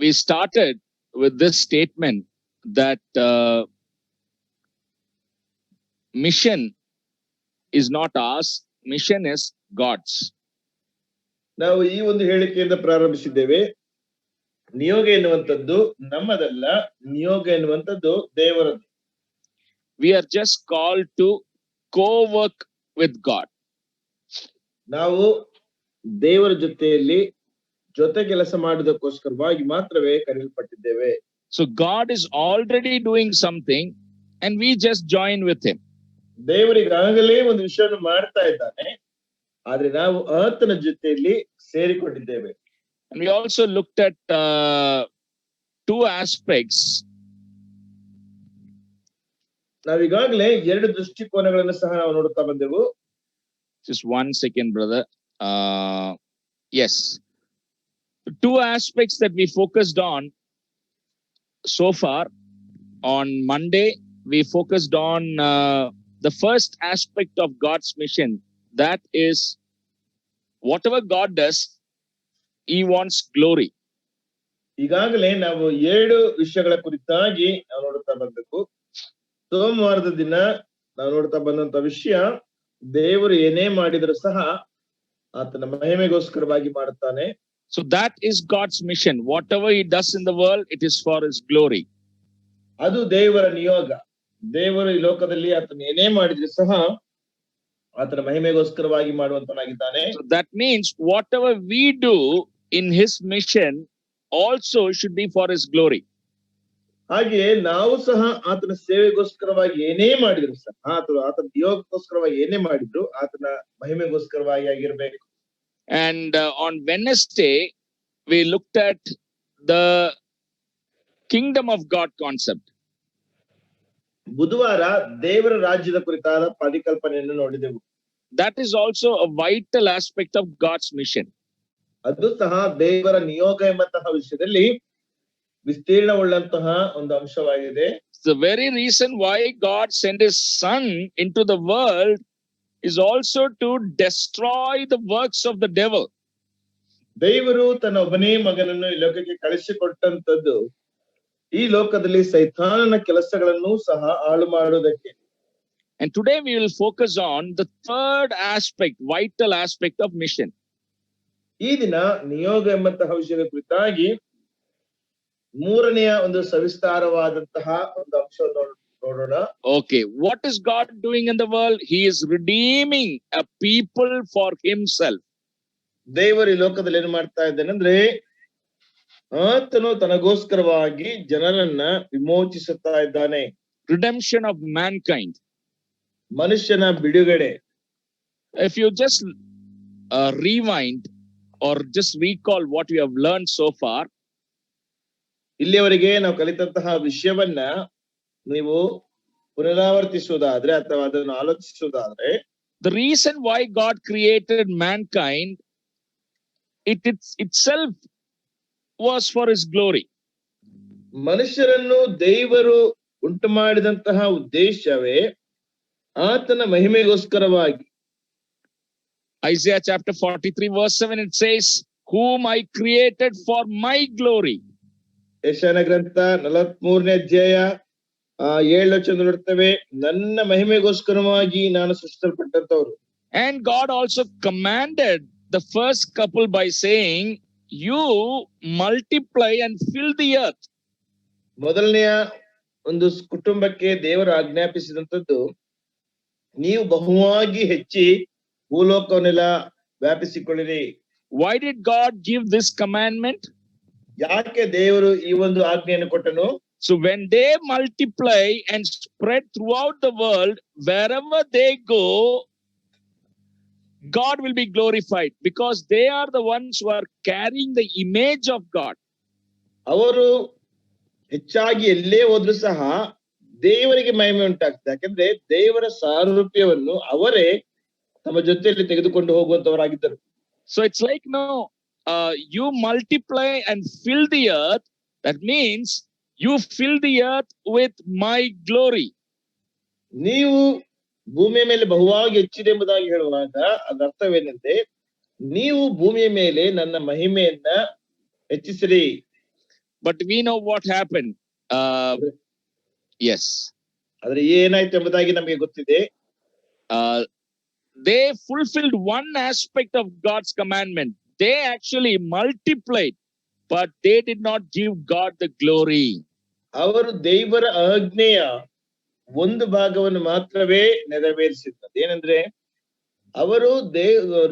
we started with this statement that mission is not ours, mission is God's. ನಾವು ಈ ಒಂದು ಹೇಳಿಕೆಯಿಂದ ಪ್ರಾರಂಭಿಸಿದ್ದೇವೆ. ನಿಯೋಗ ಎನ್ನುವಂಥದ್ದು ನಮ್ಮದಲ್ಲ, ನಿಯೋಗ ಎನ್ನುವಂಥದ್ದು ದೇವರದ್ದು. We are just called to co-work with God. ನಾವು ದೇವರ ಜೊತೆಯಲ್ಲಿ ಜೊತೆ ಕೆಲಸ ಮಾಡುವುದಕ್ಕೋಸ್ಕರವಾಗಿ ಮಾತ್ರವೇ ಕರೆಯಲ್ಪಟ್ಟಿದ್ದೇವೆ. So God is already doing something and we just join with him. ದೇವರಿಗಾಗಲೇ ಒಂದು ವಿಷಯವನ್ನು ಮಾಡ್ತಾ ಇದ್ದಾನೆ, ಆದ್ರೆ ನಾವು ಆತನ ಜೊತೆಯಲ್ಲಿ ಸೇರಿಕೊಂಡಿದ್ದೇವೆ. And we also looked at two aspects. ನಾವೀಗಾಗಲೇ ಎರಡು ದೃಷ್ಟಿಕೋನಗಳನ್ನು ಸಹ ನಾವು ನೋಡುತ್ತಾ ಬಂದೆವು. Just 1 second, brother. Yes. Two aspects that we focused on so far. On Monday, we focused on the first aspect of God's mission. That is, whatever God does, he wants glory. ಈಗಾಗಲೇ ನಾವು ಎರಡು ವಿಷಯಗಳ ಕುರಿತಾಗಿ ನಾವು ನೋಡುತ್ತಾ ಬಂದೆವು. ಸೋಮವಾರದ ದಿನ ನಾವು ನೋಡ್ತಾ ಬಂದಂತ ವಿಷಯ, ದೇವರು ಏನೇ ಮಾಡಿದ್ರು ಸಹ ಆತನ ಮಹಿಮೆಗೋಸ್ಕರವಾಗಿ ಮಾಡುತ್ತಾನೆ. So that is God's mission. Whatever he does in the world, it is for his glory. ಅದು ದೇವರ ನಿಯೋಗ. ದೇವರು ಈ ಲೋಕದಲ್ಲಿ ಆತನ ಏನೇ ಮಾಡಿದ್ರು ಸಹ ಆತನ ಮಹಿಮೆಗೋಸ್ಕರವಾಗಿ ಮಾಡುವಂತನಾಗಿದ್ದಾನೆ. So that means whatever we do in his mission also should be for his glory. ಹಾಗೆ ನಾವು ಸಹ ಆತನ ಸೇವೆಗೋಸ್ಕರವಾಗಿ ಏನೇ ಮಾಡಿದ್ರು ಸಹ ಆತನ ನಿಯೋಗಕ್ಕೋಸ್ಕರವಾಗಿ ಏನೇ ಮಾಡಿದ್ರು ಆತನ ಮಹಿಮೆಗೋಸ್ಕರವಾಗಿ ಆಗಿರ್ಬೇಕು. And on Wednesday we looked at the kingdom of God concept. ಬುಧವಾರ ದೇವರ ರಾಜ್ಯದ ಕುರಿತಾದ ಪರಿಕಲ್ಪನೆಯನ್ನು ನೋಡಿದೆವು. That is also a vital aspect of God's mission. ಅದು ಸಹ ದೇವರ ನಿಯೋಗ ಎಂಬಂತಹ ವಿಷಯದಲ್ಲಿ ವಿಸ್ತೀರ್ಣವುಳ್ಳಂತಹ ಒಂದು ಅಂಶವಾಗಿದೆ. The very reason why God sent his son into the world is also to destroy the works of the devil. ದೇವರು ತನ್ನ ಒಬ್ಬನೇ ಮಗನನ್ನು ಈ ಲೋಕಕ್ಕೆ ಕಳಿಸಿಕೊಟ್ಟಂತದ್ದು ಈ ಲೋಕದಲ್ಲಿ ಸೈತಾನನ ಕೆಲಸಗಳನ್ನು ಸಹ ಹಾಳು ಮಾಡುವುದಕ್ಕೆ. And today we will focus on the third aspect, vital aspect of mission. ಈ ದಿನ ನಿಯೋಗ ಎಂಬಂತಹ ವಿಷಯದ ಕುರಿತಾಗಿ ಮೂರನೆಯ ಒಂದು ಸವಿಸ್ತಾರವಾದಂತಹ ಒಂದು ಅಂಶವನ್ನು ನೋಡೋಣ. Okay, what is God doing in the world? He is redeeming a people for himself. ದೇವರು ಈ ಲೋಕದಲ್ಲಿ ಏನು ಮಾಡ್ತಾ ಇದ್ದಾನೆ ಅಂದ್ರೆ, ಆತನು ತನಗೋಸ್ಕರವಾಗಿ ಜನರನ್ನ ವಿಮೋಚಿಸುತ್ತಾ ಇದ್ದಾನೆ. Redemption of mankind. ಮನುಷ್ಯನ ಬಿಡುಗಡೆ. If you just rewind or just recall what we have learned so far, ಇಲ್ಲಿಯವರೆಗೆ ನಾವು ಕಲಿತಂತಹ ವಿಷಯವನ್ನ ನೀವು ಪುನರಾವರ್ತಿಸುವುದಾದ್ರೆ ಅಥವಾ ಅದನ್ನು ಆಲೋಚಿಸುವುದಾದ್ರೆ, the reason why God created mankind, it itself was for his glory. ಮನುಷ್ಯರನ್ನು ದೇವರು ಉಂಟು ಮಾಡಿದಂತಹ ಉದ್ದೇಶವೇ ಆತನ ಮಹಿಮೆಗೋಸ್ಕರವಾಗಿ. Isaiah chapter 43 verse 7, it says, whom I created for my glory. ಯೆಶಾಯನ ಗ್ರಂಥ 43ನೇ ಅಧ್ಯಾಯ 7 ವಚನ ನೋಡ್ತೇವೆ, ನನ್ನ ಮಹಿಮೆಗೋಸ್ಕರವಾಗಿ ನಾನು ಸೃಷ್ಟಿಸಲ್ಪಟ್ಟಂತವರು. And God also commanded the first couple by saying, you multiply and fill the earth. ಮೊದಲನೆಯ ಒಂದು ಕುಟುಂಬಕ್ಕೆ ದೇವರು ಆಜ್ಞಾಪಿಸಿದಂತದ್ದು, ನೀವು ಬಹುವಾಗಿ ಹೆಚ್ಚಿ ಭೂಲೋಕವನ್ನೆಲ್ಲ ವ್ಯಾಪಿಸಿಕೊಳ್ಳಿರಿ. Why did God give this commandment? ಯಾಕೆ ದೇವರು ಈ ಒಂದು ಆಜ್ಞೆಯನ್ನು ಕೊಟ್ಟನು? So when they multiply and spread throughout the world, wherever they go, God will be glorified because they are the ones who are carrying the image of God. ಅವರು ಹೆಚ್ಚಾಗಿ ಎಲ್ಲೇ ಹೋದ್ರು ಸಹ ದೇವರಿಗೆ ಮಹಿಮೆ ಉಂಟಾಗ್ತದೆ. ಯಾಕಂದ್ರೆ ದೇವರ ಸಾರೂಪ್ಯವನ್ನು ಅವರೇ ತಮ್ಮ ಜೊತೆಯಲ್ಲಿ ತೆಗೆದುಕೊಂಡು ಹೋಗುವಂತವರಾಗಿದ್ದರು. So it's like, no, you multiply and fill the earth. That means you fill the earth with my glory. ನೀವು ಭೂಮಿಯ ಮೇಲೆ ಬಹುವಾಗಿ ಹೆಚ್ಚಿದೆ ಎಂಬುದಾಗಿ ಹೇಳುವಾಗ ಅದರ ಅರ್ಥವೇನೆಂದ್ರೆ, ನೀವು ಭೂಮಿಯ ಮೇಲೆ ನನ್ನ ಮಹಿಮೆಯನ್ನ ಹೆಚ್ಚಿಸಿರಿ. but we know what happened. Yes. ಆದ್ರೆ ಏನಾಯ್ತು ಎಂಬುದಾಗಿ ನಮಗೆ ಗೊತ್ತಿದೆ. They fulfilled one aspect of God's commandment. They actually multiplied, but they did not give God the glory. ಅವರು ದೇವರ ಆಜ್ಞೆಯ ಒಂದು ಭಾಗವನ್ನು ಮಾತ್ರವೇ ನೆರವೇರಿಸಿದ್ದಾರೆ. ಏನಂದ್ರೆ ಅವರು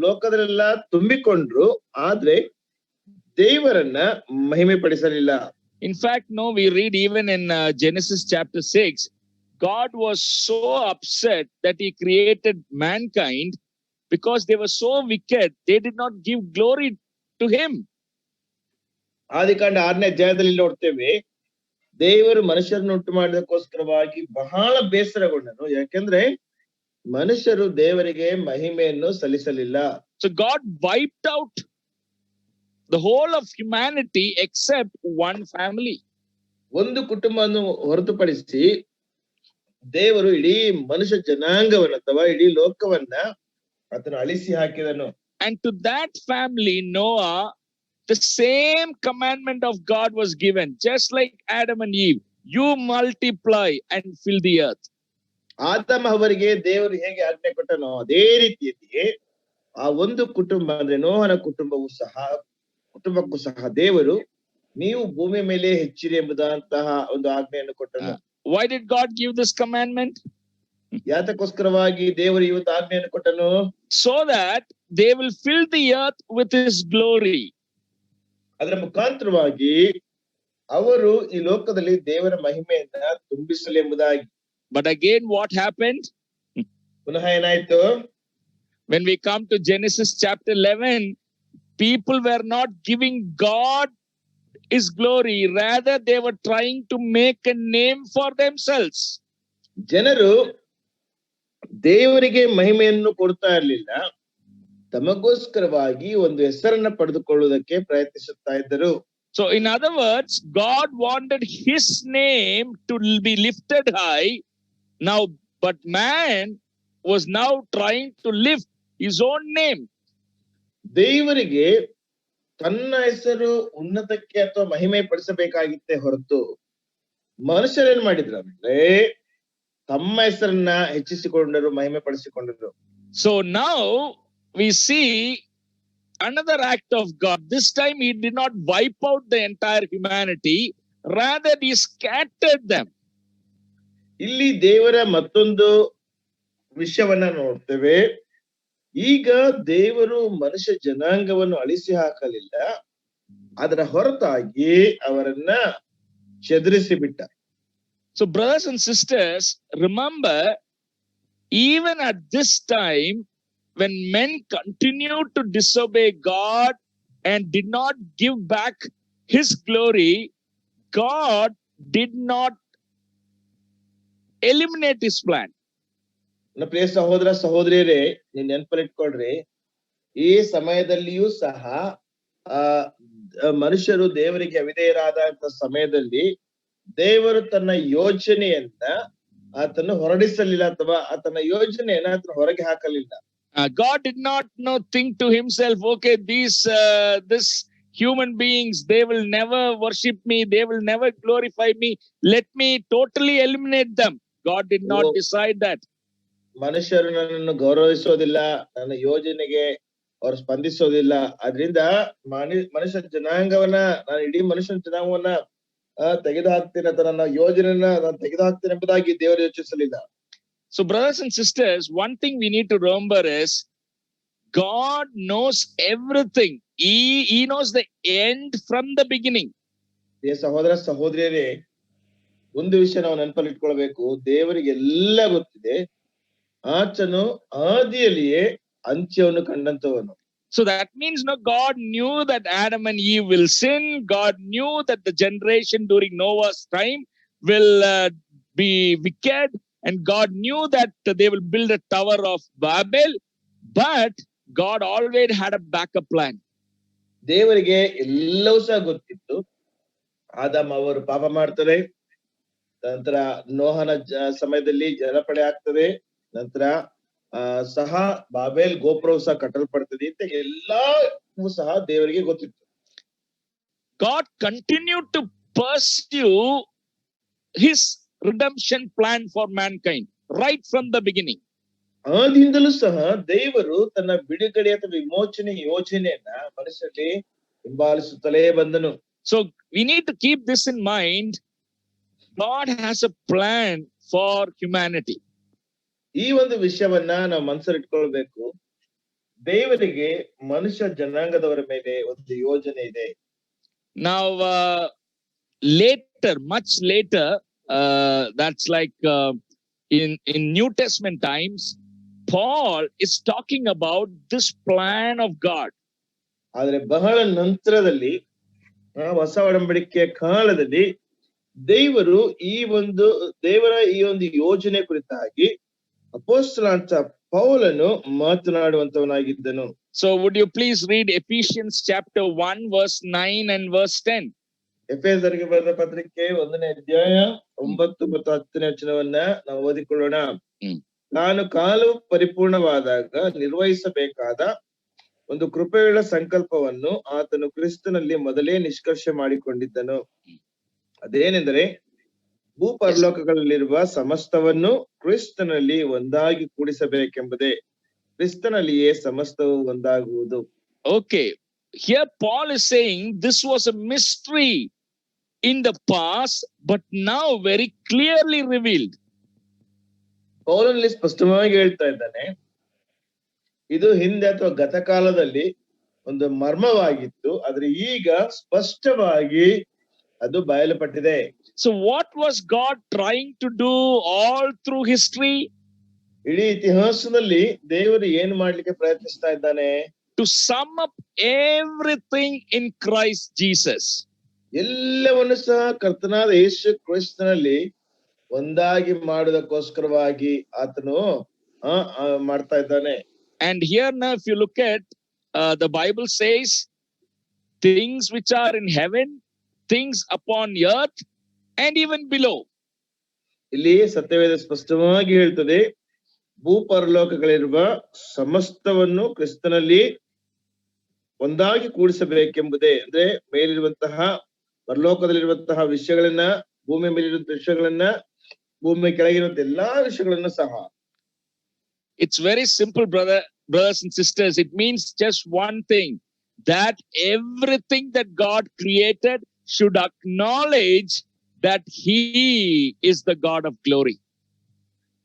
ಲೋಕದಲ್ಲೆಲ್ಲ ತುಂಬಿಕೊಂಡ್ರು, ಆದ್ರೆ ದೇವರನ್ನ ಮಹಿಮೆ ಪಡಿಸಲಿಲ್ಲ. In fact, no, we read even in Genesis chapter 6, God was so upset that he created mankind because they were so wicked, they did not give glory to him. ಆದಿಕಾಂಡ 6ನೇ ಅಧ್ಯಾಯದಲ್ಲಿ ನೋಡ್ತೇವೆ, ದೇವರು ಮನುಷ್ಯರನ್ನು ಉಂಟು ಮಾಡೋದಕ್ಕೋಸ್ಕರವಾಗಿ ಬಹಳ ಬೇಸರಗೊಂಡನು, ಯಾಕೆಂದ್ರೆ ಮನುಷ್ಯರು ದೇವರಿಗೆ ಮಹಿಮೆಯನ್ನು ಸಲ್ಲಿಸಲಿಲ್ಲ. So God wiped out the whole of humanity except one family. ಒಂದು ಕುಟುಂಬವನ್ನು ಹೊರತುಪಡಿಸಿ ದೇವರು ಇಡೀ ಮನುಷ್ಯ ಜನಾಂಗವನ್ನು ಅಥವಾ ಇಡೀ ಲೋಕವನ್ನ ಆತನು ಅಳಿಸಿ ಹಾಕಿದನು. And to that family, Noah, the same commandment of God was given, just like Adam and Eve. You multiply and fill the earth. ಆದಮ ಅವರಿಗೆ ದೇವರು ಹೇಗೆ ಆಜ್ಞೆ ಕೊಟ್ಟನೋ ಅದೇ ರೀತಿಯಲ್ಲಿ ಆ ಒಂದು ಕುಟುಂಬ ಅಂದ್ರೆ ನೋಹನ ಕುಟುಂಬಕ್ಕೂ ಸಹ ದೇವರು ನೀವು ಭೂಮಿ ಮೇಲೆ ಹೆಚ್ಚಿರಿ ಎಂಬುದಂತಹ ಒಂದು ಆಜ್ಞೆಯನ್ನು ಕೊಟ್ಟನು. Why did God give this commandment? ಯಾತಕ್ಕೋಸ್ಕರವಾಗಿ ದೇವರು ಈ ಒಂದು ಆಜ್ಞೆಯನ್ನು ಕೊಟ್ಟನು? So that they will fill the earth with his glory. ಅದರ ಮುಖಾಂತರವಾಗಿ ಅವರು ಈ ಲೋಕದಲ್ಲಿ ದೇವರ ಮಹಿಮೆಯನ್ನ ತುಂಬಿಸಲಿ ಎಂಬುದಾಗಿ. But again, what happened? ಪುನಃ ಏನಾಯ್ತು? When we come to Genesis chapter 11, people were not giving God his glory, rather they were trying to make a name for themselves. ಜನರು ದೇವರಿಗೆ ಮಹಿಮೆಯನ್ನು ಕೊಡ್ತಾ ಇರಲಿಲ್ಲ, ತಮಗೋಸ್ಕರವಾಗಿ ಒಂದು ಹೆಸರನ್ನ ಪಡೆದುಕೊಳ್ಳುವುದಕ್ಕೆ ಪ್ರಯತ್ನಿಸುತ್ತಾ ಇದ್ದರು. So in other words, God wanted his name to be lifted high now, but man was now trying to lift his own name. ದೇವರಿಗೆ ತನ್ನ ಹೆಸರು ಉನ್ನತಕ್ಕೆ ಅಥವಾ ಮಹಿಮೆ ಪಡಿಸಬೇಕಾಗಿತ್ತೆ ಹೊರತು ಮನುಷ್ಯರೇನ್ ಮಾಡಿದ್ರು ಅಂದ್ರೆ ತಮ್ಮ ಹೆಸರನ್ನ ಹೆಚ್ಚಿಸಿಕೊಂಡರು, ಮಹಿಮೆ ಪಡಿಸಿಕೊಂಡರು. So now we see another act of God. This time he did not wipe out the entire humanity, rather he scattered them. ಇಲ್ಲಿ ದೇವರ ಮತ್ತೊಂದು ವಿಷಯವನ್ನ ನೋಡ್ತೇವೆ. ಈಗ ದೇವರು ಮನುಷ್ಯ ಜನಾಂಗವನ್ನು ಅಳಿಸಿ ಹಾಕಲಿಲ್ಲ, ಅದರ ಹೊರತಾಗಿ ಅವರನ್ನ ಚದುರಿಸಿ ಬಿಟ್ಟ. So brothers and sisters, remember, even at this time, when men continued to disobey God and did not give back his glory, God did not eliminate his plan. ನನ್ನ ಪ್ರಿಯ ಸಹೋದರ ಸಹೋದರಿಯರೇ, ನೀವು ನೆನಪಲ್ಲಿಟ್ಕೊಳ್ರಿ, ಈ ಸಮಯದಲ್ಲಿಯೂ ಸಹ ಮನುಷ್ಯರು ದೇವರಿಗೆ ಅವಿಧೇಯರಾದಂತ ಸಮಯದಲ್ಲಿ ದೇವರು ತನ್ನ ಯೋಜನೆಯನ್ನ ಆತನು ಹೊರಡಿಸಲಿಲ್ಲ ಅಥವಾ ಆತನ ಯೋಜನೆಯನ್ನ ಆತನು ಹೊರಗೆ ಹಾಕಲಿಲ್ಲ. God did not think to himself, okay, this human beings, they will never worship me, they will never glorify me, let me totally eliminate them. God did not decide that. ಮನುಷ್ಯರು ನನ್ನನ್ನು ಗೌರವಿಸೋದಿಲ್ಲ, ನನ್ನ ಯೋಜನೆಗೆ ಅವರು ಸ್ಪಂದಿಸೋದಿಲ್ಲ, ಅದರಿಂದ ಮನುಷ್ಯ ಜನಾಂಗವನ್ನ ನಾನು ಇಡೀ ಮನುಷ್ಯನ ಜನಾಂಗವನ್ನ ತೆಗೆದು ಹಾಕ್ತೇನೆ ಅಥವಾ ನನ್ನ ಯೋಜನೆಯನ್ನ ನಾನು ತೆಗೆದು ಹಾಕ್ತೇನೆ ಎಂಬುದಾಗಿ ದೇವರು ಯೋಚಿಸಲಿಲ್ಲ. So brothers and sisters, one thing we need to remember is God knows everything. He knows the end from the beginning. ಸಹೋದರ ಸಹೋದರಿಯರೇ, ಒಂದು ವಿಷಯ ನಾವು ನೆನಪಲ್ಲಿ ಇಟ್ಕೊಳ್ಬೇಕು, ದೇವರಿಗೆ ಎಲ್ಲ ಗೊತ್ತಿದೆ, ಆತನು ಆದಿಯಲ್ಲಿಯೇ ಅಂತ್ಯವನ್ನು ಕಂಡಂತವನು. So that means God knew that Adam and Eve will sin. God knew that the generation during Noah's time will be wicked, and God knew that they will build a tower of Babel, but God always had a backup plan. ದೇವರಿಗೆ ಎಲ್ಲವೂ ಸಹ ಗೊತ್ತಿತ್ತು. ಆದಾಮ ಅವರು ಪಾಪ ಮಾಡ್ತಾರೆ, ನಂತರ ನೋಹನ ಸಮಯದಲ್ಲಿ ಜಲಪ್ರಳಯ ಆಗ್ತದೆ, ನಂತರ ಸಹ ಬಾಬೇಲ್ ಗೋಪುರವು ಸಹ ಕಟ್ಟಲ್ಪಡ್ತದೆ ಅಂತ ಎಲ್ಲವೂ ಸಹ ದೇವರಿಗೆ ಗೊತ್ತಿತ್ತು. God continued to pursue his redemption plan for mankind right from the beginning. ಆದಿಂದಲೂ ಸಹ ದೇವರು ತನ್ನ ಬಿಡುಗಡೆ ಅಥವಾ ವಿಮೋಚನೆ ಯೋಜನೆಯನ್ನ ಮನುಷ್ಯರಲ್ಲಿ ಹಿಂಬಾಲಿಸುತ್ತಲೇ ಬಂದನು. So we need to keep this in mind. God has a plan for humanity. ಈ ಒಂದು ವಿಷಯವನ್ನ ನಾವು ಮನಸ್ಸಲ್ಲಿಟ್ಕೊಳ್ಬೇಕು. ದೇವರಿಗೆ ಮನುಷ್ಯ ಜನಾಂಗದವರ ಮೇಲೆ ಒಂದು ಯೋಜನೆ ಇದೆ. Now later, much later, that's like in New Testament times, Paul is talking about this plan of God. ಆದ್ರೆ ಬಹಳ ನಂತರದಲ್ಲಿ ಹೊಸ ಒಡಂಬಡಿಕೆಯ ಕಾಲದಲ್ಲಿ ದೇವರ ಈ ಒಂದು ಯೋಜನೆ ಕುರಿತಾಗಿ ಅಪೊಸ್ತಲನಾದ ಪೌಲನು ಮಾತನಾಡುವಂತವನಾಗಿದ್ದನು. So would you please read Ephesians chapter 1 verse 9 and verse 10. ಎಫೆಸರಿಗೆ ಬರೆದ ಪತ್ರಿಕೆ 1ನೇ ಅಧ್ಯಾಯ 9 ಮತ್ತು 10ನೇ ವಚನವನ್ನ ನಾವು ಓದಿಕೊಳ್ಳೋಣ. ನಾನು ಕಾಲವು ಪರಿಪೂರ್ಣವಾದಾಗ ನಿರ್ವಹಿಸಬೇಕಾದ ಒಂದು ಕೃಪೆಯುಳ್ಳ ಸಂಕಲ್ಪವನ್ನು ಆತನು ಕ್ರಿಸ್ತನಲ್ಲಿ ಮೊದಲೇ ನಿಷ್ಕರ್ಷೆ ಮಾಡಿಕೊಂಡಿದ್ದನು. ಅದೇನೆಂದರೆ ಭೂಪರಲೋಕಗಳಲ್ಲಿರುವ ಸಮಸ್ತವನ್ನು ಕ್ರಿಸ್ತನಲ್ಲಿ ಒಂದಾಗಿ ಕೂಡಿಸಬೇಕೆಂಬುದೇ. ಕ್ರಿಸ್ತನಲ್ಲಿಯೇ ಸಮಸ್ತವು ಒಂದಾಗುವುದು. Okay, here Paul is saying this was a mystery in the past, but now very clearly revealed. ಪೌಲನಲ್ಲಿ ಸ್ಪಷ್ಟವಾಗಿ ಹೇಳ್ತಾ ಇದ್ದಾನೆ, ಇದು ಹಿಂದೆ ಅಥವಾ ಗತಕಾಲದಲ್ಲಿ ಒಂದು ಮರ್ಮವಾಗಿತ್ತು, ಆದ್ರೆ ಈಗ ಸ್ಪಷ್ಟವಾಗಿ ಅದು ಬಯಲುಪಟ್ಟಿದೆ. So what was God trying to do all through history? ಇಡೀ ಇತಿಹಾಸದಲ್ಲಿ ದೇವರು ಏನು ಮಾಡ್ಲಿಕ್ಕೆ ಪ್ರಯತ್ನಿಸ್ತಾ ಇದ್ದಾನೆ? To sum up everything in Christ Jesus. ಎಲ್ಲವನ್ನು ಸಹ ಕರ್ತನಾದ ಯೇಸು ಕ್ರಿಸ್ತನಲ್ಲಿ ಒಂದಾಗಿ ಮಾಡುವುದಕ್ಕೋಸ್ಕರವಾಗಿ ಆತನು ಮಾಡ್ತಾ ಇದ್ದಾನೆ. And here now if you look at the Bible says things which are in heaven, things upon earth and even below. ಇಲ್ಲಿ ಸತ್ಯವೇದ ಸ್ಪಷ್ಟವಾಗಿ ಹೇಳ್ತದೆ, ಭೂಪರಲೋಕಗಳಿರುವ ಸಮಸ್ತವನ್ನು ಕ್ರಿಸ್ತನಲ್ಲಿ ಒಂದಾಗಿ ಕೂಡಿಸಬೇಕೆಂಬುದೇ. ಅಂದ್ರೆ ಮೇಲಿರುವಂತಹ ಪರಲೋಕದಲ್ಲಿರುವಂತಹ ವಿಷಯಗಳನ್ನ, ಭೂಮಿ ಮೇಲಿರುವಂತಹ ವಿಷಯಗಳನ್ನ, ಭೂಮಿ ಕೆಳಗಿರುವಂತಹ ಎಲ್ಲಾ ವಿಷಯಗಳನ್ನ ಸಹ. It's very simple, brothers and sisters. It means just one thing, that everything that God created should acknowledge that he is the God of glory.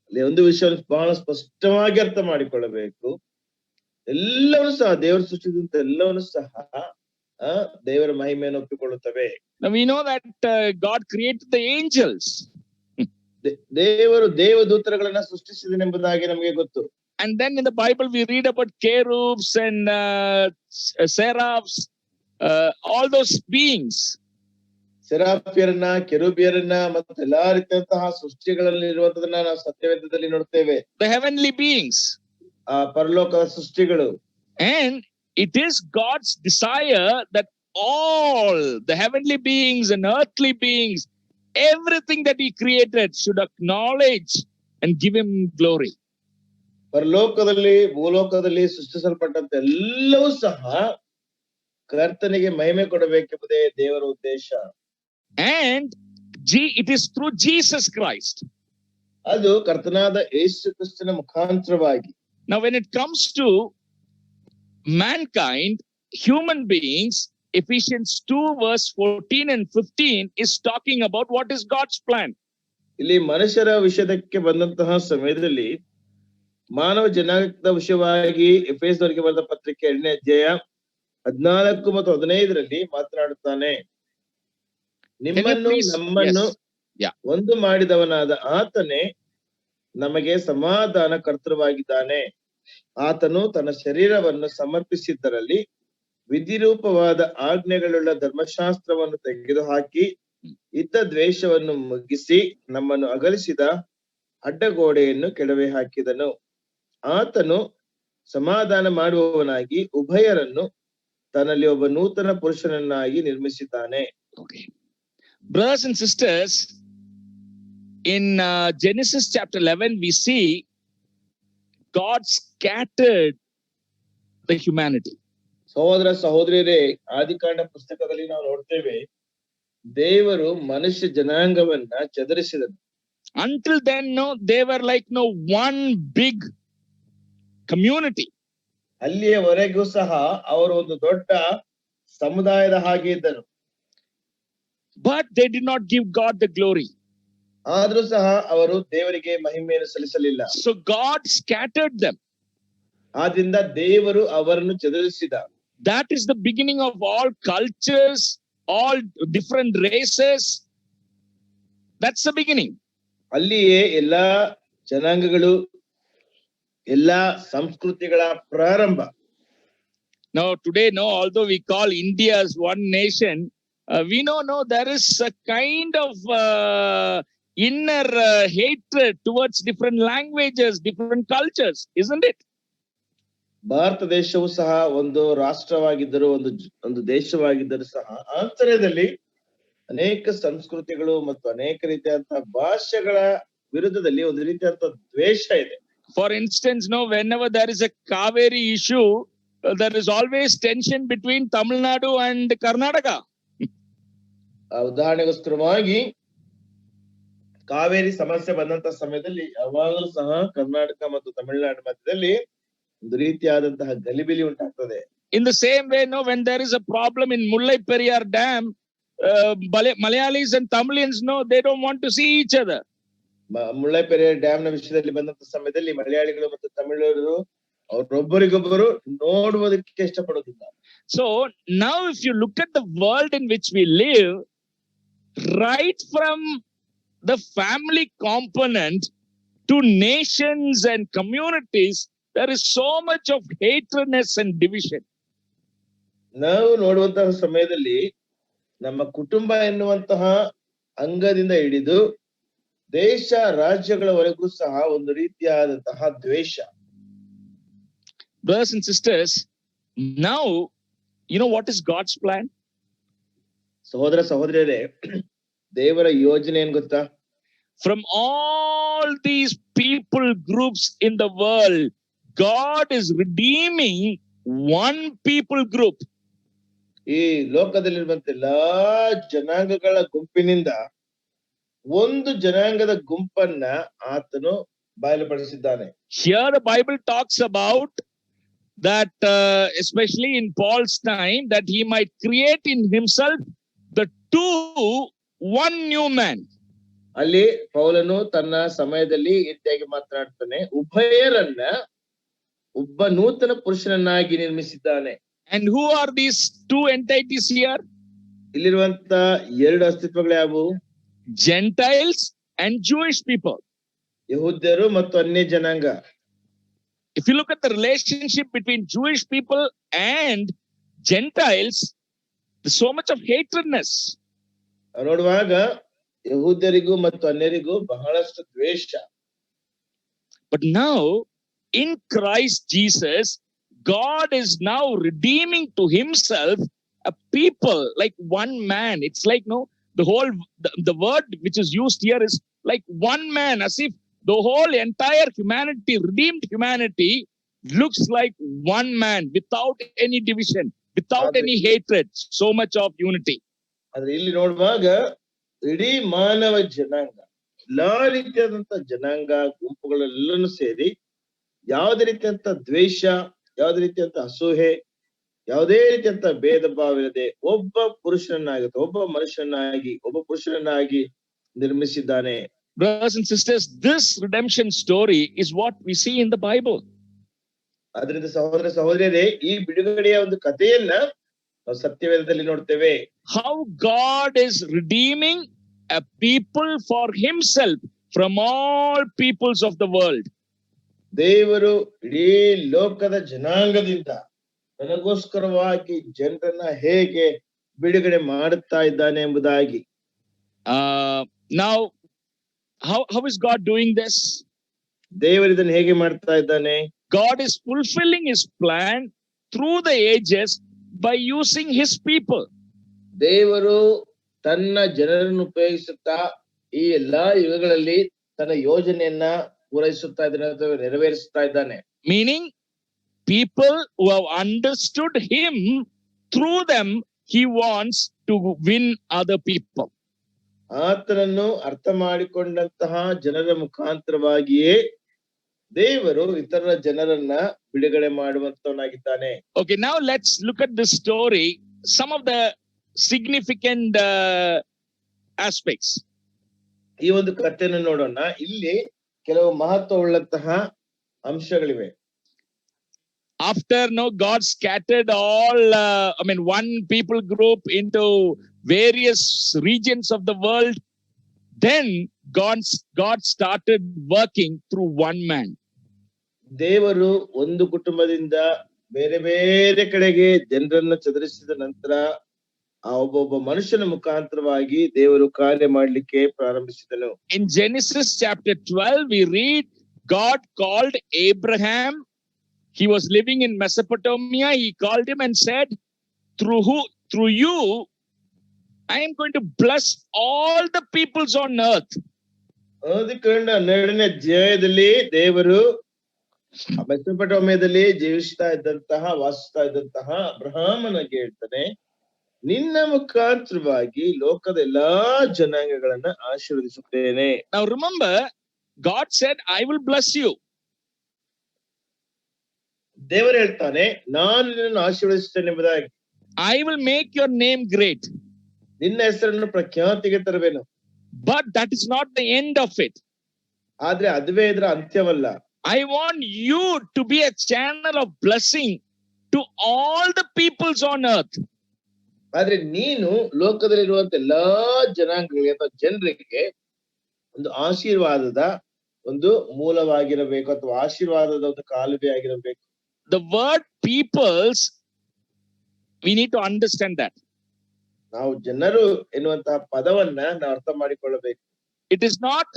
ಅಲ್ಲಿ ಒಂದು ವಿಷಯ ಬಹಳ ಸ್ಪಷ್ಟವಾಗಿ ಅರ್ಥ ಮಾಡಿಕೊಳ್ಳಬೇಕು. ಎಲ್ಲವೂ ಸಹ ದೇವರು ಸೃಷ್ಟಿಸಿದಂತ ಎಲ್ಲವನ್ನೂ ಸಹ ದೇವರ ಮಹಿಮೆಯನ್ನು ಒಪ್ಪಿಕೊಳ್ಳುತ್ತವೆ. Now we know that God created the angels. ದೇವರು ದೇವದೂತರುಗಳನ್ನ ಸೃಷ್ಟಿಸಿದನೆಂಬುದಾಗಿ ನಮಗೆ ಗೊತ್ತು. And then in the Bible we read about cherubs and seraphs, all those beings. ಸೆರಾಫಿಯರನ್ನ, ಕೆರೂಬಿಯರನ್ನ ಮತ್ತು ಎಲ್ಲಾ ರೀತಿಯಂತಹ ಸೃಷ್ಟಿಗಳಲ್ಲಿ ಇರುವಂತದನ್ನ ನಾವು ಸತ್ಯವೇದದಲ್ಲಿ ನೋಡ್ತೇವೆ. The heavenly beings. ಪರಲೋಕದ ಸೃಷ್ಟಿಗಳು. And it is God's desire that all the heavenly beings and earthly beings, everything that he created should acknowledge and give him glory. ಪರಲೋಕದಲ್ಲಿ ಭೂಲೋಕದಲ್ಲಿ ಸೃಷ್ಟಿಸಲ್ಪಟ್ಟಂತ ಎಲ್ಲವೂ ಸಹ ಕರ್ತನಿಗೆ ಮಹಿಮೆ ಕೊಡಬೇಕೆಂಬುದೇ ದೇವರ ಉದ್ದೇಶ. And it is through Jesus Christ. ಅದು ಕರ್ತನಾದ ಯೇಸು ಕ್ರಿಸ್ತನ ಮುಖಾಂತರವಾಗಿ. Now when it comes to mankind, human beings, Ephesians 2 verse 14 and 15 is talking about what is God's plan. ಇಲ್ಲಿ ಮನುಷ್ಯರ ವಿಷಯಕ್ಕೆ ಬಂದಂತಹ ಸಮಯದಲ್ಲಿ ಮಾನವ ಜನಾಂಗದ ವಿಷಯವಾಗಿ ಎಫೆಸದವರಿಗೆ ಬರೆದ ಪತ್ರಿಕೆ 2ನೇ ಅಧ್ಯಾಯ 14 ಮತ್ತು 15ರಲ್ಲಿ ಮಾತನಾಡುತ್ತಾನೆ. ನಿಮ್ಮನ್ನು ನಮ್ಮನ್ನು ಒಂದು ಮಾಡಿದವನಾದ ಆತನೇ ನಮಗೆ ಸಮಾಧಾನ ಕರ್ತೃವಾಗಿದ್ದಾನೆ. ಆತನು ತನ್ನ ಶರೀರವನ್ನು ಸಮರ್ಪಿಸಿದ್ದರಲ್ಲಿ ವಿಧಿರೂಪವಾದ ಆಜ್ಞೆಗಳುಳ್ಳ ಧರ್ಮಶಾಸ್ತ್ರವನ್ನು ತೆಗೆದುಹಾಕಿ ಇದ್ದ ದ್ವೇಷವನ್ನು ಮುಗಿಸಿ ನಮ್ಮನ್ನು ಅಗಲಿಸಿದ ಅಡ್ಡಗೋಡೆಯನ್ನು ಕೆಡವಿ ಹಾಕಿದನು. ಆತನು ಸಮಾಧಾನ ಮಾಡುವವನಾಗಿ ಉಭಯರನ್ನು ತನ್ನಲ್ಲಿ ಒಬ್ಬ ನೂತನ ಪುರುಷನನ್ನಾಗಿ ನಿರ್ಮಿಸಿದ್ದಾನೆ. Okay. Brothers and sisters, in Genesis chapter 11 we see God scattered the humanity. ಸಹೋದರ ಸಹೋದರಿಯರೇ, ಆದಿಕಾಂಡ ಪುಸ್ತಕದಲ್ಲಿ ನಾವು ನೋಡ್ತೇವೆ, ದೇವರು ಮನುಷ್ಯ ಜನಾಂಗವನ್ನ ಚದರಿಸಿದನು. Until then, no, they were like no one big community. ಅಲ್ಲಿಯವರೆಗೂ ಸಹ ಅವರು ಒಂದು ದೊಡ್ಡ ಸಮುದಾಯದ ಹಾಗೆ ಇದ್ದರು. But they did not give God the glory. ಆದ್ರೂ ಸಹ ಅವರು ದೇವರಿಗೆ ಮಹಿಮೆಯನ್ನು ಸಲ್ಲಿಸಲಿಲ್ಲ. So God scattered them. ಆದ್ರಿಂದ ದೇವರು ಅವರನ್ನು ಚದುರಿಸಿದ. That is the beginning of all cultures, all different races. That's the beginning. ಅಲ್ಲಿಯೇ ಎಲ್ಲಾ ಜನಾಂಗಗಳು, ಎಲ್ಲಾ ಸಂಸ್ಕೃತಿಗಳ ಪ್ರಾರಂಭ. Now today, no, although we call India as one nation, we know there is a kind of inner hatred towards different languages, different cultures, isn't it? Bharat ದೇಶವು ಸಹ ಒಂದು ರಾಷ್ಟ್ರವಾಗಿದ್ದರೂ ಒಂದು ದೇಶವಾಗಿದ್ದರೂ ಸಹ ಆಂತರ್ಯದಲ್ಲಿ ಅನೇಕ ಸಂಸ್ಕೃತಿಗಳು ಮತ್ತು ಅನೇಕ ರೀತಿಯಾದಂತಹ ಭಾಷೆಗಳ ವಿರುದ್ಧದಲ್ಲಿ ಒಂದು ರೀತಿಯಾದಂತಹ ದ್ವೇಷ ಇದೆ. For instance, no, whenever there is a Kaveri issue, there is always tension between Tamil Nadu and Karnataka. ಉದಾಹರಣೆಗೋಸ್ಕರವಾಗಿ Kaveri ಸಮಸ್ಯೆ ಬಂದಂತ ಸಮಯದಲ್ಲಿ ಯಾವಾಗಲೂ ಸಹ ಕರ್ನಾಟಕ ಮತ್ತು ತಮಿಳುನಾಡು ಮಧ್ಯದಲ್ಲಿ ಒಂದು ರೀತಿಯಾದಂತಹ ಗಲಿಬಿಲಿ ಉಂಟಾಗ್ತದೆ. In the same way, no, when there is a problem in Mullai Periyar Dam, Malayalis and Tamilians, no, they don't want to see each other. Mullai Periyar dam ನ ವಿಷಯದಲ್ಲಿ ಬಂದಂತ ಸಮಯದಲ್ಲಿ ಮಲಯಾಳಿಗಳು ಮತ್ತು ತಮಿಳರು ಅವರೊಬ್ಬರಿಗೊಬ್ಬರು ನೋಡುವುದಕ್ಕೆ ಇಷ್ಟಪಡೋದಿಲ್ಲ. So now if you look at the world in which we live, right from the family component to nations and communities, there is so much of hatredness and division. ನಾವು ನೋಡುವಂತಹ ಸಮಯದಲ್ಲಿ ನಮ್ಮ ಕುಟುಂಬ ಎನ್ನುವಂತಹ ಅಂಗದಿಂದ ಹಿಡಿದು ದೇಶ ರಾಜ್ಯಗಳವರೆಗೂ ಸಹ ಒಂದು ರೀತಿಯಾದಂತಹ ದ್ವೇಷ. Brothers and sisters, now you know what is God's plan? ಸಹೋದರ ಸಹೋದರಿಯರೇ, ದೇವರ ಯೋಜನೆ ಏನ್ ಗೊತ್ತಾ? From all these people groups in the world, God is redeeming one people group. ಈ ಲೋಕದಲ್ಲಿರುವಂತ ಎಲ್ಲಾ ಜನಾಂಗಗಳ ಗುಂಪಿನಿಂದ ಒಂದು ಜನಾಂಗದ ಗುಂಪನ್ನ ಆತನು ಬಯಲುಪಡಿಸಿದ್ದಾನೆ. Here the Bible talks about that, especially in Paul's time, that he might create in himself the two, one new man. ಅಲ್ಲಿ ಪೌಲನು ತನ್ನ ಸಮಯದಲ್ಲಿ ಇತ್ಯಾಗಿ ಮಾತನಾಡ್ತಾನೆ, ಉಭಯರನ್ನ ಒಬ್ಬ ನೂತನ ಪುರುಷನನ್ನಾಗಿ ನಿರ್ಮಿಸಿದ್ದಾನೆ. And who are these two entities here? ಇಲ್ಲಿರುವಂತ ಎರಡು ಅಸ್ತಿತ್ವಗಳು ಯಾವುವು? Gentiles and Jewish people. ಯಹೂದ್ಯರು ಮತ್ತು ಅನ್ಯ ಜನಾಂಗ. If you look at the relationship between Jewish people and Gentiles, there's so much of hatredness. ನೋಡುವಾಗ ಯಹೂದ್ಯರಿಗೂ ಮತ್ತು ಅನ್ಯರಿಗೂ ಬಹಳಷ್ಟು ದ್ವೇಷ. But now in Christ Jesus, God is now redeeming to himself a people like one man. It's like, no, the word which is used here is like one man, as if the whole entire humanity, redeemed humanity, looks like one man without any division, without any hatred, so much of unity. ಆದ್ರೆ ಇಲ್ಲಿ ನೋಡುವಾಗ ಇಡೀ ಮಾನವ ಜನಾಂಗ, ಎಲ್ಲಾ ರೀತಿಯಾದಂತ ಜನಾಂಗ ಗುಂಪುಗಳೆಲ್ಲನೂ ಸೇರಿ ಯಾವುದೇ ರೀತಿಯಂತ ದ್ವೇಷ, ಯಾವುದೇ ರೀತಿಯಂತ ಅಸೂಹೆ, ಯಾವುದೇ ರೀತಿಯಂತ ಭೇದ ಭಾವ ಇಲ್ಲದೆ ಒಬ್ಬ ಪುರುಷನನ್ನಾಗಿ ನಿರ್ಮಿಸಿದ್ದಾನೆ. Brothers and sisters, this redemption story is what we see in the Bible. ಅದರಿಂದ ಸಹೋದರ ಸಹೋದರಿಯರೇ, ಈ ಬಿಡುಗಡೆಯ ಒಂದು ಕಥೆಯನ್ನ ನಾವು ಸತ್ಯವೇದದಲ್ಲಿ ನೋಡ್ತೇವೆ. How God is redeeming a people for himself from all peoples of the world. ದೇವರು ಇಡೀ ಲೋಕದ ಜನಾಂಗದಿಂದ ನನಗೋಸ್ಕರವಾಗಿ ಜನರನ್ನ ಹೇಗೆ ಬಿಡುಗಡೆ ಮಾಡುತ್ತಾ ಇದ್ದಾನೆ ಎಂಬುದಾಗಿ. Now how is God doing this? ದೇವರು ಇದನ್ನು ಹೇಗೆ ಮಾಡ್ತಾ ಇದ್ದಾನೆ? God is fulfilling his plan through the ages by using his people. ದೇವರು ತನ್ನ ಜನರನ್ನು ಉಪಯೋಗಿಸುತ್ತಾ ಈ ಎಲ್ಲಾ ಯುಗಗಳಲ್ಲಿ ತನ್ನ ಯೋಜನೆಯನ್ನ ಪೂರೈಸುತ್ತಾ ಇದ್ದಾನೆ ಅಥವಾ ನೆರವೇರಿಸುತ್ತಾ ಇದ್ದಾನೆ. Meaning people who have understood him, through them, he wants to win other people. ಆತನನ್ನು ಅರ್ಥ ಮಾಡಿಕೊಂಡಂತಹ ಜನರ ಮುಖಾಂತರವಾಗಿಯೇ ದೇವರು ಇತರ ಜನರನ್ನ ಬಿಡುಗಡೆ ಮಾಡುವಂತವನಾಗಿದ್ದಾನೆ. Okay, now let's look at this story, some of the significant aspects. ಈ ಒಂದು ಕಥೆಯನ್ನು ನೋಡೋಣ. ಇಲ್ಲಿ ಕೆಲವು ಮಹತ್ವವುಳ್ಳಂತಹ ಅಂಶಗಳಿವೆ. After God scattered all, one people group into various regions of the world, then God started working through one man. ದೇವರು ಒಂದು ಕುಟುಂಬದಿಂದ ಬೇರೆ ಬೇರೆ ಕಡೆಗೆ ಜನರನ್ನ ಚದರಿಸಿದ ನಂತರ ಆ ಒಬ್ಬೊಬ್ಬ ಮನುಷ್ಯನ ಮುಖಾಂತರವಾಗಿ ದೇವರು ಕಾರ್ಯ ಮಾಡ್ಲಿಕ್ಕೆ ಪ್ರಾರಂಭಿಸಿದನು. In Genesis chapter 12, we read, God called Abraham. He was living in Mesopotamia. He called him and said, through you, I am going to bless all the peoples on earth. ಆದಿಕಾಂಡ 12ನೇ ಅಧ್ಯಾಯದಲ್ಲಿ ದೇವರು ಮೆಸೊಪೊಟೇಮಿಯಾದಲ್ಲಿ ವಾಸಿಸ್ತಾ ಇದ್ದಂತಹ ಅಬ್ರಹಾಮನಿಗೆ ಹೇಳ್ತಾನೆ, ನಿನ್ನ ಮುಖಾಂತರವಾಗಿ ಲೋಕದ ಎಲ್ಲಾ ಜನಾಂಗಗಳನ್ನ ಆಶೀರ್ವದಿಸುತ್ತೇನೆ. Now remember, God said, I will bless you. ದೇವರು ಹೇಳ್ತಾನೆ, ನಾನು ನಿನ್ನನ್ನು ಆಶೀರ್ವದಿಸುತ್ತೇನೆ ಎಂಬುದಾಗಿ. I will make your name great. ನಿನ್ನ ಹೆಸರನ್ನು ಪ್ರಖ್ಯಾತಿಗೆ ತರುವೆನು. But that is not the end of it. ಆದ್ರೆ ಅದುವೇ ಇದರ ಅಂತ್ಯವಲ್ಲ. I want you to be a channel of blessing to all the peoples on earth. ಆದ್ರೆ ನೀನು ಲೋಕದಲ್ಲಿರುವಂತ ಎಲ್ಲಾ ಜನಾಂಗಗಳಿಗೆ ಅಥವಾ ಜನರಿಗೆ ಒಂದು ಆಶೀರ್ವಾದದ ಒಂದು ಮೂಲವಾಗಿರಬೇಕು ಅಥವಾ ಆಶೀರ್ವಾದದ ಒಂದು ಕಾಲುವೆ ಆಗಿರಬೇಕು. The word peoples, we need to understand that. ನಾವು ಜನರು ಎನ್ನುವಂತಹ ಪದವನ್ನ ನಾವು ಅರ್ಥ ಮಾಡಿಕೊಳ್ಳಬೇಕು. It is not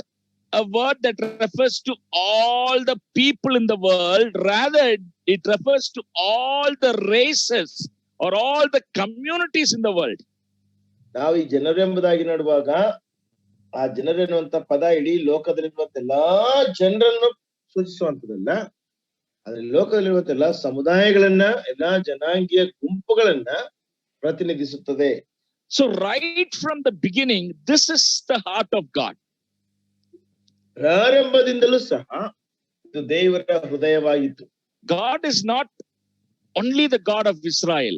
a word that refers to all the people in the world. Rather, it refers to all the races or all the communities in the world. ನಾವು ಈ ಜನರು ಎಂಬುದಾಗಿ ನೋಡುವಾಗ ಆ ಜನರು ಎನ್ನುವಂತ ಪದ ಇಡೀ ಲೋಕದಲ್ಲಿರುವಂತ ಎಲ್ಲಾ ಜನರನ್ನು ಸೂಚಿಸುವಂತದಲ್ಲ. ಆದ್ರೆ ಲೋಕದಲ್ಲಿರುವಂತ ಎಲ್ಲಾ ಸಮುದಾಯಗಳನ್ನ, ಎಲ್ಲಾ ಜನಾಂಗೀಯ ಗುಂಪುಗಳನ್ನ ಪ್ರತಿನಿಧಿಸುತ್ತದೆ. So right from the beginning, this is the heart of God. ಪ್ರಾರಂಭದಿಂದಲೂ ಸಹ ಇದು ದೇವರ ಹೃದಯವಾಗಿತ್ತು. God is not only the God of Israel.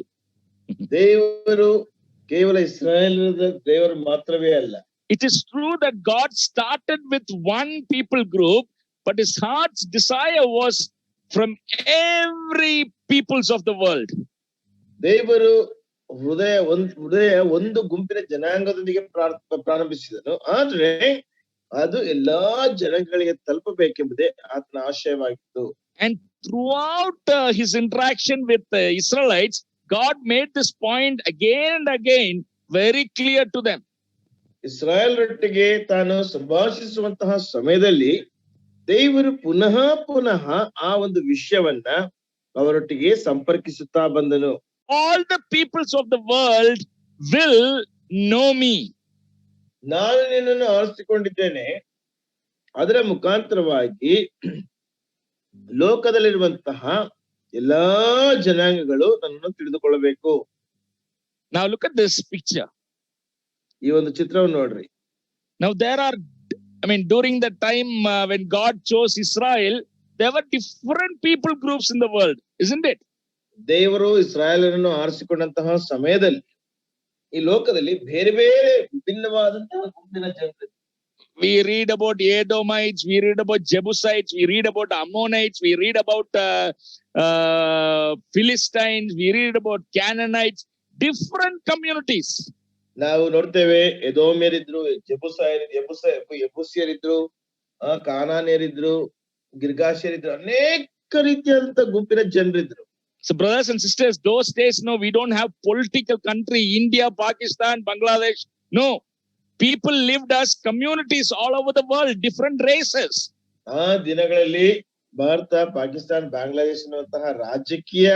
ದೇವರು ಕೇವಲ ಇಸ್ರಾಯೇಲ್ ದೇವರು ಮಾತ್ರವೇ ಅಲ್ಲ. It is true that God started with one people group, but his heart's desire was from every peoples of the world. ದೇವರು ಹೃದಯ ಒಂದು ಗುಂಪಿನ ಜನಾಂಗದೊಂದಿಗೆ ಪ್ರಾರಂಭಿಸಿದನು. ಆದ್ರೆ ಅದು ಎಲ್ಲಾ ಜನಗಳಿಗೆ ತಲುಪಬೇಕೆಂಬುದೇ ಆತನ ಆಶಯವಾಗಿತ್ತು. And throughout his interaction with the Israelites, God made this point again and again very clear to them. ಇಸ್ರಾಯೇಲರೊಟ್ಟಿಗೆ ತಾನು ಸಂಭಾಷಿಸುವಂತಹ ಸಮಯದಲ್ಲಿ ದೇವರು ಪುನಃ ಆ ಒಂದು ವಿಷಯವನ್ನ ಅವರೊಟ್ಟಿಗೆ ಸಂಪರ್ಕಿಸುತ್ತಾ ಬಂದನು. All the peoples of the world will know me. ನಾನು ನಿನ್ನನ್ನು ಆರಿಸಿಕೊಂಡಿದ್ದೇನೆ, ಅದರ ಮುಖಾಂತರವಾಗಿ ಲೋಕದಲ್ಲಿರುವಂತಹ ಎಲ್ಲಾ ಜನಾಂಗಗಳು ನನ್ನನ್ನು ತಿಳಿದುಕೊಳ್ಳಬೇಕು. Now look at this picture. ಈ ಒಂದು ಚಿತ್ರವನ್ನು ನೋಡ್ರಿ. Now there are, during the time when God chose Israel, there were different people groups in the world, isn't it? ದೇವರು ಇಸ್ರಾಯೇಲರನ್ನು ಆರಿಸಿಕೊಂಡಂತಹ ಸಮಯದಲ್ಲಿ ಈ ಲೋಕದಲ್ಲಿ ಬೇರೆ ಬೇರೆ ವಿಭಿನ್ನವಾದಂತಹ ಗುಂಪಿನ ಜನರು. We read about Edomites, we read about Jebusites, we read about Ammonites, we read about Philistines, we read about Canaanites, different communities. ನಾವು ನೋಡ್ತೇವೆ, ಎದೋಮ್ಯರಿದ್ರು, ಯೆಬೂಸಿಯರಿದ್ರು, ಕಾನಾನ್ಯರಿದ್ರು, ಗಿರ್ಗಾಶ್ಯರಿದ್ರು, ಅನೇಕ ರೀತಿಯಾದಂತಹ ಗುಂಪಿನ ಜನರಿದ್ರು. So brothers and sisters, those days, no, we don't have political country, India, Pakistan, Bangladesh. No, people lived as communities all over the world, different races. ಆ ದಿನಗಳಲ್ಲಿ ಭಾರತ, ಪಾಕಿಸ್ತಾನ್, ಬಾಂಗ್ಲಾದೇಶ ಅನ್ನುವಂತಹ ರಾಜಕೀಯ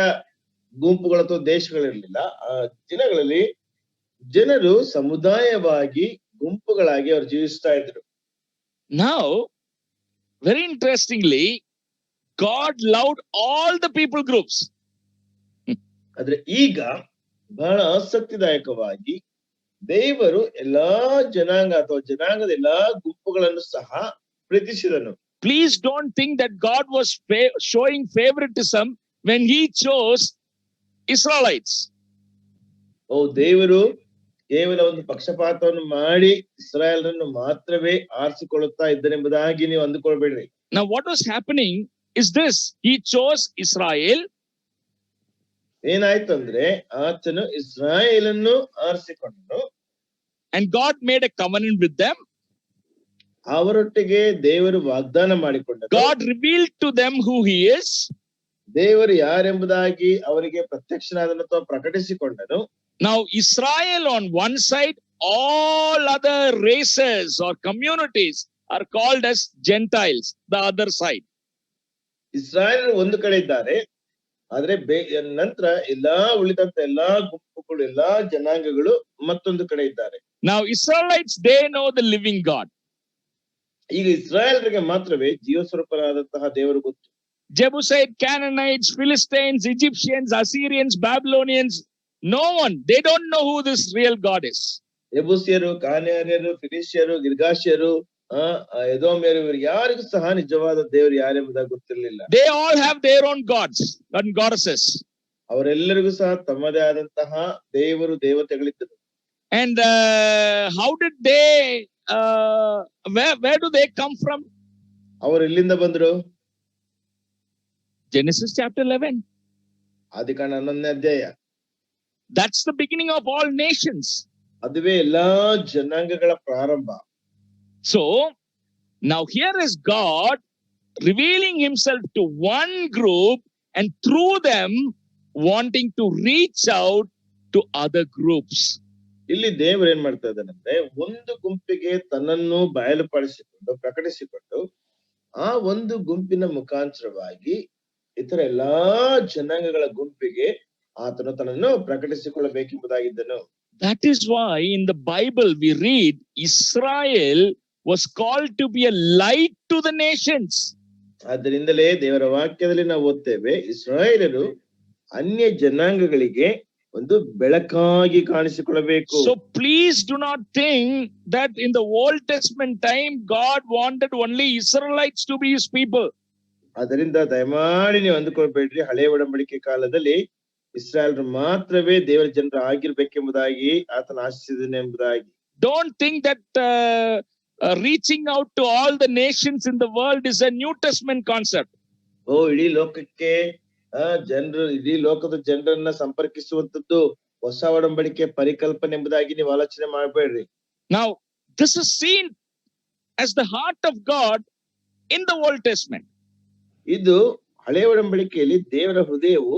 ಗುಂಪುಗಳು ಅಥವಾ ದೇಶಗಳಿರಲಿಲ್ಲ. ಆ ದಿನಗಳಲ್ಲಿ ಜನರು ಸಮುದಾಯವಾಗಿ ಗುಂಪುಗಳಾಗಿ ಅವರು ಜೀವಿಸ್ತಾ ಇದ್ರು. Now, very interestingly, God loved all the people groups. ಆದ್ರೆ ಈಗ ಬಹಳ ಆಸಕ್ತಿದಾಯಕವಾಗಿ ದೇವರು ಎಲ್ಲಾ ಜನಾಂಗ ಅಥವಾ ಜನಾಂಗದ ಎಲ್ಲಾ ಗುಂಪುಗಳನ್ನು ಸಹ ಪ್ರೀತಿಸಿದನು. Please don't think that God was showing favoritism when he chose Israelites. ದೇವರು ಕೇವಲ ಒಂದು ಪಕ್ಷಪಾತವನ್ನು ಮಾಡಿ ಇಸ್ರಾಯೇಲರನ್ನು ಮಾತ್ರವೇ ಆರಿಸಿಕೊಳ್ಳುತ್ತಾ ಇದ್ದನೆಂಬುದಾಗಿ ನೀವು ಅಂದುಕೊಳ್ಬೇಡ್ರಿ. Now what was happening is this: he chose Israel. ಏನಾಯ್ತು ಅಂದ್ರೆ ಆತನು ಇಸ್ರಾಯೇಲನ್ನು ಆರಿಸಿಕೊಂಡನು. And God made a covenant with them. ಅವರೊಟ್ಟಿಗೆ ದೇವರು ವಾಗ್ದಾನ ಮಾಡಿಕೊಂಡನು. God revealed to them who he is. ದೇವರು ಯಾರೆಂಬುದಾಗಿ ಅವರಿಗೆ ಪ್ರತ್ಯಕ್ಷನಾದನು ಅಥವಾ ಪ್ರಕಟಿಸಿಕೊಂಡನು. Now Israel on one side, all other races or communities are called as Gentiles, the other side. Israel ಒಂದು ಕಡೆ ಇದ್ದಾರೆ, ಆದ್ರೆ ನಂತರ ಎಲ್ಲಾ ಉಳಿದಂತ ಎಲ್ಲಾ ಗುಂಪುಗಳು ಎಲ್ಲಾ ಜನಾಂಗಗಳು ಮತ್ತೊಂದು ಕಡೆ ಇದ್ದಾರೆ. Now Israelites, they know the living God. ಈಗ ಇಸ್ರಾಯೇಲರಿಗೆ ಮಾತ್ರವೇ ಜೀವಸ್ವರೂಪರಾದಂತಹ ದೇವರು ಗೊತ್ತು. Jebusite, Canaanites, Philistines, Egyptians, Assyrians, Babylonians, no one, they don't know who this real God is. ಯೆಬೂಸಿಯರು, ಕಾನಾನ್ಯರು, ಫಿಲಿಷ್ಟಿಯರು, ಗಿರ್ಗಾಷಿಯರು, ಎದೋಮ್ಯರು, ಇವರು ಯಾರಿಗೂ ಸಹ ನಿಜವಾದ ದೇವರು ಯಾರೆಂಬುದಾಗಿ ಗೊತ್ತಿರಲಿಲ್ಲ. They all have their own gods and goddesses. ಅವರೆಲ್ಲರಿಗೂ ಸಹ ತಮ್ಮದೇ ಆದಂತಹ ದೇವರು ದೇವತೆಗಳಿದ್ದರು. And how did they where do they come from? ಅವರು ಎಲ್ಲಿಂದ ಬಂದರು? Genesis chapter 11. ಆದಿಕಾಂಡ 11ನೇ ಅಧ್ಯಾಯ. That's the beginning of all nations. ಅದುವೇ ಎಲ್ಲಾ ಜನಾಂಗಗಳ ಪ್ರಾರಂಭ. So now here is God revealing himself to one group and through them wanting to reach out to other groups. ಇಲ್ಲಿ ದೇವರು ಏನ್ ಮಾಡ್ತಾ ಇದ್ದಾನಂದ್ರೆ ಒಂದು ಗುಂಪಿಗೆ ತನ್ನನ್ನು ಬಯಲುಪಡಿಸಿಕೊಂಡು ಪ್ರಕಟಿಸಿಕೊಂಡು ಆ ಒಂದು ಗುಂಪಿನ ಮುಖಾಂತರವಾಗಿ ಇತರ ಎಲ್ಲಾ ಜನಾಂಗಗಳ ಗುಂಪಿಗೆ ಆತನು ತನ್ನನ್ನು ಪ್ರಕಟಿಸಿಕೊಳ್ಳಬೇಕೆಂಬುದಾಗಿದ್ದನು. That is why in the Bible we read Israel was called to be a light to the nations. ಆದ್ದರಿಂದಲೇ ದೇವರ ವಾಕ್ಯದಲ್ಲಿ ನಾವು ಓದ್ತೇವೆ, ಇಸ್ರಾಯೇಲರು ಅನ್ಯ ಜನಾಂಗಗಳಿಗೆ ಒಂದು ಬೆಳಕಾಗಿ ಕಾಣಿಸಿಕೊಳ್ಳಬೇಕು. So please do not think that in the Old Testament time God wanted only Israelites to be his people. ಅದರಿಂದ ದಯಮಾಡಿ ನೀವು ಅಂದುಕೊಳ್ಬೇಡ್ರಿ ಹಳೆಯ ಒಡಂಬಡಿಕೆ ಕಾಲದಲ್ಲಿ ಇಸ್ರಾಯೇಲರು ಮಾತ್ರವೇ ದೇವರ ಜನರು ಆಗಿರ್ಬೇಕೆಂಬುದಾಗಿ ಆತನ ಆಶಿಸಿದನು ಎಂಬುದಾಗಿ. Don't think that reaching out to all the nations in the world is a New Testament concept. ಇಡೀ ಲೋಕಕ್ಕೆ ಇಡೀ ಲೋಕದ ಜನರನ್ನ ಸಂಪರ್ಕಿಸುವಂತದ್ದು ಹೊಸ ಒಡಂಬಡಿಕೆ ಪರಿಕಲ್ಪನೆ ಎಂಬುದಾಗಿ ನೀವು ಆಲೋಚನೆ ಮಾಡಬೇಡ್ರಿ. Now this is seen as the heart of God in the Old Testament. ಇದು ಹಳೆಯ ಒಡಂಬಡಿಕೆಯಲ್ಲಿ ದೇವರ ಹೃದಯವು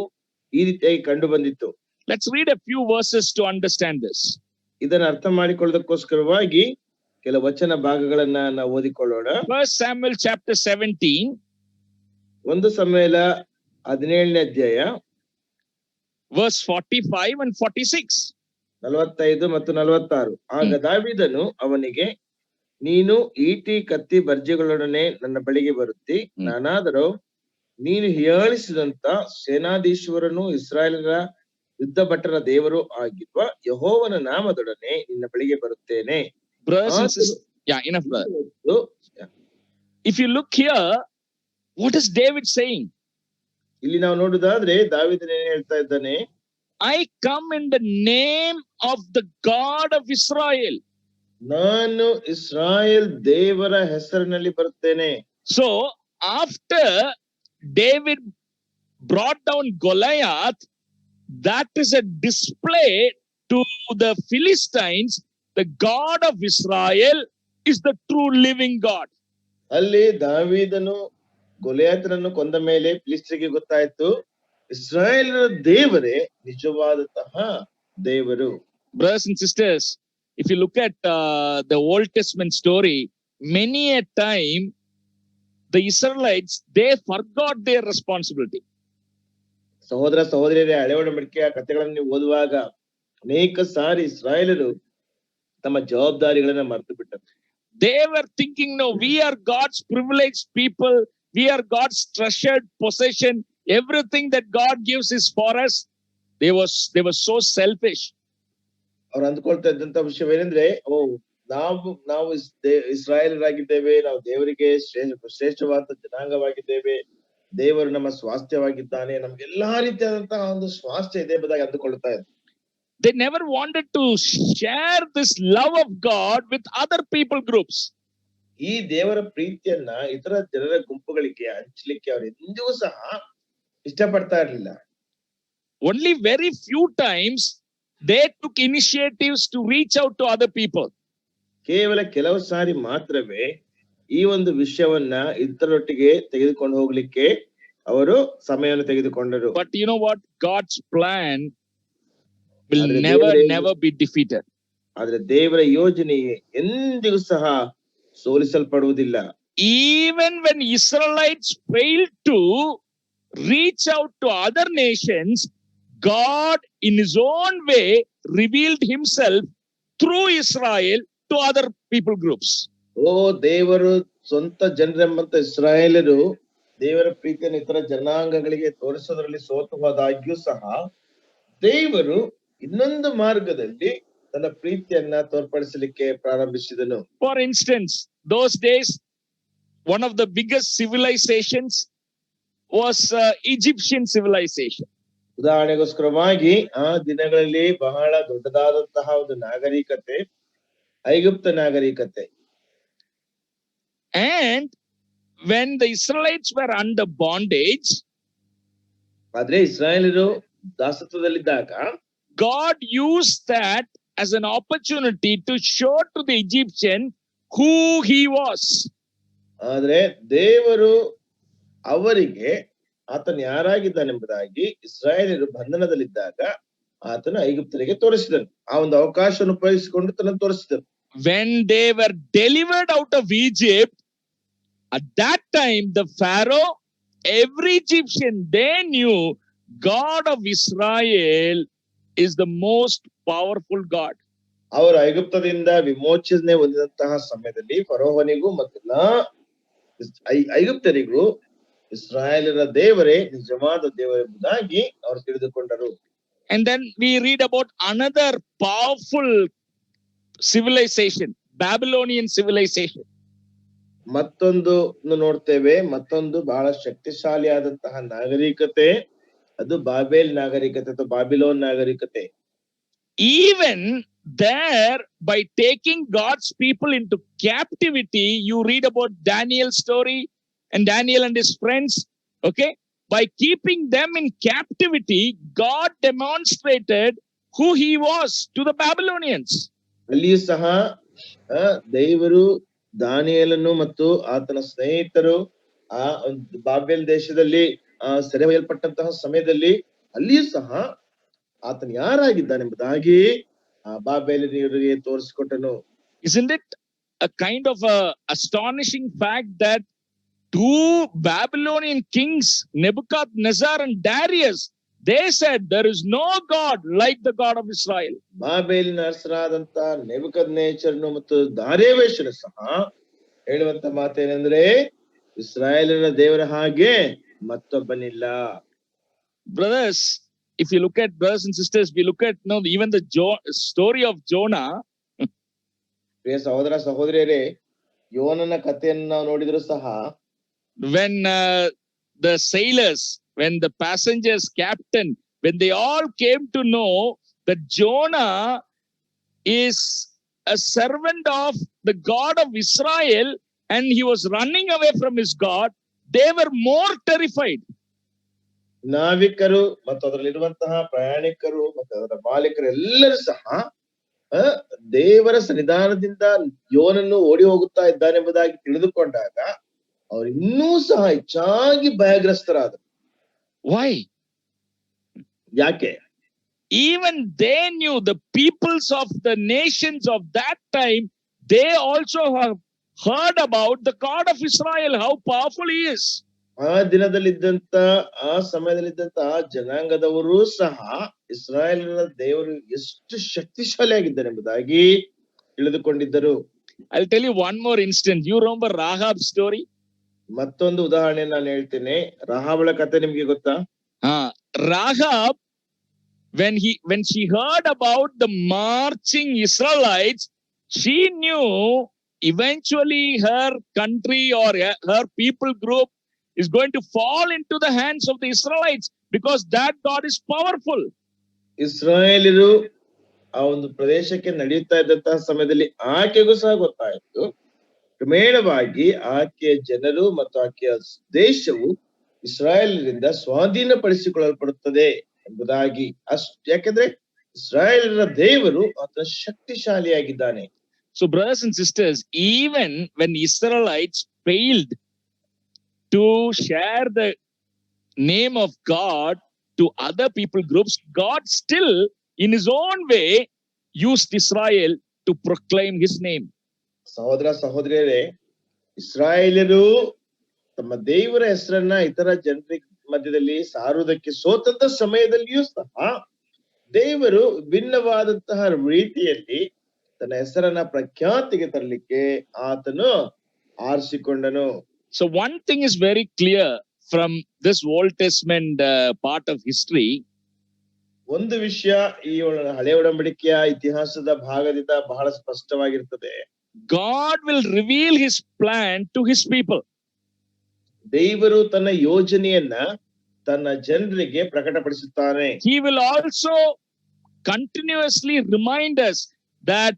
ಈ ರೀತಿಯಾಗಿ ಕಂಡು ಬಂದಿತ್ತು. Let's read a few verses to understand this. ಇದನ್ನ ಅರ್ಥ ಮಾಡಿಕೊಳ್ಳೋದಕ್ಕೋಸ್ಕರವಾಗಿ ಕೆಲ ವಚನ ಭಾಗಗಳನ್ನ ನಾವು ಓದಿಕೊಳ್ಳೋಣ. 1 Samuel chapter 17. 1 ಸಮುವೇಲ 17ನೇ ಅಧ್ಯಾಯ verse 45 and 46. 45 ಮತ್ತು 46. ಆಗ ದಾವೀದನು ಅವನಿಗೆ, ನೀನು ಈಟಿ ಕತ್ತಿ ಬರ್ಜಿಗಳೊಡನೆ ನನ್ನ ಬಳಿಗೆ ಬರುತ್ತಿ, ನಾನಾದರೂ ನೀನು ಹೀಯಾಳಿಸಿದಂತ ಸೇನಾಧೀಶ್ವರನು ಇಸ್ರಾಯೇಲರ ಯುದ್ಧ ಭಟರ ದೇವರು ಆಗಿರುವ ಯೆಹೋವನ ನಾಮದೊಡನೆ ನಿನ್ನ ಬಳಿಗೆ ಬರುತ್ತೇನೆ. Brothers and sisters, enough brother. If you look here, what is David saying? ಇಲ್ಲಿ ನಾವು ನೋಡುವುದಾದ್ರೆ ದಾವೀದನು ಏನು ಹೇಳ್ತಾ ಇದ್ದಾನೆ? I come in the name of the God of Israel. ನಾನು ಇಸ್ರಾಯೇಲ್ ದೇವರ ಹೆಸರಿನಲ್ಲಿ ಬರುತ್ತೇನೆ. So after David brought down Goliath, that is a display to the Philistines. The God of Israel is the true living God. ಅಲ್ಲಿ ದಾವೀದನು ಗೊಲಿಯಾತನನ್ನು ಕೊಂದ ಮೇಲೆ ಫಿಲಿಸ್ತ್ಯರಿಗೆ ಗೊತ್ತಾಯ್ತು, ಇಸ್ರಾಯೇಲರ ದೇವರೇ ನಿಜವಾದಂತಹ ದೇವರು. Brothers and sisters, if you look at the Old Testament story, many a time the Israelites, they forgot their responsibility. ಸಹೋದರ ಸಹೋದರಿಯರೇ, ಹಳೆಯ ಒಡಂಬಡಿಕೆಯ ಕಥೆಗಳನ್ನು ನೀವು ಓದುವಾಗ ಅನೇಕ ಸಾರಿ ಇಸ್ರಾಯೇಲರು ತಮ್ಮ ಜವಾಬ್ದಾರಿಗಳನ್ನ ಮರೆತು ಬಿಟ್ಟರು. They were thinking, no, we are God's privileged people. We are God's treasured possession. Everything that God gives is for us. They were so selfish. ಅವ್ರು ಅಂದ್ಕೊಳ್ತಾ ಇದ್ದಂತ ವಿಷಯವೇನೆಂದ್ರೆ, ನಾವು ಇಸ್ರಾಯೇಲರಾಗಿದ್ದೇವೆ, ನಾವು ದೇವರಿಗೆ ಶ್ರೇಷ್ಠವಾದ ಜನಾಂಗವಾಗಿದ್ದೇವೆ, ದೇವರು ನಮ್ಮ ಸ್ವಾಸ್ಥ್ಯವಾಗಿದ್ದಾನೆ, ನಮ್ಗೆ ಎಲ್ಲಾ ರೀತಿಯಾದಂತಹ ಒಂದು ಸ್ವಾಸ್ಥ್ಯ ಇದೆ ಎಂಬುದಾಗಿ ಅಂದುಕೊಳ್ಳುತ್ತಾ ಇದ್ದಾರೆ. They never wanted to share this love of God with other people groups. ಈ ದೇವರ ಪ್ರೀತಿಯನ್ನ ಇತರ ಜನರ ಗುಂಪುಗಳಿಗೆ ಹಂಚಲಿಕ್ಕೆ ಅವರು ಎಂದಿಗೂ ಸಹ ಇಷ್ಟಪಡ್ತಾ ಇರಲಿಲ್ಲ. Only very few times they took initiatives to reach out to other people. ಕೇವಲ ಕೆಲವು ಸಾರಿ ಮಾತ್ರವೇ ಈ ಒಂದು ವಿಷಯವನ್ನ ಇತರರೊಟ್ಟಿಗೆ ತೆಗೆದುಕೊಂಡು ಹೋಗ್ಲಿಕ್ಕೆ ಅವರು ಸಮಯವನ್ನು ತೆಗೆದುಕೊಂಡರು. But you know what? God's plan will ಆದ್ರೆ never be defeated. ಆದ್ರೆ ದೇವರ ಯೋಜನೆ ಎಂದಿಗೂ ಸಹ ಸೋಲಿಸಲ್ಪಡುವುದಿಲ್ಲ. Even when Israelites failed to reach out to other nations, God in his own way revealed himself through Israel to other people groups. ದೇವರು ಸ್ವಂತ ಜನರೆಂಬಂತ ಇಸ್ರಾಯೇಲರು ದೇವರ ಪ್ರೀತಿಯನ್ನು ಇತರ ಜನಾಂಗಗಳಿಗೆ ತೋರಿಸೋದ್ರಲ್ಲಿ ಸೋತು ಹೋದಾಗ್ಯೂ ಸಹ ದೇವರು ಇನ್ನೊಂದು ಮಾರ್ಗದಲ್ಲಿ ತನ್ನ ಪ್ರೀತಿಯನ್ನ ತೋರ್ಪಡಿಸಲಿಕ್ಕೆ ಪ್ರಾರಂಭಿಸಿದನು. For instance, those days one of the biggest civilizations was Egyptian civilization. ಉದಾಹರಣೆಗೋಸ್ಕರವಾಗಿ ಆ ದಿನಗಳಲ್ಲಿ ಬಹಳ ದೊಡ್ಡದಾದಂತಹ ಒಂದು ನಾಗರಿಕತೆ ಐಗುಪ್ತ ನಾಗರಿಕತೆ. And when the Israelites were under bondage, ಆದ್ರೆ ಇಸ್ರಾಯೇಲರು ದಾಸತ್ವದಲ್ಲಿದ್ದಾಗ God used that as an opportunity to show to the Egyptian who he was. ಆದ್ರೆ ದೇವರು ಅವರಿಗೆ ಆತನು ಯಾರಾಗಿದ್ದಾನೆಂಬುದಾಗಿ ಇಸ್ರಾಯೇಲರು ಬಂಧನದಲ್ಲಿದ್ದಾಗ ಆತನು ಐಗುಪ್ತರಿಗೆ ತೋರಿಸಿದನು. ಆ ಒಂದು ಅವಕಾಶವನ್ನು ಉಪಯೋಗಿಸಿಕೊಂಡು ತನ್ನ ತೋರಿಸಿದನು. When they were delivered out of Egypt, at that time the Pharaoh, every Egyptian, they knew God of Israel is the most powerful God. ಅವರು ಐಗುಪ್ತದಿಂದ ವಿಮೋಚನೆ ಹೊಂದಿದಂತಹ ಸಮಯದಲ್ಲಿ ಫರೋಹನಿಗೂ ಮತ್ತು ಐಗುಪ್ತರಿಗೂ ಇಸ್ರಾಯೇಲರ ದೇವರೇ ನಿಜವಾದ ದೇವರೆಂಬುದಾಗಿ ಅವರು ತಿಳಿದುಕೊಂಡರು. And then we read about another powerful civilization, Babylonian civilization. ಮತ್ತೊಂದು ನೋಡ್ತೇವೆ, ಮತ್ತೊಂದು ಬಹಳ ಶಕ್ತಿಶಾಲಿಯಾದಂತಹ ನಾಗರಿಕತೆ, ಅದು ಬಾಬೇಲ್ ನಾಗರಿಕತೆ ಅಥವಾ ಬಾಬಿಲೋನ್ ನಾಗರಿಕತೆ. Even there, by taking God's people into captivity, you read about Daniel's story and Daniel and his friends. Okay, by keeping them in captivity, God demonstrated who he was to the Babylonians. ಅಲ್ಲಿಯೂ ಸಹ ದೇವರು ದಾನಿಯೇಲನು ಮತ್ತು ಆತನ ಸ್ನೇಹಿತರು ಆ Babel ದೇಶದಲ್ಲಿ ಸೆರೆ ಒಯ್ಯಲ್ಪಟ್ಟಂತಹ ಸಮಯದಲ್ಲಿ ಅಲ್ಲಿಯೂ ಸಹ ಆತನು ಯಾರಾಗಿದ್ದಾನೆಂಬುದಾಗಿ ಬಾಬೆಲಿನವರಿಗೆ ತೋರಿಸಿಕೊಟ್ಟನು. Isn't it a kind of a astonishing fact that two Babylonian kings, Nebuchadnezzar and Darius, they said there is no God like the God of Israel. ಬಾಬೆಲಿನ ಅರಸರಾದಂತ ನೆಬೂಕದ್ನೆಚ್ಚರನು ಮತ್ತು ದಾರ್ಯಾವೇಷನು ಸಹ ಹೇಳುವಂತ ಮಾತೇನೆಂದ್ರೆ ಇಸ್ರಾಯೇಲರ ದೇವರ ಹಾಗೆ ಮತ್ತೊಬ್ಬನಿಲ್ಲ. Brothers, if you look at, brothers and sisters, we look at even the story of Jonah. ಪ್ರಿಯ ಸಹೋದರ ಸಹೋದರಿಯರೇ, ಯೋನನ ಕಥೆಯನ್ನು ನಾವು ನೋಡಿದ್ರು ಸಹ when the sailors, when the passengers, captain, when they all came to know that Jonah is a servant of the God of Israel and he was running away from his God, they were more terrified. ನಾವಿಕರು ಮತ್ತು ಅದರಲ್ಲಿರುವಂತಹ ಪ್ರಯಾಣಿಕರು ಮತ್ತು ಅದರ ಮಾಲೀಕರು ಎಲ್ಲರೂ ಸಹ ದೇವರ ಸನ್ನಿಧಾನದಿಂದ ಯೋನನ್ನು ಓಡಿ ಹೋಗುತ್ತಾ ಇದ್ದಾನೆಂಬುದಾಗಿ ತಿಳಿದುಕೊಂಡಾಗ ಅವರು ಇನ್ನೂ ಸಹ ಹೆಚ್ಚಾಗಿ ಭಯಗ್ರಸ್ತರಾದರು. Why? ಯಾಕೆ? Even they knew, the peoples of the nations of that time, they also have heard about the God of Israel, how powerful he is. ಆ ದಿನದಲ್ಲಿದ್ದಂತ ಆ ಸಮಯದಲ್ಲಿದ್ದಂತ ಜನಾಂಗದವರು ಸಹ ಇಸ್ರಾಯೇಲರ ದೇವರು ಎಷ್ಟು ಶಕ್ತಿಶಾಲಿಯಾಗಿದ್ದಾರೆ ಎಂಬುದಾಗಿ ತಿಳಿದುಕೊಂಡಿದ್ದರು. I'll tell you one more instance. You remember Rahab's story? ಮತ್ತೊಂದು ಉದಾಹರಣೆ ನಾನು ಹೇಳ್ತೇನೆ. ರಾಹಾಬಳ ಕಥೆ ನಿಮ್ಗೆ ಗೊತ್ತಾ? Rahab, when she heard about the marching Israelites, she knew eventually her country or her people group is going to fall into the hands of the Israelites, because that God is powerful. ಇಸ್ರಾಯೇಲರು ಆ ಒಂದು ಪ್ರದೇಶಕ್ಕೆ ನಡೆಯುತ್ತಾ ಇದ್ದಂತಹ ಸಮಯದಲ್ಲಿ ಆಕೆಗೂ ಸಹ ಗೊತ್ತಾಯಿತು, ಕ್ರಮೇಣವಾಗಿ ಆಕೆಯ ಜನರು ಮತ್ತು ಆಕೆಯ ದೇಶವು ಇಸ್ರಾಯೇಲರಿಂದ ಸ್ವಾಧೀನಪಡಿಸಿಕೊಳ್ಳಲ್ಪಡುತ್ತದೆ ಎಂಬುದಾಗಿ. ಯಾಕೆಂದ್ರೆ ಇಸ್ರಾಯೇಲರ ದೇವರು ಆತನ ಶಕ್ತಿಶಾಲಿಯಾಗಿದ್ದಾನೆ. So brothers and sisters, even when Israelites failed to share the name of God to other people groups, God still in his own way used Israel to proclaim his name. ಸಹೋದರ ಸಹೋದರಿಯರೇ, ಇಸ್ರಾಯೇಲರು ತಮ್ಮ ದೇವರ ಹೆಸರನ್ನ ಇತರ ಜನರ ಮಧ್ಯದಲ್ಲಿ ಸಾರುವುದಕ್ಕೆ ಸೋತಂತ ಸಮಯದಲ್ಲಿಯೂ ಸಹ ದೇವರು ಭಿನ್ನವಾದಂತಹ ರೀತಿಯಲ್ಲಿ ತನ್ನ ಹೆಸರನ್ನ ಪ್ರಖ್ಯಾತಿಗೆ ತರಲಿಕ್ಕೆ ಆತನು ಆರಿಸಿಕೊಂಡನು. So one thing is very clear from this Old Testament part of history. ಒಂದು ವಿಷಯ ಈ ಹಳೆ ಒಡಂಬಡಿಕೆಯ ಇತಿಹಾಸದ ಭಾಗದಿಂದ ಬಹಳ ಸ್ಪಷ್ಟವಾಗಿರ್ತದೆ. God will reveal his plan to his people. ದೇವರು ತನ್ನ ಯೋಜನೆಯನ್ನ ತನ್ನ ಜನರಿಗೆ ಪ್ರಕಟಪಡಿಸುತ್ತಾನೆ. He will also continuously remind us that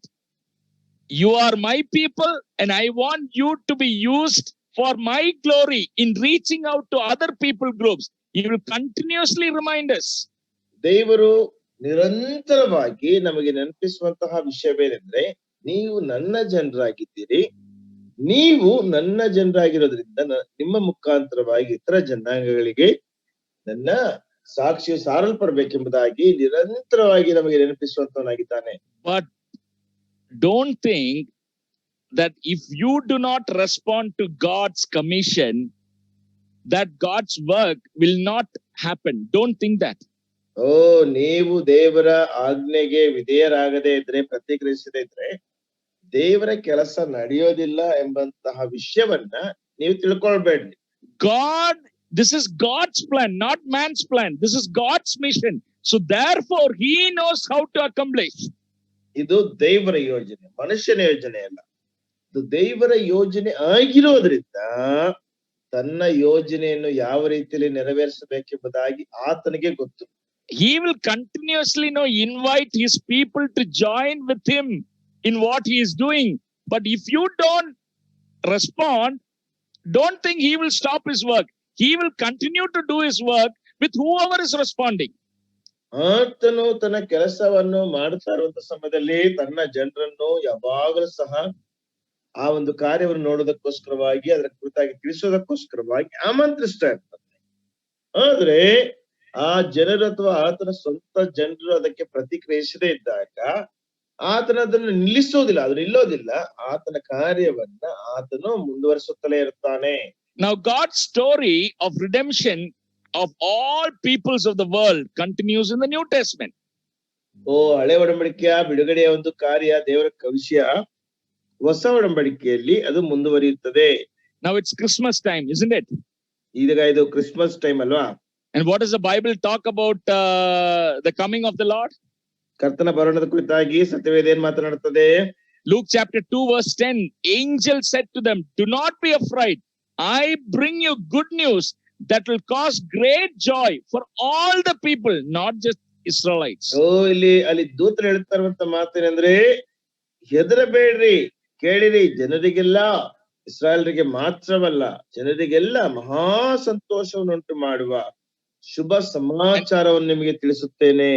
you are my people and I want you to be used for my glory in reaching out to other people groups. He will continuously remind us. ದೇವರು ನಿರಂತರವಾಗಿ ನಮಗೆ ನೆನಪಿಸುವಂತಹ ವಿಷಯವೇನೆಂದ್ರೆ, ನೀವು ನನ್ನ ಜನರಾಗಿದ್ದೀರಿ, ನೀವು ನನ್ನ ಜನರಾಗಿರೋದ್ರಿಂದ ನಿಮ್ಮ ಮುಖಾಂತರವಾಗಿ ಇತರ ಜನಾಂಗಗಳಿಗೆ ನನ್ನ ಸಾಕ್ಷಿಯು ಸಾರಲ್ಪಡಬೇಕೆಂಬುದಾಗಿ ನಿರಂತರವಾಗಿ ನಮಗೆ ನೆನಪಿಸುವಂತವನಾಗಿದ್ದಾನೆ. But don't think that if you do not respond to God's commission, that God's work will not happen. Don't think that. ನೀವು ದೇವರ ಆಜ್ಞೆಗೆ ವಿಧೇಯರಾಗದೇ ಇದ್ರೆ, ಪ್ರತಿಕ್ರಿಯಿಸದೇ ಇದ್ರೆ ದೇವರ ಕೆಲಸ ನಡೆಯೋದಿಲ್ಲ ಎಂಬಂತಹ ವಿಷಯವನ್ನ ನೀವು ತಿಳ್ಕೊಳ್ಬೇಡ್ರಿ. God, this is God's plan, not man's plan. This is God's mission. So therefore he knows how to accomplish. ಇದು ದೇವರ ಯೋಜನೆ, ಮನುಷ್ಯನ ಯೋಜನೆ ಅಲ್ಲ. ಇದು ದೇವರ ಯೋಜನೆ ಆಗಿರೋದ್ರಿಂದ ತನ್ನ ಯೋಜನೆಯನ್ನು ಯಾವ ರೀತಿಯಲ್ಲಿ ನೆರವೇರಿಸಬೇಕೆಂಬುದಾಗಿ ಆತನಿಗೆ ಗೊತ್ತು. He will continuously invite his people to join with him in what he is doing. But if you don't respond, don't think he will stop his work. He will continue to do his work with whoever is responding. ಆತನು ತನ್ನ ಕೆಲಸವನ್ನು ಮಾಡ್ತಾ ಇರುವಂತ ಸಮಯದಲ್ಲಿ ತನ್ನ ಜನರನ್ನು ಯಾವಾಗಲೂ ಸಹ ಆ ಒಂದು ಕಾರ್ಯವನ್ನು ನೋಡೋದಕ್ಕೋಸ್ಕರವಾಗಿ, ಅದರ ಕುರಿತಾಗಿ ತಿಳಿಸೋದಕ್ಕೋಸ್ಕರವಾಗಿ ಆಮಂತ್ರಿಸ್ತಾ ಇರ್ತಾನೆ. ಆದ್ರೆ ಆ ಜನರು ಅಥವಾ ಆತನ ಸ್ವಂತ ಜನರು ಅದಕ್ಕೆ ಪ್ರತಿಕ್ರಿಯಿಸದೇ ಇದ್ದಾಗ ಆತನ ಅದನ್ನು ನಿಲ್ಲಿಸೋದಿಲ್ಲ, ಅದು ನಿಲ್ಲೋದಿಲ್ಲ. ಆತನ ಕಾರ್ಯವನ್ನ ಆತನು ಮುಂದುವರಿಸುತ್ತಲೇ ಇರುತ್ತಾನೆ. Now God's story of redemption of all peoples of the world continues in the New Testament. ಹಳೆ ಒಡಂಬಡಿಕೆಯ ಬಿಡುಗಡೆಯ ಒಂದು ಕಾರ್ಯ, ದೇವರ ವಿಷಯ ಹೊಸ ಒಡಂಬಡಿಕೆಯಲ್ಲಿ ಅದು ಮುಂದುವರಿಯುತ್ತದೆ. Now it's Christmas time, isn't it? ಈಗ ಇದು ಕ್ರಿಸ್ಮಸ್ ಟೈಮ್ ಅಲ್ವಾ? And what does the Bible talk about the coming of the Lord? ಕರ್ತನ ಬರೋಣದ ಕುರಿತಾಗಿ ಸತ್ಯವೇದ ಏನ್ ಮಾತನಾಡುತ್ತದೆ? Luke chapter 2 verse 10, angel said to them, do not be afraid. I bring you good news that will cause great joy for all the people, not just Israelites. ಅಲ್ಲಿ ದೂತರು ಹೇಳ್ತಾ ಇರುವಂತ ಮಾತೇನೆಂದ್ರೆ, ಹೆದರಬೇಡ್ರಿ, ಕೇಳಿರಿ, ಜನರಿಗೆಲ್ಲ, ಇಸ್ರಾಯೇಲರಿಗೆ ಮಾತ್ರವಲ್ಲ ಜನರಿಗೆಲ್ಲ ಮಹಾ ಸಂತೋಷವನ್ನುಂಟು ಮಾಡುವ ಶುಭ ಸಮಾಚಾರವನ್ನು ನಿಮಗೆ ತಿಳಿಸುತ್ತೇನೆ.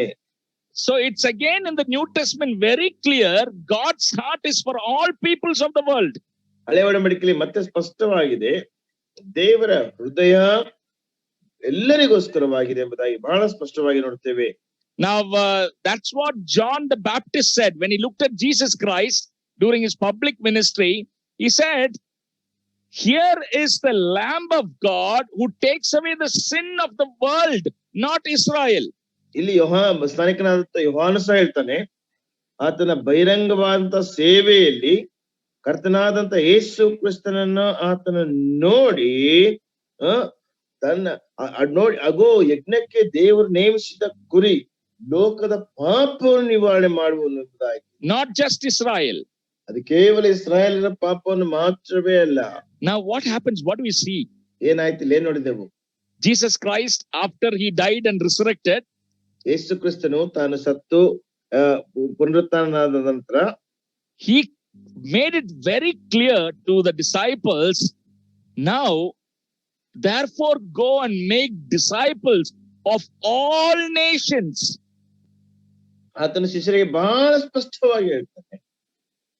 So it's again in the New Testament very clear, God's heart is for all peoples of the world. ಹಳೆ ಒಡಂಬಡಿಕೆಯಲ್ಲಿ ಮತ್ತೆ ಸ್ಪಷ್ಟವಾಗಿದೆ, ದೇವರ ಹೃದಯ ಎಲ್ಲರಿಗೋಸ್ಕರವಾಗಿದೆ ಎಂಬುದಾಗಿ ಬಹಳ ಸ್ಪಷ್ಟವಾಗಿ ನೋಡ್ತೇವೆ. Now that's what John the Baptist said when he looked at Jesus Christ during his public ministry. He said, here is the Lamb of God who takes away the sin of the world, not Israel. ಇಲ್ಲಿ ಸ್ಥಾನಿಕನಾದಂತ ಯೋಹಾನ ಸಹ ಹೇಳ್ತಾನೆ, ಆತನ ಬಹಿರಂಗವಾದಂತ ಸೇವೆಯಲ್ಲಿ ಕರ್ತನಾದಂತ ಯೇಸು ಕ್ರಿಸ್ತನನ್ನ ಆತನ ನೋಡಿ ತನ್ನ ನೋಡಿ ಅಗೋ ಯಜ್ಞಕ್ಕೆ ದೇವರು ನೇಮಿಸಿದ ಕುರಿ ಲೋಕದ ಪಾಪವನ್ನು ನಿವಾರಣೆ ಮಾಡುವುದಾಗಿ. Not just Israel. ಅದು ಕೇವಲ ಇಸ್ರಾಯೇಲಿನ ಪಾಪವನ್ನು ಮಾತ್ರವೇ ಅಲ್ಲ. Now what happens? What do we see? ಏನಾಯ್ತು ಏನ್ ನೋಡಿದೆವು? Jesus Christ, after he died and resurrected, ಯೇಸು ಕ್ರಿಸ್ತನು ತಾನು ಸತ್ತು ಪುನರುತ್ಥಾನನಾದ ನಂತರ he made it very clear to the disciples, now therefore go and make disciples of all nations. ಆತನ ಶಿಷ್ಯರಿಗೆ ಬಹಳ ಸ್ಪಷ್ಟವಾಗಿ ಹೇಳ್ತಾನೆ,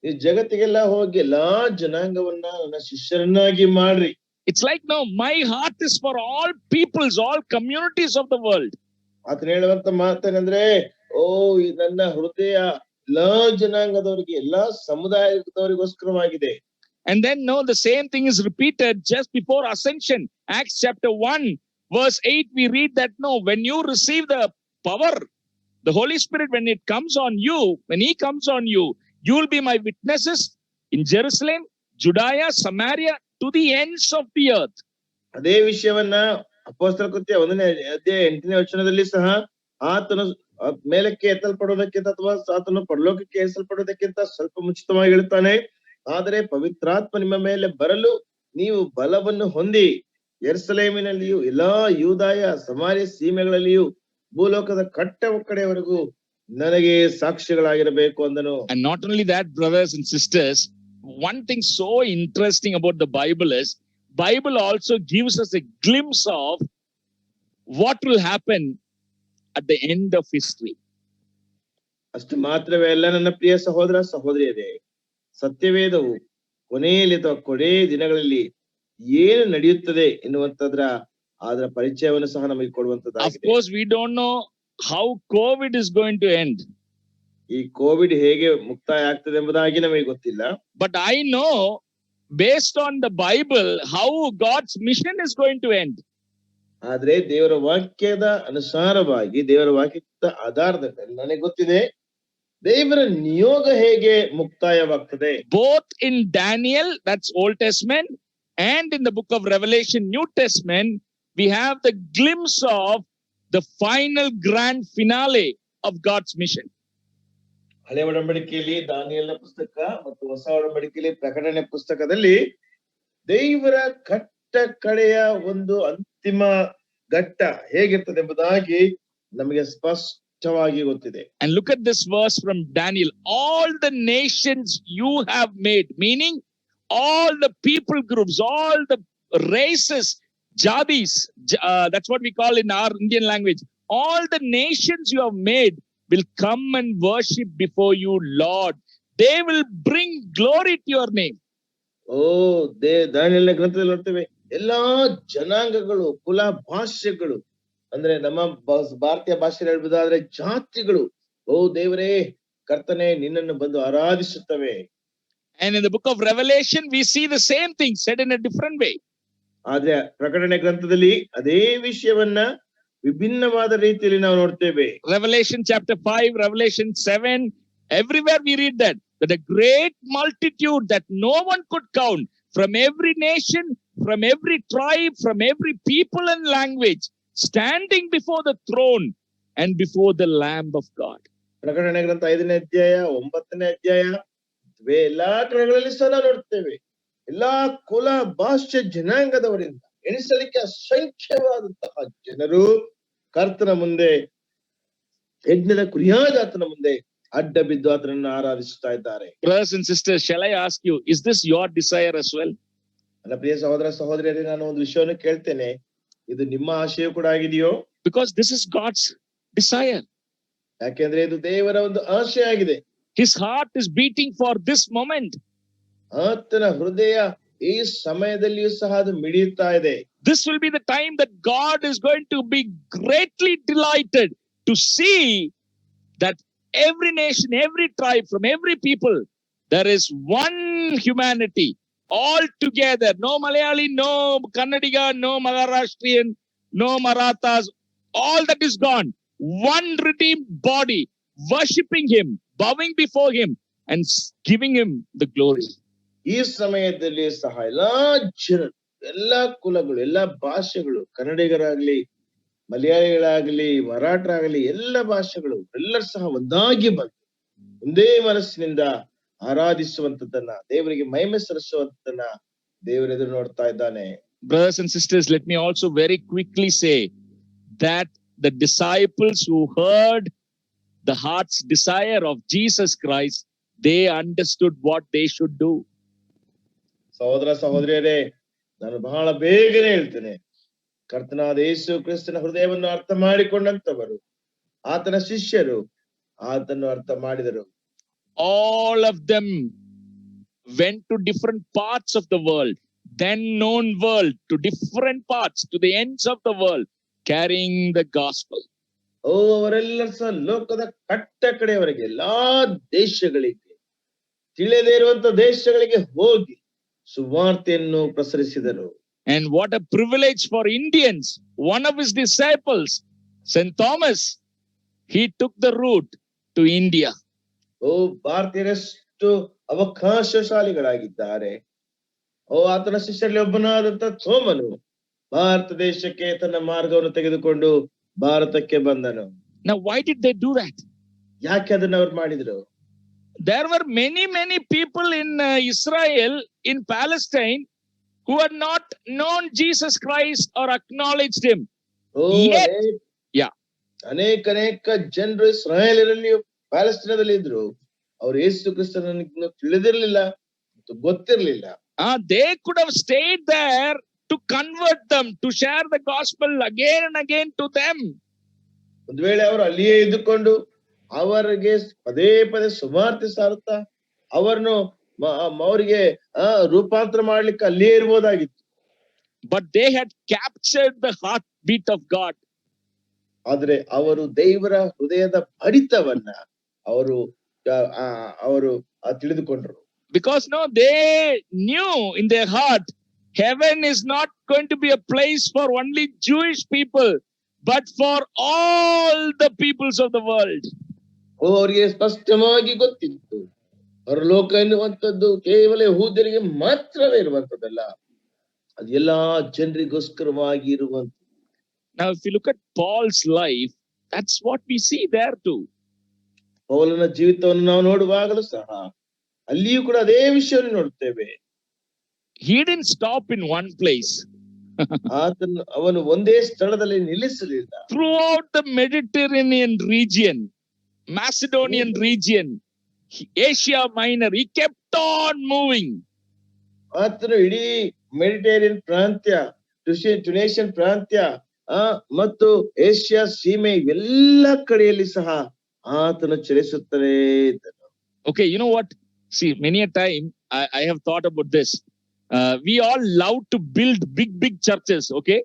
ಈ ಜಗತ್ತಿಗೆಲ್ಲ ಹೋಗಿ ಎಲ್ಲಾ ಜನಾಂಗವನ್ನ ನನ್ನ ಶಿಷ್ಯರನ್ನಾಗಿ ಮಾಡ್ರಿ. It's like, no, my heart is for all peoples, all communities of the world. ಆತನ ಹೇಳುವಂತ ಮಾತೇನೆಂದ್ರೆ, ಓ ನನ್ನ ಹೃದಯ ಎಲ್ಲಾ ಜನಾಂಗದವರಿಗೆ ಎಲ್ಲಾ ಸಮುದಾಯದವರಿಗೋಸ್ಕರವಾಗಿದೆ. And then no, the same thing is repeated just before ascension. Acts chapter 1 verse 8, we read that no, when you receive the power, the Holy Spirit, when it comes on you, when he comes on you, you will be my witnesses in Jerusalem, Judea, Samaria, to the ends of the earth. ಅದೇ ವಿಷಯವನ್ನ ಅಪೊಸ್ತಲ ಕೃತ್ಯ 1ನೇ ಅಧ್ಯಾಯ 8ನೇ ವಚನದಲ್ಲಿ ಸಹ ಆತನು ಮೇಲಕ್ಕೆ ಎತ್ತಲ್ಪಡುವುದಕ್ಕಿಂತ ಅಥವಾ ಆತನು ಪರಲೋಕಕ್ಕೆ ಏರಿಸಲ್ಪಡುವುದಕ್ಕಿಂತ ಸ್ವಲ್ಪ ಮುಂಚಿತವಾಗಿ ಹೇಳ್ತಾನೆ, ಆದರೆ ಪವಿತ್ರಾತ್ಮ ನಿಮ್ಮ ಮೇಲೆ ಬರಲು ನೀವು ಬಲವನ್ನು ಹೊಂದಿ ಯೆರೂಸಲೇಮಿನಲ್ಲಿಯೂ ಎಲ್ಲಾ ಯೂದಾಯ ಸಮಾರ್ಯ ಸೀಮೆಗಳಲ್ಲಿಯೂ ಭೂಲೋಕದ ಕಟ್ಟ ಕಡೆಯವರೆಗೂ ನನಗೆ ಸಾಕ್ಷಿಗಳಾಗಿರಬೇಕು ಅಂದನು. And not only that, brothers and sisters, one thing so interesting about the Bible is, Bible also gives us a glimpse of what will happen at the end of history. ಅಷ್ಟು ಮಾತ್ರವೇ ಅಲ್ಲ ನನ್ನ ಪ್ರಿಯ ಸಹೋದರ ಸಹೋದರಿಯರೇ, ಸತ್ಯವೇದವು ಕೊನೆಯಲ್ಲಿ ಅಥವಾ ಕೊನೆ ದಿನಗಳಲ್ಲಿ ಏನು ನಡೆಯುತ್ತದೆ ಎನ್ನುವಂತದ್ರ ಅದರ ಪರಿಚಯವನ್ನು ಸಹ ನಮಗೆ ಕೊಡುವಂತದ್ದಾಗಿದೆ. Of course, we don't know how COVID is going to end. ಈ ಕೋವಿಡ್ ಹೇಗೆ ಮುಕ್ತಾಯ ಆಗ್ತದೆ ಎಂಬುದಾಗಿ ನಮಗೆ ಗೊತ್ತಿಲ್ಲ. But I know, based on the Bible, how God's mission is going to end. ಆದ್ರೆ ದೇವರ ವಾಕ್ಯದ ಅನುಸಾರವಾಗಿ, ದೇವರ ವಾಕ್ಯದ ಆಧಾರದ ಮೇಲೆ ನನಗೆ ಗೊತ್ತಿದೆ ದೇವರ ನಿಯೋಗ ಹೇಗೆ ಮುಕ್ತಾಯವಾಗ್ತದೆ. Both in Daniel, that's Old Testament, and in the book of Revelation, New Testament, we have the glimpse of the final grand finale of God's mission. ಹಳೆ ಒಡಂಬಡಿಕೆಯಲ್ಲಿ ದಾನಿಯೇಲನ ಪುಸ್ತಕ ಮತ್ತು ಹೊಸ ಒಡಂಬಡಿಕೆಯಲ್ಲಿ ಪ್ರಕಟಣೆ ಪುಸ್ತಕದಲ್ಲಿ ದೇವರ ಕಟ್ಟ ಕಡೆಯ ಒಂದು ಅಂತಿಮ ಘಟ್ಟ ಹೇಗಿರ್ತದೆ ಎಂಬುದಾಗಿ ನಮಗೆ ಸ್ಪಷ್ಟವಾಗಿ ಗೊತ್ತಿದೆ. And look at this verse from Daniel. All the nations you have made, meaning all the people groups, all the races, jadis, that's what we call in our Indian language. All the nations you have made will come and worship before you, Lord. They will bring glory to your name. ದಾನಿಯೇಲನ ಗ್ರಂಥದಲ್ಲಿ ನೋಡ್ತೇವೆ, ಎಲ್ಲಾ ಜನಾಂಗಗಳು, ಕುಲ, ಭಾಷೆಗಳು, ಅಂದ್ರೆ ನಮ್ಮ ಭಾರತೀಯ ಭಾಷೆಯಲ್ಲಿ ಹೇಳ್ಬೋದಾದ್ರೆ ಜಾತಿಗಳು, ಓ ದೇವರೇ ಕರ್ತನೆ ನಿನ್ನನ್ನು ಬಂದು ಆರಾಧಿಸುತ್ತವೆ. And in the book of Revelation, we see the same thing said in a different way. ಆದ್ರೆ ಪ್ರಕಟಣೆ ಗ್ರಂಥದಲ್ಲಿ ಅದೇ ವಿಷಯವನ್ನ ವಿಭಿನ್ನವಾದ ರೀತಿಯಲ್ಲಿ ನಾವು ನೋಡ್ತೇವೆ. Revelation chapter 5, Revelation 7, everywhere we read that a great multitude that no one could count, from every nation, from every tribe, from every people and language, standing before the throne and before the Lamb of God. ಪ್ರಕಟಣೆ ಗ್ರಂಥ 5ನೇ ಅಧ್ಯಾಯ 9ನೇ ಅಧ್ಯಾಯ ಎಲ್ಲಾ ಕಡೆಗಳಲ್ಲಿ ಸಹ ನಾವು ನೋಡ್ತೇವೆ. ಎಲ್ಲಾ ಕುಲ, ಭಾಷೆ, ಜನಾಂಗದವರಿಂದ ಎಣಿಸಲಿಕ್ಕೆ ಅಸಂಖ್ಯವಾದಂತಹ ಜನರು ಕರ್ತನ ಮುಂದೆ, ಯಜ್ಞದ ಕುರಿಯಾದ ಆತನ ಮುಂದೆ ಅಡ್ಡ ಬಿದ್ದು ಆತನನ್ನು ಆರಾಧಿಸುತ್ತಾ ಇದ್ದಾರೆ. Brothers and sisters, shall I ask you, is this your desire as well? ನನ್ನ ಪ್ರಿಯ ಸಹೋದರ ಸಹೋದರಿಯರೇ, ನಾನು ಒಂದು ವಿಷಯವನ್ನು ಕೇಳ್ತೇನೆ, ಇದು ನಿಮ್ಮ ಆಶಯ ಕೂಡ ಆಗಿದೆಯೋ? Because this is God's desire. ಯಾಕೆಂದ್ರೆ ಇದು ದೇವರ ಒಂದು ಆಶಯ ಆಗಿದೆ. His heart is beating for this moment. ಆತನ ಹೃದಯ ಈ ಸಮಯದಲ್ಲಿಯೂ ಸಹ ಅದು ಮಿಡಿಯುತ್ತಾ ಇದೆ. This will be the time that God is going to be greatly delighted to see that every nation, every tribe, from every people, there is one humanity all together. No Malayali, no Kannadiga, no Maharashtrian, no Marathas. All that is gone. One redeemed body, worshipping him, bowing before him, and giving him the glory. ಈ ಸಮಯದಲ್ಲಿ ಸಹ ಎಲ್ಲಾ ಜನರು, ಎಲ್ಲಾ ಕುಲಗಳು, ಎಲ್ಲಾ ಭಾಷೆಗಳು, ಕನ್ನಡಿಗರಾಗ್ಲಿ, ಮಲಯಾಳಿಗಳಾಗ್ಲಿ, ಮರಾಠರಾಗ್ಲಿ, ಎಲ್ಲ ಭಾಷೆಗಳು ಎಲ್ಲರೂ ಸಹ ಒಂದಾಗಿ ಬಂದು ಒಂದೇ ಮನಸ್ಸಿನಿಂದ ಆರಾಧಿಸುವಂತದ್ದನ್ನ, ದೇವರಿಗೆ ಮಹಿಮೆ ಸಲ್ಲಿಸುವಂತದ್ದನ್ನ ದೇವರ ಎದುರು ನೋಡ್ತಾ ಇದ್ದಾನೆ. Brothers and sisters, let me also very quickly say that the disciples who heard the heart's desire of Jesus Christ, they understood what they should do. ಸಹೋದರ ಸಹೋದರಿಯರೇ, ನಾನು ಬಹಳ ಬೇಗನೆ ಹೇಳ್ತೇನೆ, ಕರ್ತನಾದ ಯೇಸು ಕ್ರಿಸ್ತನ ಹೃದಯವನ್ನು ಅರ್ಥ ಮಾಡಿಕೊಂಡಂತವರು, ಆತನ ಶಿಷ್ಯರು ಆತನ್ನು ಅರ್ಥ ಮಾಡಿದರು. All of them went to different parts of the world, then known world, to different parts, to the ends of the world, carrying the gospel. ಅವರೆಲ್ಲರೂ ಸಹ ಲೋಕದ ಕಟ್ಟ ಕಡೆಯವರೆಗೆ ಎಲ್ಲಾ ದೇಶಗಳಿಗೆ, ತಿಳಿಯದೇ ಇರುವಂತ ದೇಶಗಳಿಗೆ ಹೋಗಿ ಸುವಾರ್ತೆಯನ್ನು ಪ್ರಸರಿಸಿದರು. And what a privilege for Indians. One of his disciples, St. Thomas, he took the route to India. ಭಾರತೀಯರೆಷ್ಟು ಅವಕಾಶಶಾಲಿಗಳಾಗಿದ್ದಾರೆ. ಆತನ ಶಿಷ್ಯರಲ್ಲಿ ಒಬ್ಬನಾದಂತ ಥೋಮನು ಭಾರತ ದೇಶಕ್ಕೆ ತನ್ನ ಮಾರ್ಗವನ್ನು ತೆಗೆದುಕೊಂಡು ಭಾರತಕ್ಕೆ ಬಂದನು. Now, why did they do that? ಯಾಕೆ ಅದನ್ನ ಅವ್ರು ಮಾಡಿದ್ರು? There were many people in Israel, in Palestine, who had not known Jesus Christ or acknowledged him. Yet, ಅನೇಕ ಜನರು ಇಸ್ರಾಯೇಲರಲ್ಲಿ, ಪ್ಯಾಲೆಸ್ಟೈನದಲ್ಲಿ ಇದ್ರು. ಅವ್ರು ಯೇಸು ಕ್ರಿಸ್ತನನ್ನು ತಿಳಿದಿರ್ಲಿಲ್ಲ ಮತ್ತು ಗೊತ್ತಿರ್ಲಿಲ್ಲ. They could have stayed there to convert them, to share the gospel again and again to them. ಒಂದ್ ವೇಳೆ ಅವರು ಅಲ್ಲಿಯೇ ಇದ್ದುಕೊಂಡು ಅವರಿಗೆ ಪದೇ ಪದೇ ಸುವಾರ್ತೆ ಸಾರುತ್ತಾ ಅವರಿಗೆ ರೂಪಾಂತರ ಮಾಡ್ಲಿಕ್ಕೆ ಅಲ್ಲಿಯೇ ಇರ್ಬೋದಾಗಿತ್ತು. But they had captured the heartbeat of God. ಆದ್ರೆ ಅವರು ದೇವರ ಹೃದಯದ ಬಡಿತವನ್ನ ಅವರು ತಿಳಿದುಕೊಂಡ್ರು. Because they knew in their heart, heaven is not going to be a place for only Jewish people, but for all the peoples of the world. ಅವರಿಗೆ ಸ್ಪಷ್ಟವಾಗಿ ಗೊತ್ತಿತ್ತು, ಪರಲೋಕ ಎನ್ನುವಂಥದ್ದು ಕೇವಲ ಯಹೂದ್ಯರಿಗೆ ಮಾತ್ರವೇ ಇರುವಂತದ್ದಲ್ಲ, ಅದು ಎಲ್ಲಾ ಜನರಿಗೋಸ್ಕರವಾಗಿ ಇರುವಂತ. Now, if you look at Paul's life, that's what we see there too. ಪೌಲನ ಜೀವಿತವನ್ನು ನಾವು ನೋಡುವಾಗಲೂ ಸಹ ಅಲ್ಲಿಯೂ ಕೂಡ ಅದೇ ವಿಷಯವನ್ನು ನೋಡ್ತೇವೆ. He didn't stop in one place. ಅವನು ಒಂದೇ ಸ್ಥಳದಲ್ಲಿ ನಿಲ್ಲಿಸಲಿಲ್ಲ. Throughout the Mediterranean region, Macedonian region, Asia Minor, he kept on moving. ಆತನು ಇಡೀ ಮೆಡಿಟೇರಿಯನ್ ಪ್ರಾಂತ್ಯ, ಟ್ಯುನೇಷಿಯನ್ ಪ್ರಾಂತ್ಯ ಮತ್ತು ಏಷ್ಯಾ ಸೀಮೆ ಎಲ್ಲ ಕಡೆಯಲ್ಲಿ ಸಹ ಆತನು ಚಲಿಸುತ್ತಲೇ ಇದ್ದನು. Okay, you know what? See, many a time I have thought about this. We all love to build big churches, okay?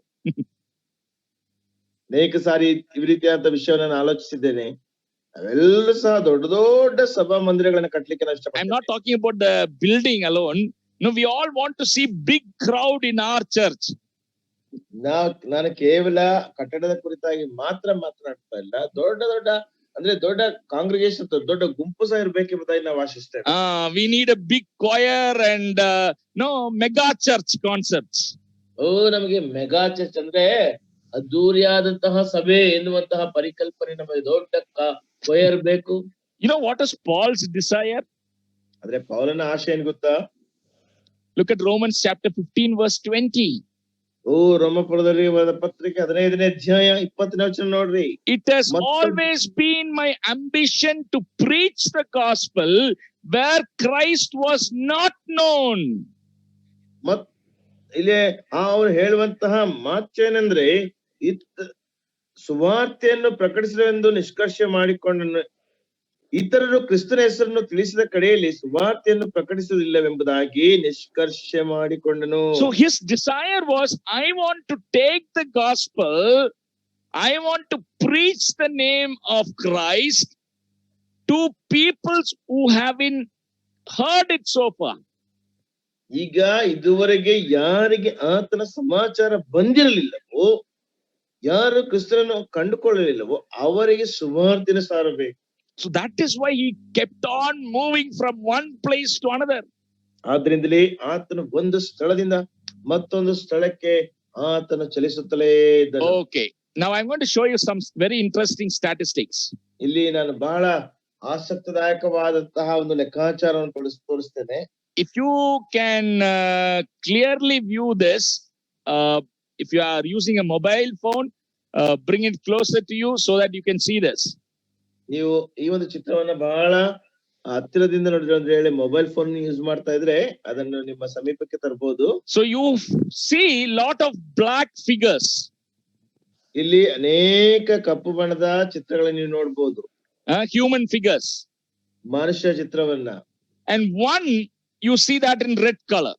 ಅನೇಕ ಸಾರಿ ಈ ರೀತಿಯಾದ ವಿಷಯವನ್ನು ನಾನು ಆಲೋಚಿಸಿದ್ದೇನೆ. ನಾವೆಲ್ಲರೂ ಸಹ ದೊಡ್ಡ ಸಭಾ ಮಂದಿರಗಳನ್ನ ಕಟ್ಟಲಿಕ್ಕೆ ನಾವು ಇಷ್ಟಪಡ್ತೇವೆ. I'm not talking about the building alone. No, we all want to see big crowd in our church. ನಾನು ಕೇವಲ ಕಟ್ಟಡದ ಕುರಿತಾಗಿ ಮಾತ್ರ ಮಾತನಾಡ್ತಾ ಇಲ್ಲ. ದೊಡ್ಡ ಕಾಂಗ್ರಿಗೇಷನ್, ದೊಡ್ಡ ಗುಂಪು ಸಹ ಇರ್ಬೇಕೆಂಬುದಾಗಿ ನಾವು ಆಶಿಸ್ತೇವೆ. We need a big choir and mega church concepts. ನಮಗೆ ಮೆಗಾ ಚರ್ಚ್ ಅಂದ್ರೆ ಅದ್ದೂರಿಯಾದಂತಹ ಸಭೆ ಎನ್ನುವಂತಹ ಪರಿಕಲ್ಪನೆ, ನಮಗೆ ದೊಡ್ಡ ಕೊಯರ್ ಬೇಕು. You know what is Paul's desire? ಆದ್ರೆ ಪೌಲನ ಆಶೆ ಏನ್ ಗೊತ್ತಾ? Look at Romans chapter 15 verse 20. ರೋಮಪುರದಲ್ಲಿ ಬರೆದ ಪತ್ರಿಕೆ 15ನೇ ಅಧ್ಯಾಯ 20ನೇ ವಚನ ನೋಡ್ರಿ. It has always been my ambition to preach the gospel where Christ was not known. ಇಲ್ಲಿ ಅವರು ಹೇಳುವಂತಹ ಮಾತೇನೆಂದ್ರೆ, ಸುವಾರ್ತೆಯನ್ನು ಪ್ರಕಟಿಸಲೆಂದು ನಿಷ್ಕರ್ಷೆ ಮಾಡಿಕೊಂಡ ಇತರರು ಕ್ರಿಸ್ತನ ಹೆಸರನ್ನು ತಿಳಿಸಿದ ಕಡೆಯಲ್ಲಿ ಸುವಾರ್ತೆಯನ್ನು ಪ್ರಕಟಿಸುವುದಿಲ್ಲವೆಂಬುದಾಗಿ ನಿಷ್ಕರ್ಷೆ ಮಾಡಿಕೊಂಡನು. So his desire was, I want to take the gospel, I want to preach the name of Christ to peoples who haven't heard it so far. ಈಗ ಇದುವರೆಗೆ ಯಾರಿಗೆ ಆತನ ಸಮಾಚಾರ ಬಂದಿರಲಿಲ್ಲವೋ, ಯಾರು ಕ್ರಿಸ್ತನನ್ನು ಕಂಡುಕೊಳ್ಳಲಿಲ್ಲವೋ ಅವರಿಗೆ ಸುವಾರ್ತೆಯನ್ನು ಸಾರಬೇಕು. So that is why he kept on moving from one place to another. ಆದ್ರಿಂದಲೇ ಆತನು ಒಂದು ಸ್ಥಳದಿಂದ ಮತ್ತೊಂದು ಸ್ಥಳಕ್ಕೆ ಆತನು ಚಲಿಸುತ್ತಲೇ ಇದ್ದನು. Okay. Now I'm going to show you some very interesting statistics. ಇಲ್ಲಿ ನಾನು ಬಹಳ ಆಸಕ್ತಿದಾಯಕವಾದಂತಹ ಒಂದು ಲೆಕ್ಕಾಚಾರವನ್ನು ತೋರಿಸ್ತೇನೆ. If you can clearly view this, if you are using a mobile phone, bring it closer to you so that you can see this. ನೀವು ಈ ಒಂದು ಚಿತ್ರವನ್ನ ಬಹಳ ಹತ್ತಿರದಿಂದ ನೋಡಿದ್ರೆ ಅಂದ್ರೆ ಹೇಳಿ ಮೊಬೈಲ್ ಫೋನ್ ಯೂಸ್ ಮಾಡ್ತಾ ಇದ್ರೆ ಅದನ್ನು ನಿಮ್ಮ ಸಮೀಪಕ್ಕೆ ತರಬಹುದು. So you see lot of black figures. ಇಲ್ಲಿ ಅನೇಕ ಕಪ್ಪು ಬಣ್ಣದ ಚಿತ್ರಗಳನ್ನು ನೀವು ನೋಡಬಹುದು. Human figures. ಮನುಷ್ಯ ಚಿತ್ರವನ್ನ. And one you see that in red color.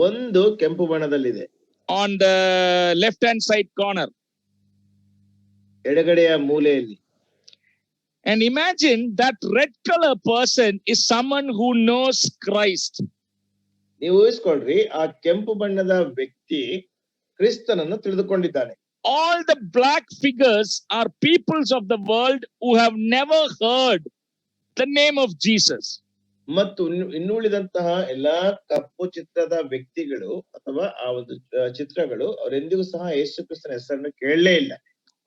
ಒಂದು ಕೆಂಪು ಬಣ್ಣದಲ್ಲಿದೆ. On the left hand side corner. ಎಡಗಡೆಯ ಮೂಲೆಯಲ್ಲಿ. And imagine that red color person is someone who knows Christ. ನೀವು ಊಹಿಸ್ಕೊಳ್ರಿ, ಆ ಕೆಂಪು ಬಣ್ಣದ ವ್ಯಕ್ತಿ ಕ್ರಿಸ್ತನನ್ನು ತಿಳಿದುಕೊಂಡಿದ್ದಾನೆ. All the black figures are peoples of the world who have never heard the name of Jesus. ಮತ್ತು ಇನ್ನುಳಿದಂತಹ ಎಲ್ಲಾ ಕಪ್ಪು ಚಿತ್ರದ ವ್ಯಕ್ತಿಗಳು ಅಥವಾ ಆ ಒಂದು ಚಿತ್ರಗಳು ಅವರೆಂದಿಗೂ ಸಹ ಯೇಸು ಕ್ರಿಸ್ತನ ಹೆಸರನ್ನು ಕೇಳಲೇ ಇಲ್ಲ.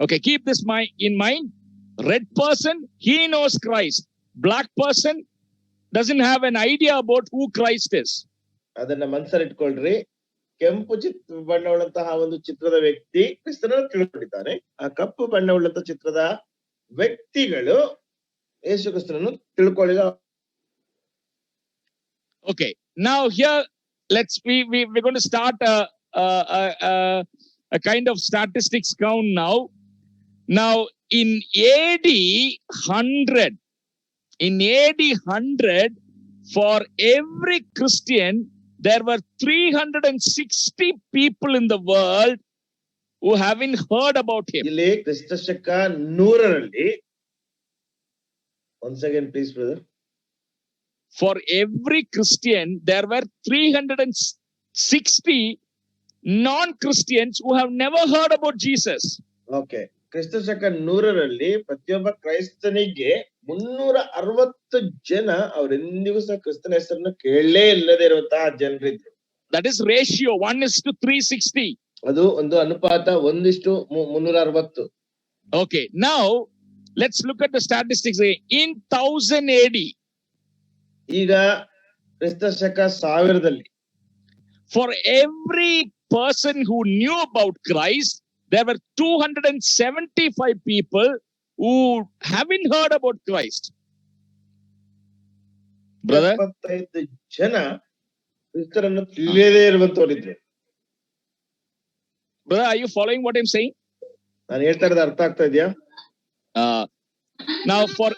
Okay, keep this in mind. Red person, he knows Christ. Black person doesn't have an idea about who Christ is. ಅದನ್ನ ಮನಸ್ಸಲ್ಲಿ ಇಟ್ಕೊಳ್ರಿ. ಕೆಂಪು ಬಣ್ಣವುಳ್ಳಂತಹ ಒಂದು ಚಿತ್ರದ ವ್ಯಕ್ತಿ ಕ್ರಿಸ್ತನನ್ನು ತಿಳ್ಕೊಂಡಿದ್ದಾನೆ. ಆ ಕಪ್ಪು ಬಣ್ಣವುಳ್ಳಂತಹ ಚಿತ್ರದ ವ್ಯಕ್ತಿಗಳು ಯೇಸು ಕ್ರಿಸ್ತನನ್ನು ತಿಳ್ಕೊಳ್ಳಿಲ್ಲ. Okay, now here we're going to start a kind of statistics count now. Now in AD 100, for every Christian, there were 360 people in the world who haven't heard about him. ಇಲ್ಲಿ ಕ್ರಿಸ್ತ ಶಕ 100ರಲ್ಲಿ, once again please brother. For every Christian, there were 360 non-Christians who have never heard about Jesus. Okay. ಕ್ರಿಸ್ತ ಶಕ 100ರಲ್ಲಿ ಪ್ರತಿಯೊಬ್ಬ ಕ್ರೈಸ್ತನಿಗೆ 360 ಜನ ಅವರೆಂದಿಗೂ ಸಹ ಕ್ರಿಸ್ತನ ಹೆಸರನ್ನು ಕೇಳಲೇ ಇಲ್ಲದೆ ಇರುವಂತಹ ಜನರಿದ್ರು. That is ratio 1:360. ಅದು ಒಂದು ಅನುಪಾತ 1:360. Okay, now let's look at the statistics in 1000 AD. ಈಗ ಕ್ರಿಸ್ತ ಶಕ 1000ದಲ್ಲಿ, for every person who knew about Christ, there were 275 people who haven't heard about Christ. Brother, 75 ಜನ ಕ್ರಿಸ್ತನನ್ನು ತಿಳಿಯದೇ ಇರುವಂತವರಿದ್ರು. Brother, are you following what I'm saying? ನಾನು ಹೇಳ್ತಾ ಇರೋದು ಅರ್ಥ ಆಗ್ತಾ ಇದೆಯಾ? Now for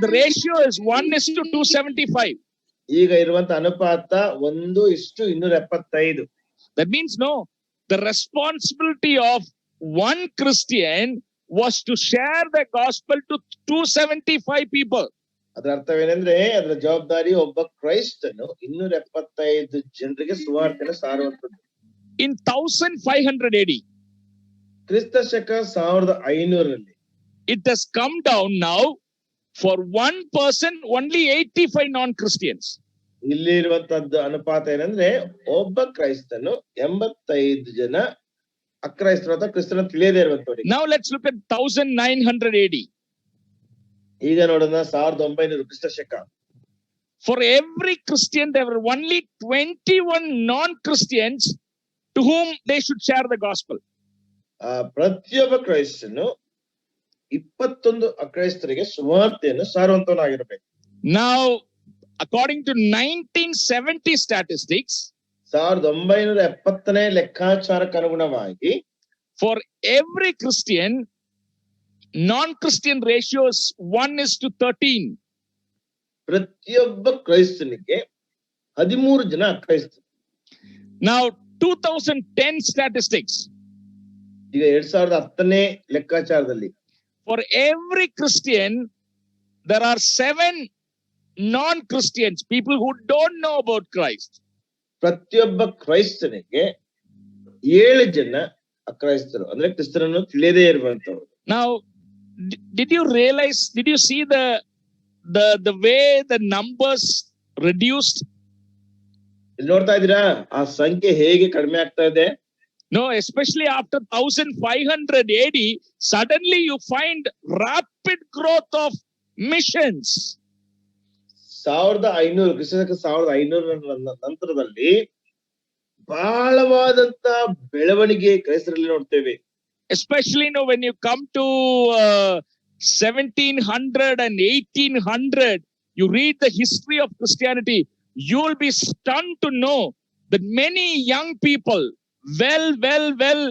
the ratio is 1:275. ಈಗ ಇರುವಂತ ಅನುಪಾತ 1:275. That means the responsibility of one Christian was to share the gospel to 275 people. ಅದರ ಅರ್ಥವೇನೆಂದ್ರೆ ಅದರ ಜವಾಬ್ದಾರಿ ಒಬ್ಬ ಕ್ರೈಸ್ತನು 275 ಜನರಿಗೆ ಸುವಾರ್ತೆಯನ್ನು ಸಾರುವಂತದ್ದು. In 1500 AD, ಕ್ರಿಸ್ತ ಶಕ 1500ರಲ್ಲಿ, it has come down now. For one person, only 85 non-Christians. ಇಲ್ಲಿ ಇರುವಂತದ್ದು ಅನುಪಾತ ಏನಂದ್ರೆ ಒಬ್ಬ ಕ್ರೈಸ್ತನು 85 ಜನ ಅಕ್ರೈಸ್ತರು ಅಥವಾ ಕ್ರಿಸ್ತನ ತಿಳಿಯದೇ ಇರುವಂತವರಿಗೆ. Now let's look at 1900 AD. ಈಗ ನೋಡೋಣ 1900 ಕ್ರಿಸ್ತ ಶಕ. For every Christian, there were only 21 non-Christians to whom they should share the gospel. ಪ್ರತಿಯೊಬ್ಬ ಕ್ರೈಸ್ತನು 21 ಅಕ್ರೈಸ್ತರಿಗೆ ಸುವಾರ್ತೆಯನ್ನು ಸಾರುವಂತವನಾಗಿರಬೇಕು. Now, according to 1970 statistics, 1970ನೇ ಲೆಕ್ಕಾಚಾರಕ್ಕೆ ಅನುಗುಣವಾಗಿ, for every Christian, non-Christian ratio is 1:13. ಪ್ರತಿಯೊಬ್ಬ ಕ್ರೈಸ್ತನಿಗೆ 13 ಜನ ಅಕ್ರೈಸ್ತರು. Now 2010 statistics, ಈಗ 2010ನೇ ಲೆಕ್ಕಾಚಾರದಲ್ಲಿ, for every Christian, there are 7 non-Christians, people who don't know about Christ. ಪ್ರತಿಯೊಬ್ಬ ಕ್ರೈಸ್ತನಿಗೆ 7 ಜನ ಅಕ್ರೈಸ್ತರು, ಅಂದ್ರೆ ಕ್ರಿಸ್ತನನ್ನು ತಿಳಿಯದೇ ಇರುವಂತವರು. Now, did you see the way the numbers reduced? ಇಲ್ಲಿ ನೋಡ್ತಾ ಇದ್ದೀರಾ ಆ ಸಂಖ್ಯೆ ಹೇಗೆ ಕಡಿಮೆ ಆಗ್ತಾ ಇದೆ? No, especially after 1500 AD, suddenly you find rapid growth of missions. 1500 ಕ್ರಿಸ್ತಶಕ 1500 ನಂತರದಲ್ಲಿ ಬಹಳವಾದಂತ ಬೆಳವಣಿಗೆ ಕ್ರೈಸ್ತರಲ್ಲಿ ನೋಡ್ತೇವೆ. Especially when you come to 1700 and 1800, you read the history of Christianity, you will be stunned to know that many young people, well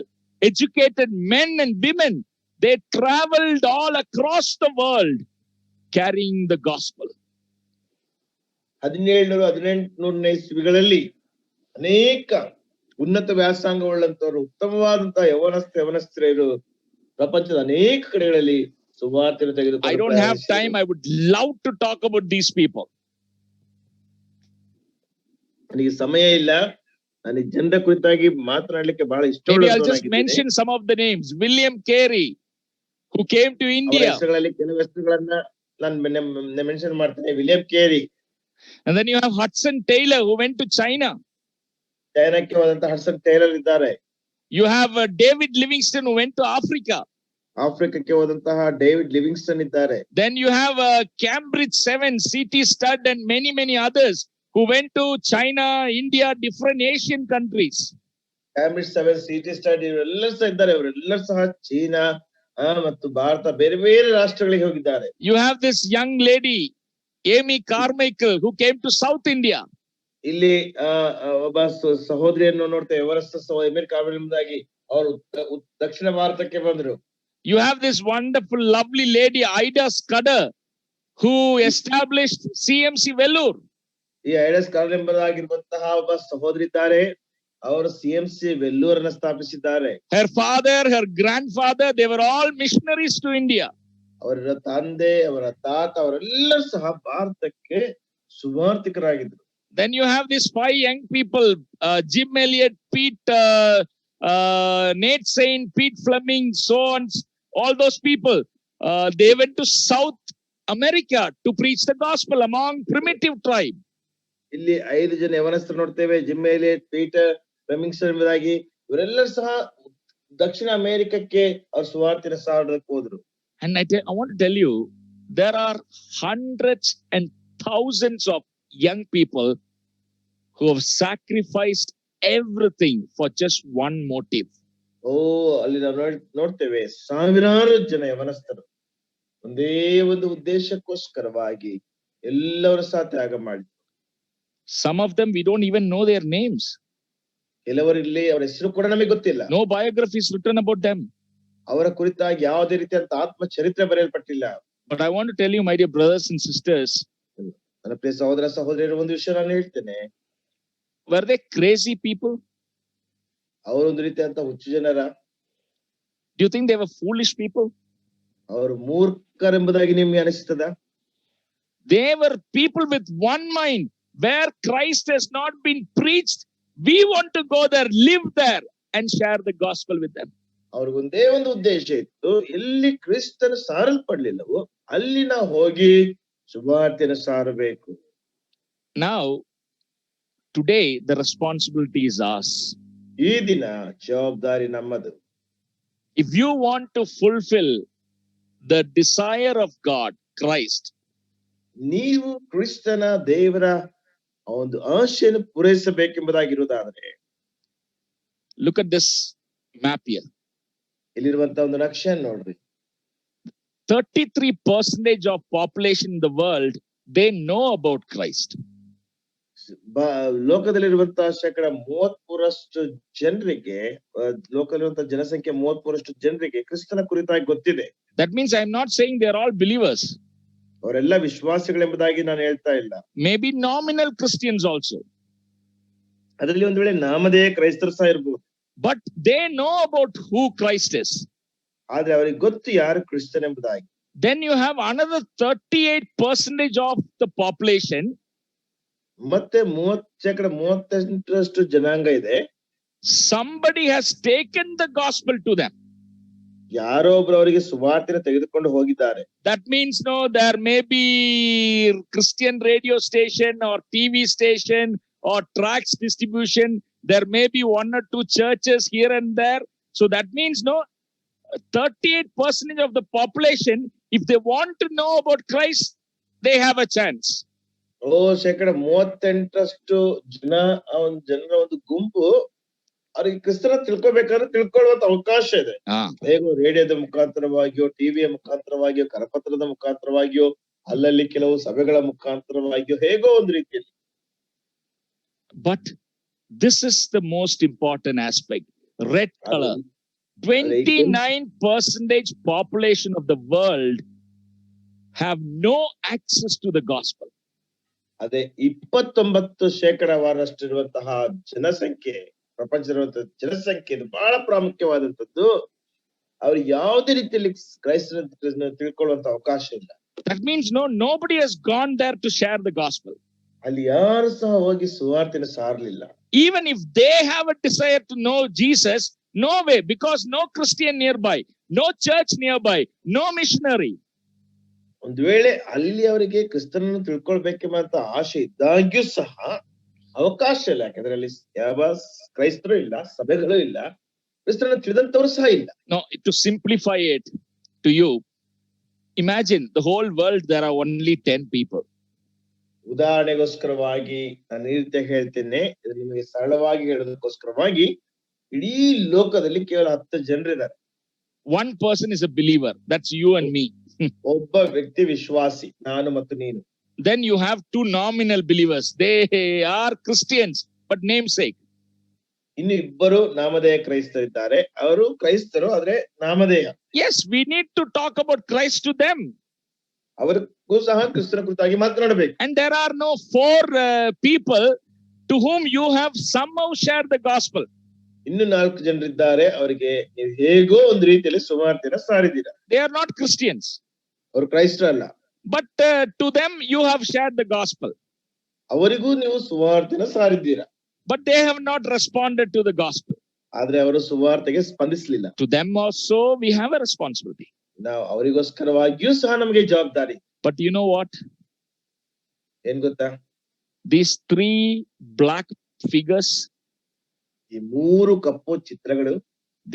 educated men and women, they traveled all across the world carrying the gospel. 1700-1800 ಇಸ್ವಿಗಳಲ್ಲಿ ಅನೇಕ ಉನ್ನತ ವ್ಯಾಸಂಗವುಳ್ಳಂತವರು, ಉತ್ತಮವಾದಂತಹ ಯವನಸ್ಥರು ಪ್ರಪಂಚದ ಅನೇಕ ಕಡೆಗಳಲ್ಲಿ ಸುವಾರ್ತೆಯನ್ನು ತೆಗೆದುಕೊಂಡು. I don't have time. I would love to talk about these people. ನನಗೆ ಸಮಯ ಇಲ್ಲ. ನಾನು ಜನರ ಕುರಿತಾಗಿ ಮಾತನಾಡಲಿಕ್ಕೆ ಬಹಳ ಇಷ್ಟಪಡುತ್ತೇನೆ. Maybe I'll just mention some of the names. William Carey, who came to India. ಹೆಸರುಗಳಲ್ಲಿ ಕೆಲವು ಹೆಸರುಗಳನ್ನ ನಾನು ಮೆನ್ಷನ್ ಮಾಡ್ತೇನೆ. ವಿಲಿಯಂ ಕೇರಿ. And then you have Hudson Taylor, who went to China. ಚೈನಾಕ್ಕೆ ಹೋದಂತಹ ಹಡ್ಸನ್ ಟೇಲರ್ ಇದ್ದಾರೆ. You have David Livingstone, who went to Africa. ಆಫ್ರಿಕಾಕ್ಕೆ ಹೋದಂತಹ ಡೇವಿಡ್ ಲಿವಿಂಗ್ಸ್ಟನ್ ಇದ್ದಾರೆ. Then you have Cambridge 7, C.T. Studd, and many others who went to China, India, different Asian countries. Cambridge 7, C.T. Studd ಇವರೆಲ್ಲರೂ ಸಹ ಇದ್ದಾರೆ. ಇವರೆಲ್ಲರೂ ಸಹ China ಮತ್ತು ಭಾರತ ಬೇರೆ ಬೇರೆ ರಾಷ್ಟ್ರಗಳಿಗೆ ಹೋಗಿದ್ದಾರೆ. You have this young lady, Amy Carmichael, who came to South India. ಇಲ್ಲಿ ಒಬ್ಬ ಸಹೋದರಿಯನ್ನು ನೋಡ್ತೇವೆ. ಎವರೆಸ್ಟ್ ಅಮೆರಿಕಾಗಿ ಅವರು ದಕ್ಷಿಣ ಭಾರತಕ್ಕೆ ಬಂದ್ರು. You have this wonderful, lovely lady, Ida Scudder, who established CMC Vellore. ಈ ಐಡಾ ಸ್ಕಡರ್ ಎಂಬುದಾಗಿರುವಂತಹ ಒಬ್ಬ ಸಹೋದರಿ ಇದ್ದಾರೆ. ಅವರು CMC ವೆಲ್ಲೂರನ್ನು ಸ್ಥಾಪಿಸಿದ್ದಾರೆ. Her father, her grandfather, they were all missionaries to India. ಅವರ ತಂದೆ, ಅವರ ತಾತ, ಅವರೆಲ್ಲರೂ ಸಹ ಭಾರತಕ್ಕೆ ಸುವಾರ್ತಿಕರಾಗಿದ್ರು. Then you have these 5 young people, Jim Elliot, Pete, Nate Saint, Pete Fleming, so on, all those people. They went to South America to preach the gospel among primitive tribe. ಇಲ್ಲಿ 5 ಜನ ಯವನಸ್ಥರು ನೋಡ್ತೇವೆ. ಜಿಮ್ ಎಲಿಯಟ್, ಪೀಟರ್ ಫ್ಲೆಮಿಂಗ್ಸ್ಟನ್ ಎಂಬುದಾಗಿ ಇವರೆಲ್ಲರೂ ಸಹ ದಕ್ಷಿಣ ಅಮೆರಿಕಕ್ಕೆ ಅವ್ರ ಸುವಾರ್ತೆಯನ್ನು ಸಾರಕ್ಕೆ ಹೋದ್ರು. And I want to tell you, there are hundreds and thousands of young people who have sacrificed everything for just one motive. ಅಲ್ಲಿ ನಾವು ನೋಡ್ತೇವೆ ಸಾವಿರಾರು ಜನ ಯವನಸ್ಥರು ಒಂದೇ ಒಂದು ಉದ್ದೇಶಕ್ಕೋಸ್ಕರವಾಗಿ ಎಲ್ಲರೂ ಸಹ ತ್ಯಾಗ ಮಾಡಿದ್ರು. Some of them we don't even know their names. ಕೆಲವರಲ್ಲಿ ಅವರ ಹೆಸರು ಕೂಡ ನಮಗೆ ಗೊತ್ತಿಲ್ಲ. No biography is written about them. ಅವರ ಕುರಿತಾಗಿ ಯಾವುದೇ ರೀತಿಯಂತ ಆತ್ಮ ಚರಿತ್ರೆ ಬರೆಯಲ್ಪಟ್ಟಿಲ್ಲ. But I want to tell you, my dear brothers and sisters, ನನ್ನ ಪ್ರಿಯ ಸಹೋದರ ಸಹೋದರಿಯರು, ಒಂದು ವಿಷಯ ನಾನು ಹೇಳ್ತೇನೆ. were they crazy people? ಅವರೊಂದು ರೀತಿಯಂತ ಹುಚ್ಚು ಜನರ? Do you think they were foolish people? ಅವರು ಮೂರ್ಖರೆಂಬುದಾಗಿ ನಿಮ್ಗೆ ಅನಿಸ್ತದ? They were people with one mind. Where Christ has not been preached, we want to go there, live there, and share the gospel with them. ಅವ್ರಿಗೊಂದೇ ಒಂದು ಉದ್ದೇಶ ಇತ್ತು. ಎಲ್ಲಿ ಕ್ರಿಸ್ತನ ಸಾರಲ್ಪಡ್ಲಿಲ್ಲವೋ ಅಲ್ಲಿ ನಾವು ಹೋಗಿ ಸುವಾರ್ತೆಯನ್ನು ಸಾರಬೇಕು. Now, today the responsibility is ours. ಈ ದಿನ ಜವಾಬ್ದಾರಿ ನಮ್ಮದು. If you want to fulfill the desire of God, Christ, ನೀವು ಕ್ರಿಸ್ತನ ದೇವರ ಒಂದು ಆಶೆಯನ್ನು ಪೂರೈಸಬೇಕೆಂಬುದಾಗಿರುವುದಾದರೆ, look at this map here. ಇಲ್ಲಿರುವಂತಹ ಒಂದು ನಕ್ಷೆಯನ್ನು ನೋಡ್ರಿ. 33% of population in the world, they know about Christ. ಲೋಕದಲ್ಲಿರುವಂತಹ 33% ಜನರಿಗೆ, ಲೋಕದಲ್ಲಿರುವಂತಹ ಜನಸಂಖ್ಯೆ 33% ಜನರಿಗೆ ಕ್ರಿಸ್ತನ ಕುರಿತಾಗಿ ಗೊತ್ತಿದೆ. That means I am not saying they are all believers. ಅವರೆಲ್ಲ ವಿಶ್ವಾಸಿಗಳೆಂಬುದಾಗಿ ನಾನು ಹೇಳ್ತಾ ಇಲ್ಲ. Maybe nominal Christians also. ಅದರಲ್ಲಿ ಒಂದು ವೇಳೆ ನಾಮಧೇಯ ಕ್ರೈಸ್ತರು ಸಹ ಇರಬಹುದು. But they know about who Christ is. ಆದ್ರೆ ಅವರಿಗೆ ಗೊತ್ತು ಯಾರು ಕ್ರಿಸ್ತನ್ ಎಂಬುದಾಗಿ. Then you have another 38% of the population. ಮತ್ತೆ 38% ಜನಾಂಗ ಇದೆ. Somebody has taken the gospel to them. ಯಾರೋ ಒಬ್ರು ಅವರಿಗೆ ಸುವಾರ್ತೆಯನ್ನು ತೆಗೆದುಕೊಂಡು ಹೋಗಿದ್ದಾರೆ. That means there may be Christian radio station or TV station or tracts distribution. There may be 1 or 2 churches here and there. So that means 38% of the population, if they want to know about Christ, they have a chance. 38% ಜನ ಜನರ ಒಂದು ಗುಂಪು ಅವ್ರಿಗೆ ಕ್ರಿಸ್ತನ ತಿಳ್ಕೊಬೇಕಾದ್ರೆ ತಿಳ್ಕೊಳ್ಳುವಂತ ಅವಕಾಶ ಇದೆ. ಹೇಗೋ ರೇಡಿಯೋದ ಮುಖಾಂತರವಾಗಿಯೋ, ಟಿವಿಯ ಮುಖಾಂತರವಾಗಿಯೋ, ಕರಪತ್ರದ ಮುಖಾಂತರವಾಗಿಯೋ, ಅಲ್ಲಲ್ಲಿ ಕೆಲವು ಸಭೆಗಳ ಮುಖಾಂತರವಾಗಿಯೋ, ಹೇಗೋ ಒಂದು ರೀತಿಯಲ್ಲಿ. But this is the most important aspect. Red color. 29% population of the world have no access to the gospel. ಅದೇ 29% ಜನಸಂಖ್ಯೆ, ಪ್ರಪಂಚದ ಜನಸಂಖ್ಯೆ, ಇದು ಬಹಳ ಪ್ರಾಮುಖ್ಯವಾದಂತದ್ದು. ಅವ್ರು ಯಾವುದೇ ರೀತಿಯಲ್ಲಿ ಕ್ರೈಸ್ತನ ತಿಳ್ಕೊಳ್ಳುವಂತ ಅವಕಾಶ ಇಲ್ಲ. That means nobody has gone there to share the gospel. ಅಲ್ಲಿ ಯಾರು ಸಹ ಹೋಗಿ ಸುವಾರ್ತೆನ ಸಾರಲಿಲ್ಲ. Even if they have a desire to know Jesus, no way, because no Christian nearby, no church nearby, no missionary. ಒಂದು ವೇಳೆ ಅಲ್ಲಿ ಅವರಿಗೆ ಕ್ರಿಸ್ತನನ್ನು ತಿಳ್ಕೊಳ್ಬೇಕೆಂಬಂತ ಆಸೆ ಇದ್ದಾಗ್ಯೂ ಸಹ ಅವಕಾಶ ಇಲ್ಲ. ಯಾಕಂದ್ರೆ ಅಲ್ಲಿ ಯಾವ ಕ್ರೈಸ್ತರು ಇಲ್ಲ, ಸಭೆಗಳು ಇಲ್ಲ, ಕ್ರಿಸ್ತನನ್ನು ತಿಳಿದಂತವರು ಸಹ ಇಲ್ಲ. No, to simplify it to you, imagine the whole world there are only 10 people. ಉದಾಹರಣೆಗೋಸ್ಕರವಾಗಿ ನಾನು ಈ ರೀತಿ ಹೇಳ್ತೇನೆ, ಇದು ನಿಮಗೆ ಸರಳವಾಗಿ ಹೇಳೋದಕ್ಕೋಸ್ಕರವಾಗಿ, ಇಡೀ ಲೋಕದಲ್ಲಿ ಕೇವಲ 10 ಜನರಿದ್ದಾರೆ. One person is a believer, that's you and me. ಒಬ್ಬ ವ್ಯಕ್ತಿ ವಿಶ್ವಾಸಿ, ನಾನು ಮತ್ತು ನೀನು. Then you have 2 nominal believers, they are Christians but namesake. ಇನ್ನು ಇಬ್ಬರು ನಾಮಧೇಯ ಕ್ರೈಸ್ತರಿದ್ದಾರೆ, ಅವರು ಕ್ರೈಸ್ತರು ಆದ್ರೆ ನಾಮಧೇಯ. Yes, we need to talk about Christ to them. ಅವರಿಗೂ ಸಹ ಕ್ರಿಸ್ತನ ಕುರಿತಾಗಿ ಮಾತನಾಡಬೇಕು. And there are no 4 people to whom you have somehow shared the gospel. ಇನ್ನು 4 ಜನರಿದ್ದಾರೆ, ಅವರಿಗೆ ನೀವು ಹೇಗೋ ಒಂದು ರೀತಿಯಲ್ಲಿ ಸುವಾರ್ತೆನ ಸಾರಿದ್ದೀರಾ. They are not Christians. ಅವರು ಕ್ರೈಸ್ತರಲ್ಲ. But to them you have shared the gospel. ಅವರಿಗೂ ನೀವು ಸುವಾರ್ತೆನ ಸಾರಿದ್ದೀರಾ. But they have not responded to the gospel. ಆದ್ರೆ ಅವರು ಸುವಾರ್ತೆಗೆ ಸ್ಪಂದಿಸಲಿಲ್ಲ. To them also we have a responsibility. ನಾವು ಅವರಿಗೋಸ್ಕರವಾಗಿಯೂ ಸಹ ನಮಗೆ ಜವಾಬ್ದಾರಿ. But you know what? ಏನ್ ಗೊತ್ತಾ? These 3 black figures, ಈ 3 ಕಪ್ಪು ಚಿತ್ರಗಳು,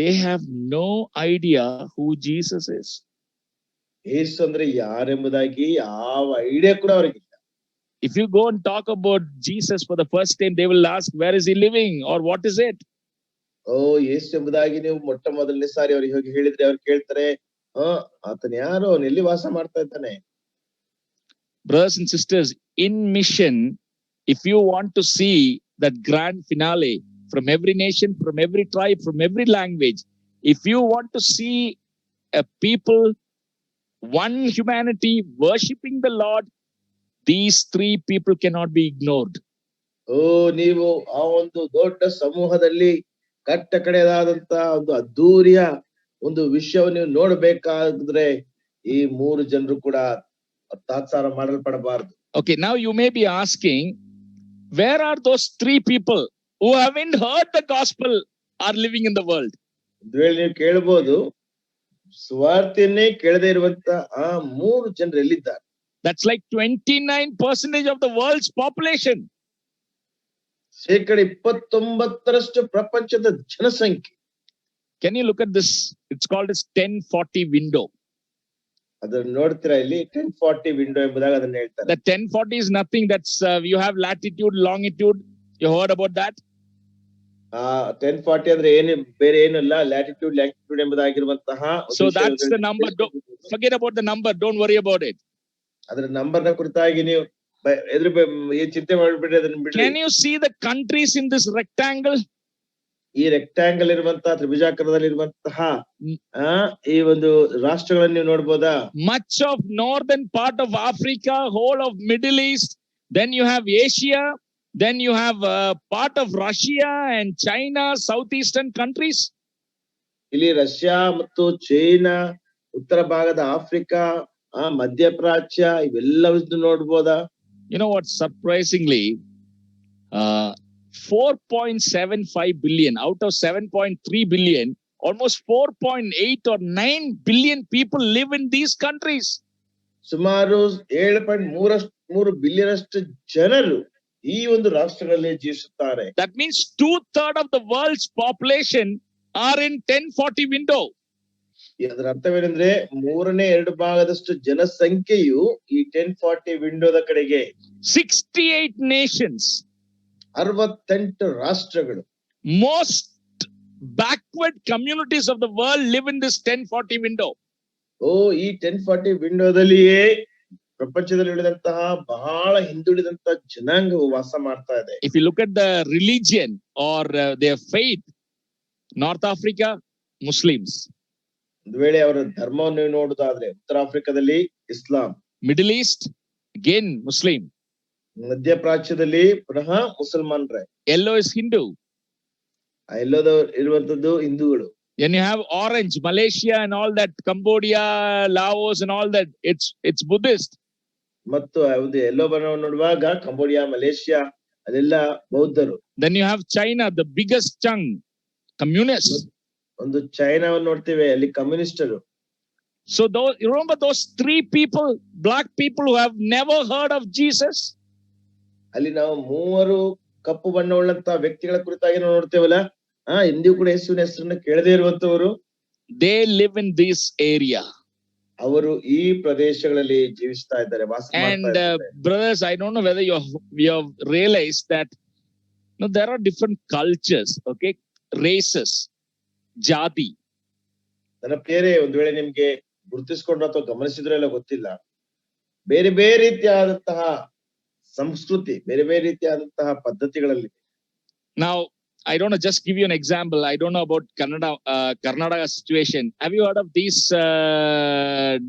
they have no idea who Jesus is. ಯೇಸು ಅಂದ್ರೆ ಯಾರೆಂಬುದಾಗಿ ಯಾವ ಐಡಿಯಾ ಕೂಡ ಅವರಿಗಿಲ್ಲ. If you go and talk about Jesus for the first time, they will ask, where is he living or what is it? ಯೇಸು ಎಂಬುದಾಗಿ ನೀವು ಮೊಟ್ಟ ಮೊದಲನೇ ಸಾರಿ ಅವ್ರಿಗೆ ಹೋಗಿ ಹೇಳಿದ್ರೆ ಅವ್ರು ಕೇಳ್ತಾರೆ, ಆತನ ಯಾರು, ಅವನು ಎಲ್ಲಿ ವಾಸ ಮಾಡ್ತಾ ಇದ್ದಾನೆ? Brothers and sisters, in mission, if you want to see that grand finale from every nation, from every tribe, from every language, if you want to see a people, one humanity worshiping the Lord, these 3 people cannot be ignored. ನೀವು ಆ ಒಂದು ದೊಡ್ಡ ಸಮೂಹದಲ್ಲಿ ಕಟ್ಟ ಕಡೆಯಾದಂತ ಒಂದು ಅದ್ದೂರಿಯ ಒಂದು ವಿಷಯವನ್ನು ನೀವು ನೋಡಬೇಕಾದ್ರೆ ಈ 3 ಜನರು ಕೂಡ ತಾತ್ಸಾರ ಮಾಡಲ್ಪಡಬಾರದು. Okay, now you may be asking, where are those 3 people who haven't heard the gospel are living in the world? ಒಂದು ವೇಳೆ ನೀವು ಕೇಳಬಹುದು, ಸುವಾರ್ತೆಯನ್ನೇ ಕೇಳದೇ ಇರುವಂತ ಆ 3 ಜನರು ಎಲ್ಲಿದ್ದಾರೆ? That's like 29% of the world's population. 29% ಪ್ರಪಂಚದ ಜನಸಂಖ್ಯೆ. Can you look at this? It's called as 1040 window. ಅದನ್ನ ನೋಡ್ತೀರಾ ಇಲ್ಲಿ 1040 ವಿಂಡೋ ಎಂಬುದಾಗಿ ಅದನ್ನ ಹೇಳ್ತಾರೆ. The 1040 is nothing. That's you have latitude, longitude. You heard about that? 1040 ಅಂದ್ರೆ ಏನು, ಬೇರೆ ಏನಲ್ಲ, latitude longitude ಎಂಬುದಾಗಿರುವಂತಹ. So that's the number. Forget about the number. Don't worry about it. ಅದರ ನಂಬರ್ನ ಕುರಿತಾಗಿ ನೀವು ಚಿಂತೆ ಮಾಡ್ಬಿಟ್ರೆ ಅದನ್ನ ಬಿಡಿ. Can you see the countries in this rectangle? ಈ ರೆಕ್ಟಾಂಗಲ್ ಇರುವಂತಹ ತ್ರಿಭುಜಾಕಾರದಲ್ಲಿ ಇರುವಂತಹ ಈ ಒಂದು ರಾಷ್ಟ್ರಗಳನ್ನು ನೀವು ನೋಡಬಹುದಾ? Much of northern part of Africa, whole of Middle East, then you have Asia, then you have part of Russia and China, southeastern countries. ಇಲ್ಲಿ Russia ಮತ್ತು ಚೈನಾ, ಉತ್ತರ ಭಾಗದ ಆಫ್ರಿಕಾ, ಮಧ್ಯಪ್ರಾಚ್ಯ, ಇವೆಲ್ಲವನ್ನು ನೋಡಬಹುದಾ? You know what, surprisingly 4.75 billion out of 7.3 billion, almost 4.8 or 9 billion people live in these countries. ಸುಮಾರು 7.3 billion ಅಷ್ಟು ಜನರು ಈ ಒಂದು ರಾಷ್ಟ್ರಗಳಲ್ಲಿ ಜೀವಿಸುತ್ತಾರೆ. That means 2/3 of the world's population are in 1040 window. ಅದರ ಅರ್ಥವೇನೆಂದ್ರೆ 2/3 ಭಾಗದಷ್ಟು ಜನಸಂಖ್ಯೆಯು ಈ 1040 ವಿಂಡೋದ ಕಡೆಗೆ. 68 nations. 68 ರಾಷ್ಟ್ರಗಳು. Most backward communities of the world live in this 1040 window. ಈ 1040 ವಿಂಡೋದಲ್ಲಿಯೇ ಪ್ರಪಂಚದಲ್ಲಿ ಉಳಿದಂತಹ ಬಹಳ ಹಿಂದುಳಿದಂತಹ ಜನಾಂಗವು ವಾಸ ಮಾಡ್ತಾ ಇದೆ. If you look at the religion or their faith, North Africa, Muslims. ಒಂದು ವೇಳೆ ಅವರ ಧರ್ಮವನ್ನು ನೋಡುವುದಾದ್ರೆ ಉತ್ತರ ಆಫ್ರಿಕಾದಲ್ಲಿ ಇಸ್ಲಾಂ, Middle East, again Muslim. ಮಧ್ಯಪ್ರಾಚ್ಯದಲ್ಲಿ ಪುನಃ ಮುಸಲ್ಮಾನರೇ, Yellow is Hindu. ಎಲ್ಲೋದ ಇರುವಂತದ್ದು ಹಿಂದೂಗಳು. Then you have orange, Malaysia and all that, Cambodia, Laos and all that, it's Buddhist. ಮತ್ತು ಒಂದು ಎಲ್ಲೋ ಬಣ್ಣವನ್ನು ನೋಡುವಾಗ ಕಂಬೋಡಿಯಾ, ಮಲೇಷಿಯಾ ಅದೆಲ್ಲ ಬೌದ್ಧರು. Then you have China, the biggest chunk, communist. ಒಂದು ಚೈನಾವನ್ನು ನೋಡ್ತೇವೆ, ಅಲ್ಲಿ ಕಮ್ಯುನಿಸ್ಟರು. So those, you remember those 3 people, black people who have never heard of Jesus? ಅಲ್ಲಿ ನಾವು 3 ಕಪ್ಪು ಬಣ್ಣವುಳ್ಳಂತ ವ್ಯಕ್ತಿಗಳ ಕುರಿತಾಗಿ ನಾವು ನೋಡ್ತೇವಲ್ಲ, ಎಂದಿಗೂ ಕೂಡ ಯೇಸುವಿನ ಹೆಸರನ್ನು ಕೇಳದೇ ಇರುವಂತವರು. They live in this area. ಅವರು ಈ ಪ್ರದೇಶಗಳಲ್ಲಿ ಜೀವಿಸ್ತಾ ಇದ್ದಾರೆ, ವಾಸ ಮಾಡ್ತಾ And ಇದ್ದಾರೆ. brothers, I don't know whether you have realized that there are different cultures, okay, races, jati. ನನ್ನ ಪ್ರಿಯರೇ, ಒಂದು ವೇಳೆ ನಿಮ್ಗೆ ಗುರುತಿಸಿಕೊಂಡು ಅಥವಾ ಗಮನಿಸಿದ್ರೆ ಎಲ್ಲ ಗೊತ್ತಿಲ್ಲ, ಬೇರೆ ಬೇರೆ ರೀತಿಯಾದಂತಹ ಸಂಸ್ಕೃತಿ, ಬೇರೆ ಬೇರೆ ರೀತಿಯಾದಂತಹ ಪದ್ಧತಿಗಳಲ್ಲಿ. Now I don't know, just give you an example. I don't know about Karnataka situation. Have you heard of these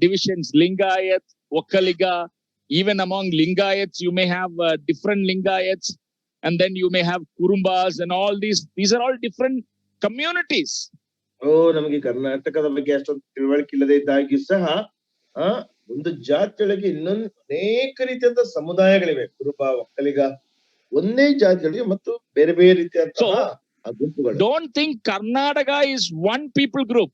divisions, Lingayat, Okkaliga? Even among Lingayats, you may have different Lingayats, and then you may have Kurumbas and all these. These are all different communities. ನಮಗೆ ಕರ್ನಾಟಕದ ಬಗ್ಗೆ ಅಷ್ಟೊಂದು ತಿಳುವಳಿಕೆ ಇಲ್ಲದೆ ಇದ್ದಾಗಿ ಸಹ ಒಂದು ಜಾತಿಯೊಳಗೆ ಇನ್ನೊಂದು ಅನೇಕ ರೀತಿಯಾದ ಸಮುದಾಯಗಳಿವೆ. ಕುರುಬ, ಒಕ್ಕಲಿಗ ಒಂದೇ ಜಾತಿಗಳಿಗೆ ಮತ್ತು ಬೇರೆ ಬೇರೆ ರೀತಿಯಾದಂತಹ ಗುಂಪುಗಳು. Don't think Karnataka is one people group.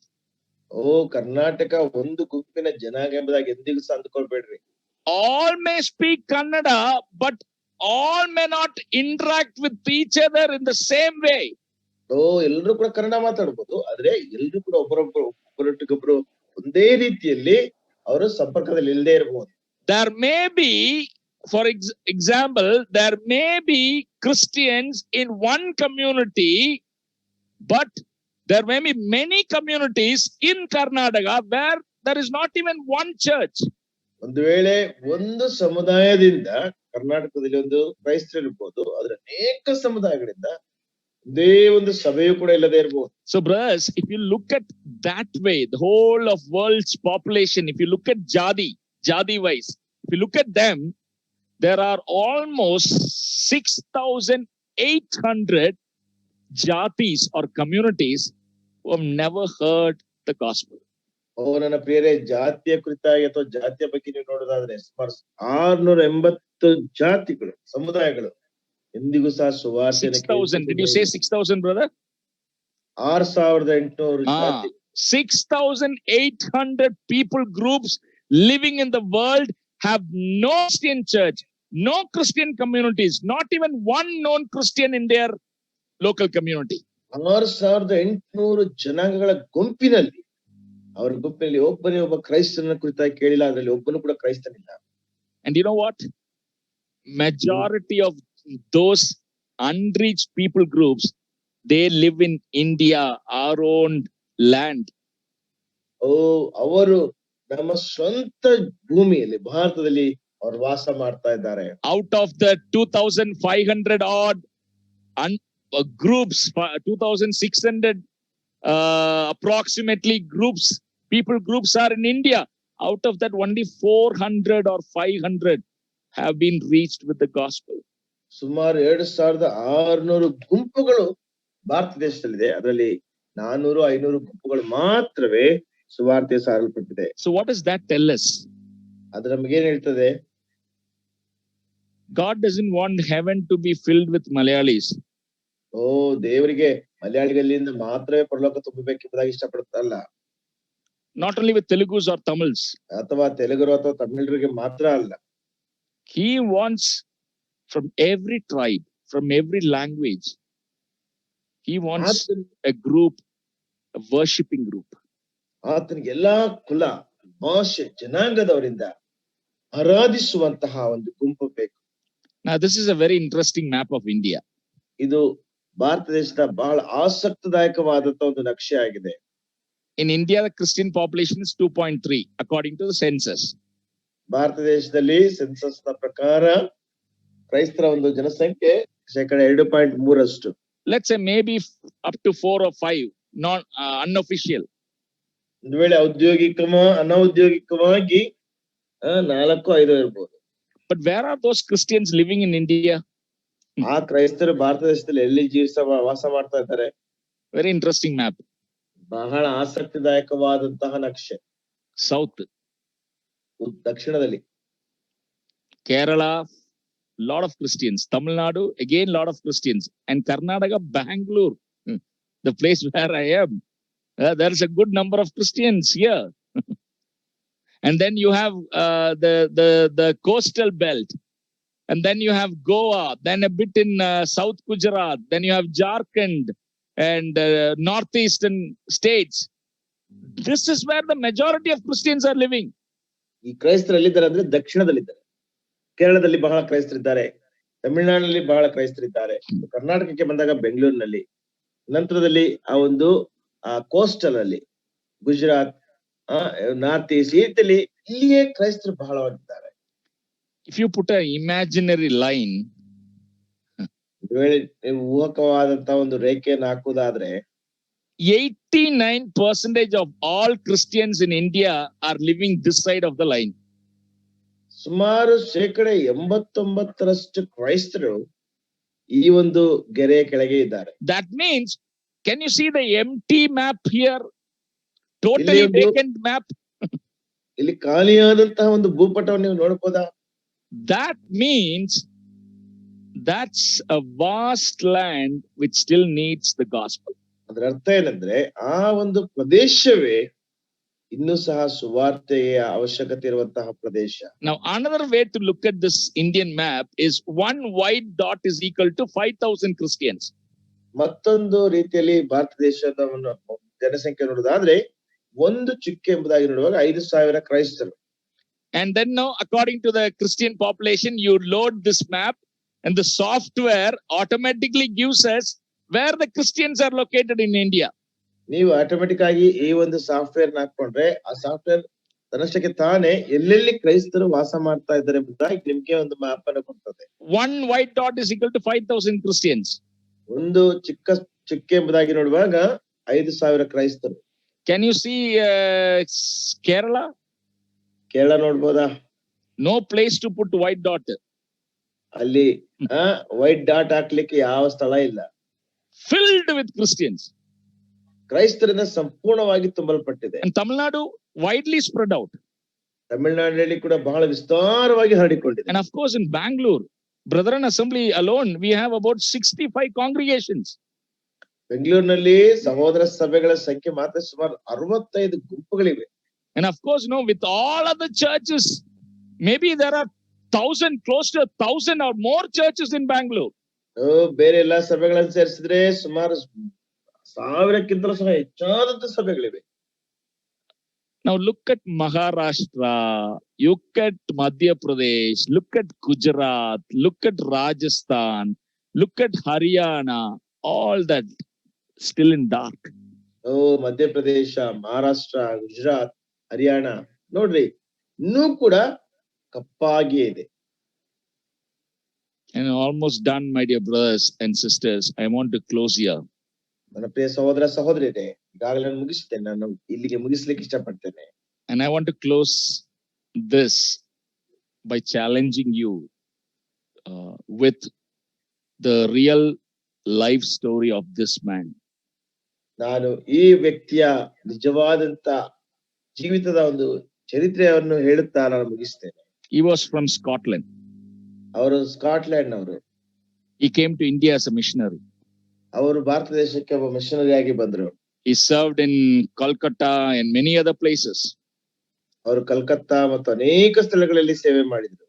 Karnataka ಒಂದು ಗುಂಪಿನ ಜನಾಂಗ ಎಂಬುದಾಗಿ ಎಂದಿಗೂ ಸಹ ಅಂದುಕೊಳ್ಬೇಡ್ರಿ. All may speak Kannada, but all may not interact with each other in the same way. ಎಲ್ಲರೂ ಕೂಡ ಕನ್ನಡ ಮಾತಾಡ್ಬೋದು, ಆದ್ರೆ ಎಲ್ಲರೂ ಕೂಡ ಒಬ್ಬರೊಟ್ಟಿಗೊಬ್ರು ಒಂದೇ ರೀತಿಯಲ್ಲಿ ಅವರು ಸಂಪರ್ಕದಲ್ಲಿ ಇಲ್ಲದೆ ಇರಬಹುದು. There may be, for example, there may be Christians in one community, but there may be many communities in Karnataka where there is not even one church. ಒಂದು ವೇಳೆ ಒಂದು ಸಮುದಾಯದಿಂದ ಕರ್ನಾಟಕದಲ್ಲಿ ಒಂದು ಕ್ರೈಸ್ತರು ಇರಬಹುದು, ಆದ್ರೆ ಅನೇಕ ಸಮುದಾಯಗಳಿಂದ ಒಂದೇ ಒಂದು ಸಭೆಯು ಕೂಡ ಇಲ್ಲದೆ ಇರಬಹುದು. So brothers, if you look at that way, the whole of world's population, if you look at Jadi wise, if you look at them, there are almost 6,800 jatis or communities who have never heard the gospel. ನನ್ನ ಪ್ರಿಯರೇ, ಜಾತಿಯ ಕುರಿತಾಗಿ ಅಥವಾ ಜಾತಿಯ ಬಗ್ಗೆ ನೀವು ನೋಡೋದಾದ್ರೆ ಸುಮಾರು 680 ಜಾತಿಗಳು, ಸಮುದಾಯಗಳು ಎಂದಿಗೂ ಸಹ ಸುವಾರ್ತೆಯನ್ನು 6,000. Did you say 6,000, brother? 6,800 ಜಾತಿ. 6,800 people groups living in the world have no Christian church, no Christian communities, not even one known Christian in their local community. 6,800 ಜನಾಂಗಗಳ ಗುಂಪಿನಲ್ಲಿ, ಅವರ ಗುಂಪಿನಲ್ಲಿ ಒಬ್ಬನೇ ಒಬ್ಬ ಕ್ರೈಸ್ತನ ಕುರಿತಾಗಿ ಕೇಳಿಲ್ಲ, ಅದರಲ್ಲಿ ಒಬ್ಬನು ಕೂಡ ಕ್ರೈಸ್ತನಿಲ್ಲ. And you know what? Majority of those unreached people groups, they live in India, our own land. ಅವರು ನಮ್ಮ ಸ್ವಂತ ಭೂಮಿಯಲ್ಲಿ, ಭಾರತದಲ್ಲಿ ಅವರು ವಾಸ ಮಾಡ್ತಾ ಇದ್ದಾರೆ. Out of the 2,500 odd groups, 2,600 approximately people groups are in India. Out of that, only 400 or 500 have been reached with the gospel. ಸುಮಾರು 2,600 ಗುಂಪುಗಳು ಭಾರತ ದೇಶದಲ್ಲಿದೆ, ಅದರಲ್ಲಿ 400-500 ಗುಂಪುಗಳು ಮಾತ್ರವೇ ಸುವಾರ್ತೆ ಸಾರಲ್ಪಟ್ಟಿದೆ. So what does that tell us? ಅದು ನಮಗೇನ್ ಹೇಳ್ತದೆ? God doesn't want heaven to be filled with Malayalis. ದೇವರಿಗೆ ಮಲಯಾಳಿಗಳಿಂದ ಮಾತ್ರವೇ ಪರಲೋಕ ತುಂಬಬೇಕೆಂಬುದಾಗಿ ಇಷ್ಟಪಡುತ್ತಲ್ಲ. Not only with Telugus or Tamils. ಅಥವಾ ತೆಲುಗರು ಅಥವಾ ತಮಿಳರಿಗೆ ಮಾತ್ರ ಅಲ್ಲ. He wants from every tribe, from every language. He wants ಆತನ್ a group, a worshipping group. ಆತನಿಗೆ ಎಲ್ಲಾ ಕುಲ, ಭಾಷೆ, ಜನಾಂಗದವರಿಂದ ಆರಾಧಿಸುವಂತಹ ಒಂದು ಗುಂಪು ಬೇಕು. Now, this is a very interesting map of India. ಇದು ಭಾರತ ದೇಶದ ಬಹಳ ಆಸಕ್ತಿದಾಯಕವಾದಂತಹ ಒಂದು ನಕ್ಷೆ ಆಗಿದೆ. In India, the Christian population is 2.3 according to the census. Bharat ದೇಶದಲ್ಲಿ ಸೆನ್ಸಸ್ ನ ಪ್ರಕಾರ ಕ್ರೈಸ್ತರ ಒಂದು ಜನಸಂಖ್ಯೆ 2.3%. Let's say maybe up to 4 or 5, non unofficial. ಒಂದು ವೇಳೆ ಅನೌದ್ಯೋಗಿಕವಾಗಿ 4-5 ಇರ್ಬೋದು. But where are those Christians living in India? ಆ ಕ್ರೈಸ್ತರು ಭಾರತ ದೇಶದಲ್ಲಿ ಎಲ್ಲಿ ವಾಸ ಮಾಡ್ತಾ ಇದ್ದಾರೆ? Very interesting map. ಬಹಳ ಆಸಕ್ತಿದಾಯಕವಾದಂತಹ ನಕ್ಷೆ. South, ದಕ್ಷಿಣದಲ್ಲಿ Kerala, lot of Christians. Tamil Nadu, again lot of Christians. And Karnataka, Bangalore, the place where I am, there's a good number of Christians here. And then you have the coastal belt, and then you have Goa, then a bit in South Gujarat, then you have Jharkhand and northeastern states. This is where the majority of Christians are living. ಈ ಕ್ರೈಸ್ತರು ಎಲ್ಲಿದ್ದಾರೆ ಅಂದ್ರೆ ದಕ್ಷಿಣದಲ್ಲಿದ್ದಾರೆ. ಕೇರಳದಲ್ಲಿ ಬಹಳ ಕ್ರೈಸ್ತರಿದ್ದಾರೆ, ತಮಿಳುನಾಡಿನಲ್ಲಿ ಬಹಳ ಕ್ರೈಸ್ತರಿದ್ದಾರೆ, ಕರ್ನಾಟಕಕ್ಕೆ ಬಂದಾಗ ಬೆಂಗಳೂರಿನಲ್ಲಿ, ನಂತರದಲ್ಲಿ ಆ ಒಂದು ಕೋಸ್ಟಲ್ ಅಲ್ಲಿ ಗುಜರಾತ್, ನಾರ್ತ್ ಈಸ್ಟ್, ಈ ರೀತಿಯಲ್ಲಿ ಇಲ್ಲಿಯೇ ಕ್ರೈಸ್ತರು ಬಹಳವಾಗಿದ್ದಾರೆ. If you put an imaginary line, ನೀವು ಊಹಕವಾದಂತಹ ಒಂದು ರೇಖೆಯನ್ನು ಹಾಕುವುದಾದ್ರೆ 89% of all Christians in India are living this side of the line. ಸುಮಾರು 89% ಕ್ರೈಸ್ತರು ಈ ಒಂದು ಗೆರೆಯ ಕೆಳಗೆ ಇದ್ದಾರೆ. That means, can you see the empty map here? Totally vacant map. ಇಲ್ಲಿ ಖಾಲಿಯಾದಂತಹ ಒಂದು ಭೂಪಟವನ್ನು ನೀವು ನೋಡಬಹುದಾ? That means that's a vast land which still needs the gospel. ಅದರ ಅರ್ಥ ಏನಂದ್ರೆ ಆ ಒಂದು ಪ್ರದೇಶವೇ ಇನ್ನೂ ಸಹ ಸುವಾರ್ತೆಯ ಅವಶ್ಯಕತೆ ಇರುವಂತಹ ಪ್ರದೇಶ. Now another way to look at this Indian map is one white dot is equal to 5,000 Christians. ಮತ್ತೊಂದು ರೀತಿಯಲ್ಲಿ ಭಾರತ ದೇಶದ ಜನಸಂಖ್ಯೆ ನೋಡುವುದಾದ್ರೆ ಒಂದು ಚುಕ್ಕೆ ಎಂಬುದಾಗಿ ನೋಡುವಾಗ 5,000 ಕ್ರೈಸ್ತರು. And then now, according to the Christian population, you load this map and the software automatically gives us where the Christians are located in India. ನೀವು ಆಟೋಮೆಟಿಕ್ ಆಗಿ ಈ ಒಂದು ಸಾಫ್ಟ್ವೇರ್ ಹಾಕೊಂಡ್ರೆ ಆ ಸಾಫ್ಟ್ವೇರ್ ತನ್ನಷ್ಟಕ್ಕೆ ತಾನೇ ಎಲ್ಲೆಲ್ಲಿ ಕ್ರೈಸ್ತರು ವಾಸ ಮಾಡ್ತಾ ಇದ್ದಾರೆ ಎಂಬುದಾಗಿ ನಿಮ್ಗೆ ಒಂದು ಮ್ಯಾಪ್ ಅನ್ನು ಕೊಡ್ತದೆ. One white dot is equal to 5,000 Christians. ಒಂದು ಚಿಕ್ಕ ಚುಕ್ಕೆ ಎಂಬುದಾಗಿ ನೋಡುವಾಗ 5,000 ಕ್ರೈಸ್ತರು. Can you see Kerala? Kerala ನೋಡ್ಬೋದಾ? No place to put white dot. ಅಲ್ಲಿ ವೈಟ್ ಡಾಟ್ ಹಾಕ್ಲಿಕ್ಕೆ ಯಾವ ಸ್ಥಳ ಇಲ್ಲ. Filled with Christians. ಕ್ರೈಸ್ತರಿಂದ ಸಂಪೂರ್ಣವಾಗಿ ತುಂಬಲ್ಪಟ್ಟಿದೆ. And Tamil Nadu widely spread out. ತಮಿಳುನಾಡಿನಲ್ಲಿ ಕೂಡ ಬಹಳ ವಿಸ್ತಾರವಾಗಿ ಹರಡಿಕೊಂಡಿದೆ. And of course in Bangalore, Brethren Assembly alone, we have about 65 congregations. ಬೆಂಗಳೂರಿನಲ್ಲಿ ಸಹೋದರ ಸಭೆಗಳ ಸಂಖ್ಯೆ ಮಾತ್ರ ಸುಮಾರು 65 ಗುಂಪುಗಳಿವೆ. And of course, with all other churches, maybe there are 1,000, close to 1,000 or more churches in Bangalore. ಬೇರೆ ಎಲ್ಲಾ ಸಭೆಗಳನ್ನು ಸೇರಿಸಿದ್ರೆ ಸುಮಾರು 1,000ಕ್ಕಿಂತಲೂ ಸಹ ಹೆಚ್ಚಾದಂತ ಸಭೆಗಳಿವೆ. Now look at Maharashtra, look at Madhya Pradesh, look at Gujarat, look at Rajasthan, look at Haryana, all that still in dark. Madhya Pradesh, Maharashtra, Gujarat, Haryana ನೋಡ್ರಿ ಇನ್ನೂ ಕೂಡ ಕಪ್ಪಾಗಿಯೇ ಇದೆ. And almost done, my dear brothers and sisters. I want to close here. ನನ್ನ ಪ್ರಿಯ ಸಹೋದರ ಸಹೋದರಿಯರೇ, ಈಗಾಗಲೇ ನಾನು ಮುಗಿಸ್ತೇನೆ. ನಾನು ಇಲ್ಲಿಗೆ ಮುಗಿಸ್ಲಿಕ್ಕೆ ಇಷ್ಟಪಡ್ತೇನೆ. And I want to close this by challenging you with the real life story of this man. ನಾನು ಈ ವ್ಯಕ್ತಿಯ ನಿಜವಾದಂತ ಜೀವಿತದ ಒಂದು ಚರಿತ್ರೆಯನ್ನು ಹೇಳುತ್ತಾ ನಾನು ಮುಗಿಸ್ತೇನೆ. He was from Scotland. ಅವರು ಸ್ಕಾಟ್ಲೆಂಡ್ ನವರು. He came to India as a missionary. ಅವರು ಭಾರತ ದೇಶಕ್ಕೆ ಒಬ್ಬ ಮಿಷನರಿ ಆಗಿ ಬಂದರು. He served in Kolkata and many other places. ಅವರು ಕಲ್ಕತ್ತಾ ಮತ್ತು ಅನೇಕ ಸ್ಥಳಗಳಲ್ಲಿ ಸೇವೆ ಮಾಡಿದರು.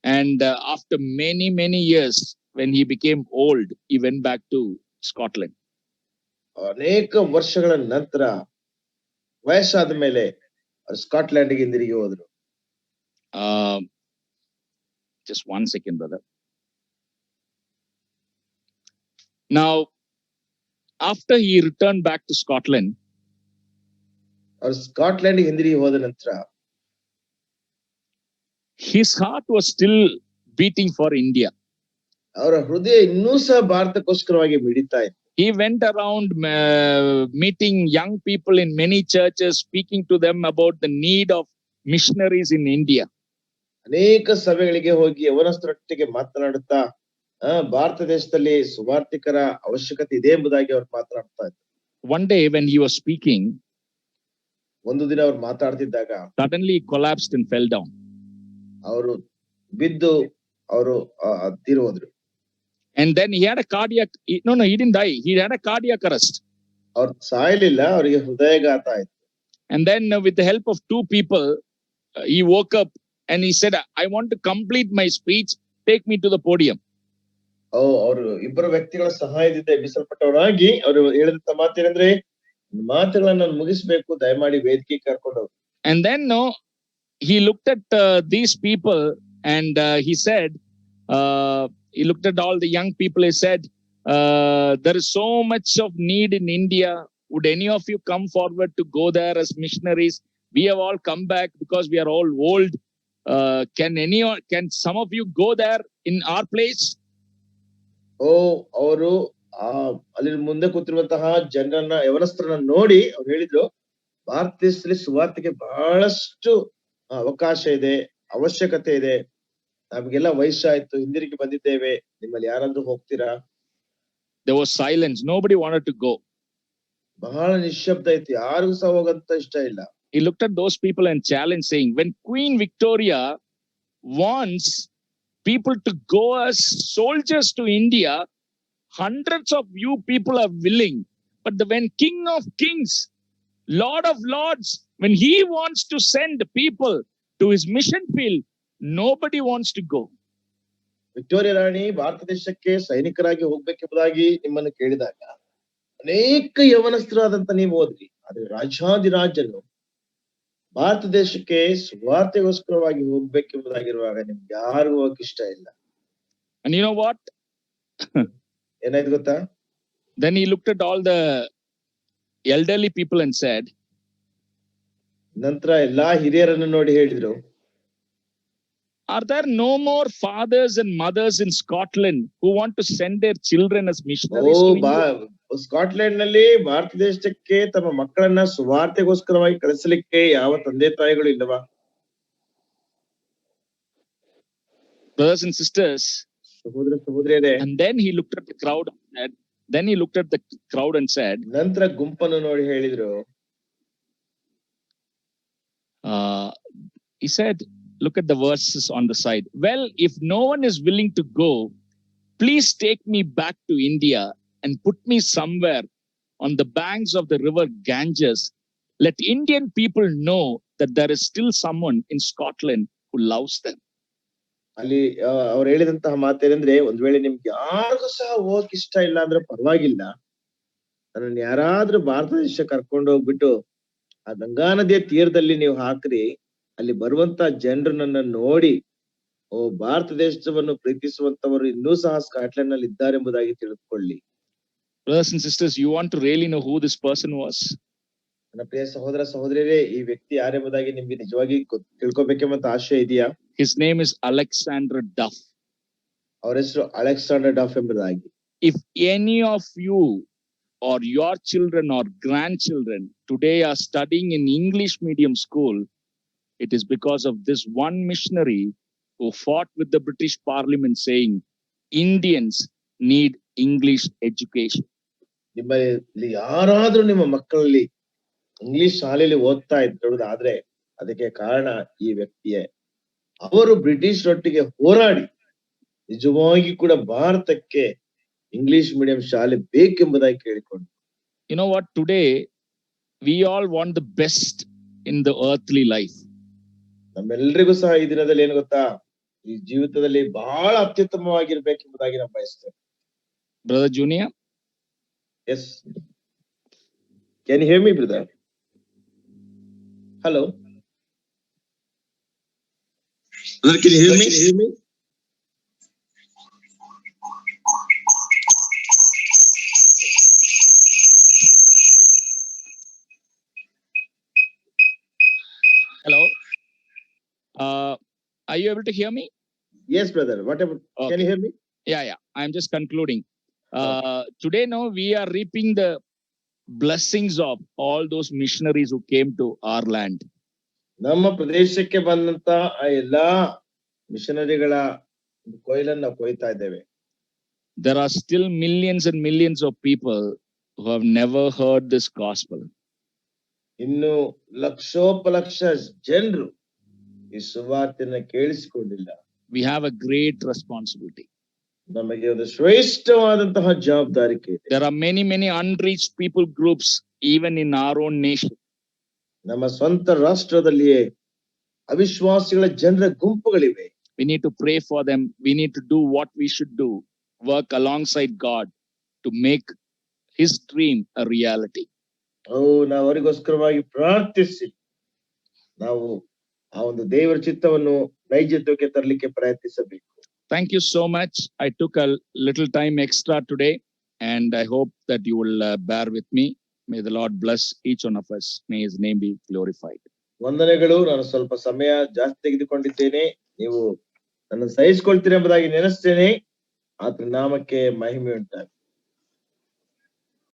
And after many years, when he became old, he went back to Scotland. ಅನೇಕ ವರ್ಷಗಳ ನಂತರ ವಯಸ್ಸಾದ ಮೇಲೆ ಸ್ಕಾಟ್ಲೆಂಡ್ಗೆ ಹಿಂದಿರುಗಿ ಹೋದ್ರು. Just 1 second, brother. Now, after he returned back to Scotland, ಅವ್ರು ಸ್ಕಾಟ್ಲೆಂಡ್ಗೆ ಹಿಂದಿರುಗಿ ಹೋದ ನಂತರ his heart was still beating for India. ಅವರ ಹೃದಯ ಇನ್ನೂ ಸಹ ಭಾರತಕ್ಕೋಸ್ಕರವಾಗಿ ಮಿಡಿತಾ ಇತ್ತು. He went around meeting young people in many churches, speaking to them about the need of missionaries in India. ಅನೇಕ ಸಭೆಗಳಿಗೆ ಹೋಗಿ ಯವನಸ್ಥರೊಟ್ಟಿಗೆ ಮಾತನಾಡುತ್ತಾ ಭಾರತ ದೇಶದಲ್ಲಿ ಸುವಾರ್ತಿಕರ ಅವಶ್ಯಕತೆ ಇದೆ ಎಂಬುದಾಗಿ ಅವರು ಮಾತನಾಡ್ತಾ ಇದ್ರು. One day when he was speaking, ಒಂದು ದಿನ ಅವ್ರು ಮಾತಾಡ್ತಿದ್ದಾಗ suddenly he collapsed and fell down. ಅವರು ಬಿದ್ದು ಅವರು ತೀರಿ ಹೋದ್ರು. And then he had a cardiac, no, he didn't die. He had a cardiac arrest. ಅವ್ರು ಸಾಯಲಿಲ್ಲ, ಅವರಿಗೆ ಹೃದಯಾಘಾತ ಆಯ್ತು. And then with the help of two people, he woke up and he said, I want to complete my speech. Take me to the podium. ಅವರು ಇಬ್ಬರು ವ್ಯಕ್ತಿಗಳ ಸಹಾಯದಿಂದ ಎಬ್ಬಿಸಲ್ಪಟ್ಟವರಾಗಿ ಅವರು ಹೇಳಿದಂತ ಮಾತೇನೆಂದ್ರೆ, ಮಾತುಗಳನ್ನ ನಾನು ಮುಗಿಸ್ಬೇಕು, ದಯಮಾಡಿ ವೇದಿಕೆಗೆ ಕರ್ಕೊಂಡು ಹೋಗಿ. And then he looked at these people and he said, he looked at all the young people. He said, there is so much of need in India. Would any of you come forward to go there as missionaries? We have all come back because we are all old. Can some of you go there in our place? ಅವರು ಅಲ್ಲಿ ಮುಂದೆ ಕೂತಿರುವಂತಹ ಜನರನ್ನ ಯವನಸ್ಥರನ್ನ ನೋಡಿ ಅವ್ರು ಹೇಳಿದ್ರು, ಭಾರತ ದೇಶದಲ್ಲಿ ಸುವಾರ್ತೆಗೆ ಬಹಳಷ್ಟು ಅವಕಾಶ ಇದೆ, ಅವಶ್ಯಕತೆ ಇದೆ. ನಮಗೆಲ್ಲ ವಯಸ್ಸಾಯ್ತು, ಹಿಂದಿರುಗಿ ಬಂದಿದ್ದೇವೆ, ನಿಮ್ಮಲ್ಲಿ ಯಾರಾದ್ರೂ ಹೋಗ್ತೀರಾ? There was silence. Nobody wanted to go. ಬಹಳ ನಿಶ್ಶಬ್ದ ಇತ್ತು, ಯಾರಿಗೂ ಸಹ ಹೋಗಂತ ಇಷ್ಟ ಇಲ್ಲ. He looked at those people and challenged, saying, when Queen Victoria wants people to go as soldiers to India, hundreds of you people are willing. But when King of Kings, Lord of Lords, when he wants to send people to his mission field, nobody wants to go. Victoria ರಾಣಿ ಭಾರತ ದೇಶಕ್ಕೆ ಸೈನಿಕರಾಗಿ ಹೋಗ್ಬೇಕೆಂಬುದಾಗಿ ನಿಮ್ಮನ್ನು ಕೇಳಿದಾಗ ಅನೇಕ ಯವನಸ್ಥರಾದಂತ ನೀವು ಹೋದ್ರಿ. ಆದ್ರೆ ರಾಜಾದಿರಾಜನು ಭಾರತ ದೇಶಕ್ಕೆ ಸುವಾರ್ತೆಗೋಸ್ಕರವಾಗಿ ಹೋಗ್ಬೇಕೆಂಬುದಾಗಿರುವಾಗ ನಿಮ್ಗೆ ಯಾರಿಗೂ ಹೋಗಕ್ ಇಷ್ಟ ಇಲ್ಲ. And you know what? ಏನಾಯ್ತು ಗೊತ್ತಾ? Then he looked at all the elderly people and said, ನಂತರ ಎಲ್ಲಾ ಹಿರಿಯರನ್ನು ನೋಡಿ ಹೇಳಿದ್ರು, are there no more fathers and mothers in Scotland who want to send their children as missionaries to India? Scotland ನಲ್ಲಿ ಭಾರತ ದೇಶಕ್ಕೆ ತಮ್ಮ ಮಕ್ಕಳನ್ನ ಸುವಾರ್ತೆಗೋಸ್ಕರವಾಗಿ ಕಳಿಸಲಿಕ್ಕೆ ಯಾವ ತಂದೆ ತಾಯಿಗಳು ಇಲ್ಲವಾ? Brothers and sisters, ಸಹೋದರ ಸಹೋದರಿಯರೇ. And then he looked at the crowd and said, ನಂತರ ಗುಂಪನ್ನು ನೋಡಿ ಹೇಳಿದ್ರು, he said, look at the verses on the side. Well, if no one is willing to go, please take me back to India and put me somewhere on the banks of the river Ganges. Let Indian people know that there is still someone in Scotland who loves them. ಅಲ್ಲಿ ಅವ್ರು ಹೇಳಿದಂತಹ ಮಾತೇನೆಂದ್ರೆ, ಒಂದ್ ವೇಳೆ ನಿಮ್ಗೆ ಯಾರಿಗೂ ಸಹ ಹೋಗಕ್ ಇಷ್ಟ ಇಲ್ಲ ಅಂದ್ರೆ ಪರವಾಗಿಲ್ಲ, ನನ್ನನ್ನು ಯಾರಾದ್ರೂ ಭಾರತ ದೇಶ ಕರ್ಕೊಂಡು ಹೋಗ್ಬಿಟ್ಟು ಆ ಗಂಗಾ ನದಿಯ ತೀರದಲ್ಲಿ ನೀವು ಹಾಕ್ರಿ, ಅಲ್ಲಿ ಬರುವಂತ ಜನರು ನನ್ನ ನೋಡಿ ಭಾರತ ದೇಶವನ್ನು ಪ್ರೀತಿಸುವಂತವರು ಇನ್ನೂ ಸಹ ಸ್ಕಾಟ್ಲೆಂಡ್ ನಲ್ಲಿ ಇದ್ದಾರೆ ಎಂಬುದಾಗಿ ತಿಳಿದುಕೊಳ್ಳಿ. Brothers and sisters, you want to really know who this person was? ನನ್ನ ಪ್ರಿಯ ಸಹೋದರ ಸಹೋದರಿಯರೇ, ಈ ವ್ಯಕ್ತಿ ಯಾರೆಂಬುದಾಗಿ ನಿಮ್ಗೆ ನಿಜವಾಗಿ ತಿಳ್ಕೊಬೇಕೆಂಬ ಆಶೆ ಇದೆಯಾ? His name is Alexander Duff. ಅವರ ಹೆಸರು ಅಲೆಕ್ಸಾಂಡರ್ ಡಫ್ ಎಂಬುದಾಗಿ. If any of you or your children or grandchildren today are studying in English medium school, it is because of this one missionary who fought with the British Parliament saying, Indians need English education. ನಿಮ್ಮಲ್ಲಿ ಯಾರಾದ್ರೂ ನಿಮ್ಮ ಮಕ್ಕಳಲ್ಲಿ English ಶಾಲೆಯಲ್ಲಿ ಓದ್ತಾ ಇದ್ದೋದಾದ್ರೆ ಅದಕ್ಕೆ ಕಾರಣ ಈ ವ್ಯಕ್ತಿಯೇ. ಅವರು ಬ್ರಿಟಿಷ್ ರೊಟ್ಟಿಗೆ ಹೋರಾಡಿ ನಿಜವಾಗಿ ಕೂಡ ಭಾರತಕ್ಕೆ ಇಂಗ್ಲಿಷ್ ಮೀಡಿಯಂ ಶಾಲೆ ಬೇಕೆಂಬುದಾಗಿ ಕೇಳಿಕೊಂಡು. You know what? Today we all want the best in the earthly life. ನಮ್ಮೆಲ್ಲರಿಗೂ ಸಹ ಈ ದಿನದಲ್ಲಿ ಏನು ಗೊತ್ತಾ, ಈ ಜೀವಿತದಲ್ಲಿ ಬಹಳ ಅತ್ಯುತ್ತಮವಾಗಿರ್ಬೇಕೆಂಬುದಾಗಿ ನಾನು ಬಯಸ್ತೇನೆ. Brother Junior. Yes. Can you hear me, brother? Hello. Brother, can you hear me? Can you hear me? Hello. Are you able to hear me? Yes, brother. Whatever. Okay. Can you hear me? Yeah. I'm just concluding. Today, now we are reaping the blessings of all those missionaries who came to our land. ನಮ್ಮ ಪ್ರದೇಶಕ್ಕೆ ಬಂದಂತ ಆ ಎಲ್ಲಾ ಮಿಷನರಿಗಳ ಕೊಯ್ಲನ್ನ ನಾವು ಕೊಯ್ತಾ ಇದ್ದೇವೆ. There are still millions and millions of people who have never heard this gospel. ಇನ್ನು ಲಕ್ಷೋಪಲಕ್ಷ ಜನರು ಈ ಸುವಾರ್ತೆಯನ್ನ ಕೇಳಿಸಿಕೊಂಡಿಲ್ಲ. We have a great responsibility. ನಮಗೆ ಒಂದು ಶ್ರೇಷ್ಠವಾದಂತಹ ಜವಾಬ್ದಾರಿಕೆ ಇದೆ. There are many unreached people groups even in our own nation. ನಮ್ಮ ಸ್ವಂತ ರಾಷ್ಟ್ರದಲ್ಲಿಯೇ ಅವಿಶ್ವಾಸಿಗಳ ಜನರ ಗುಂಪುಗಳಿವೆ. We need to pray for them. We need to do what we should do. Work alongside God to make His dream a reality. ನಾವು ಅವರಿಗೋಸ್ಕರವಾಗಿ ಪ್ರಾರ್ಥಿಸಿ ನಾವು ಆ ಒಂದು ದೇವರ ಚಿತ್ತವನ್ನು ನೈಜತ್ವಕ್ಕೆ ತರಲಿಕ್ಕೆ ಪ್ರಯತ್ನಿಸಬೇಕು. Thank you so much. I took a little time extra today, and I hope that you will bear with me. May the Lord bless each one of us. May His name be glorified. ವಂದನೆಗಳು. ನಾನು ಸ್ವಲ್ಪ ಸಮಯ ಜಾಸ್ತಿ ತೆಗೆದುಕೊಂಡಿದ್ದೇನೆ. ನೀವು ನನ್ನ ಸಹಿಸಿಕೊಳ್ತೀರಿ ಎಂಬುದಾಗಿ ನೆನೆಸ್ತೇನೆ. ಆತನ ನಾಮಕ್ಕೆ ಮಹಿಮೆ ಉಂಟಾಗಲಿ.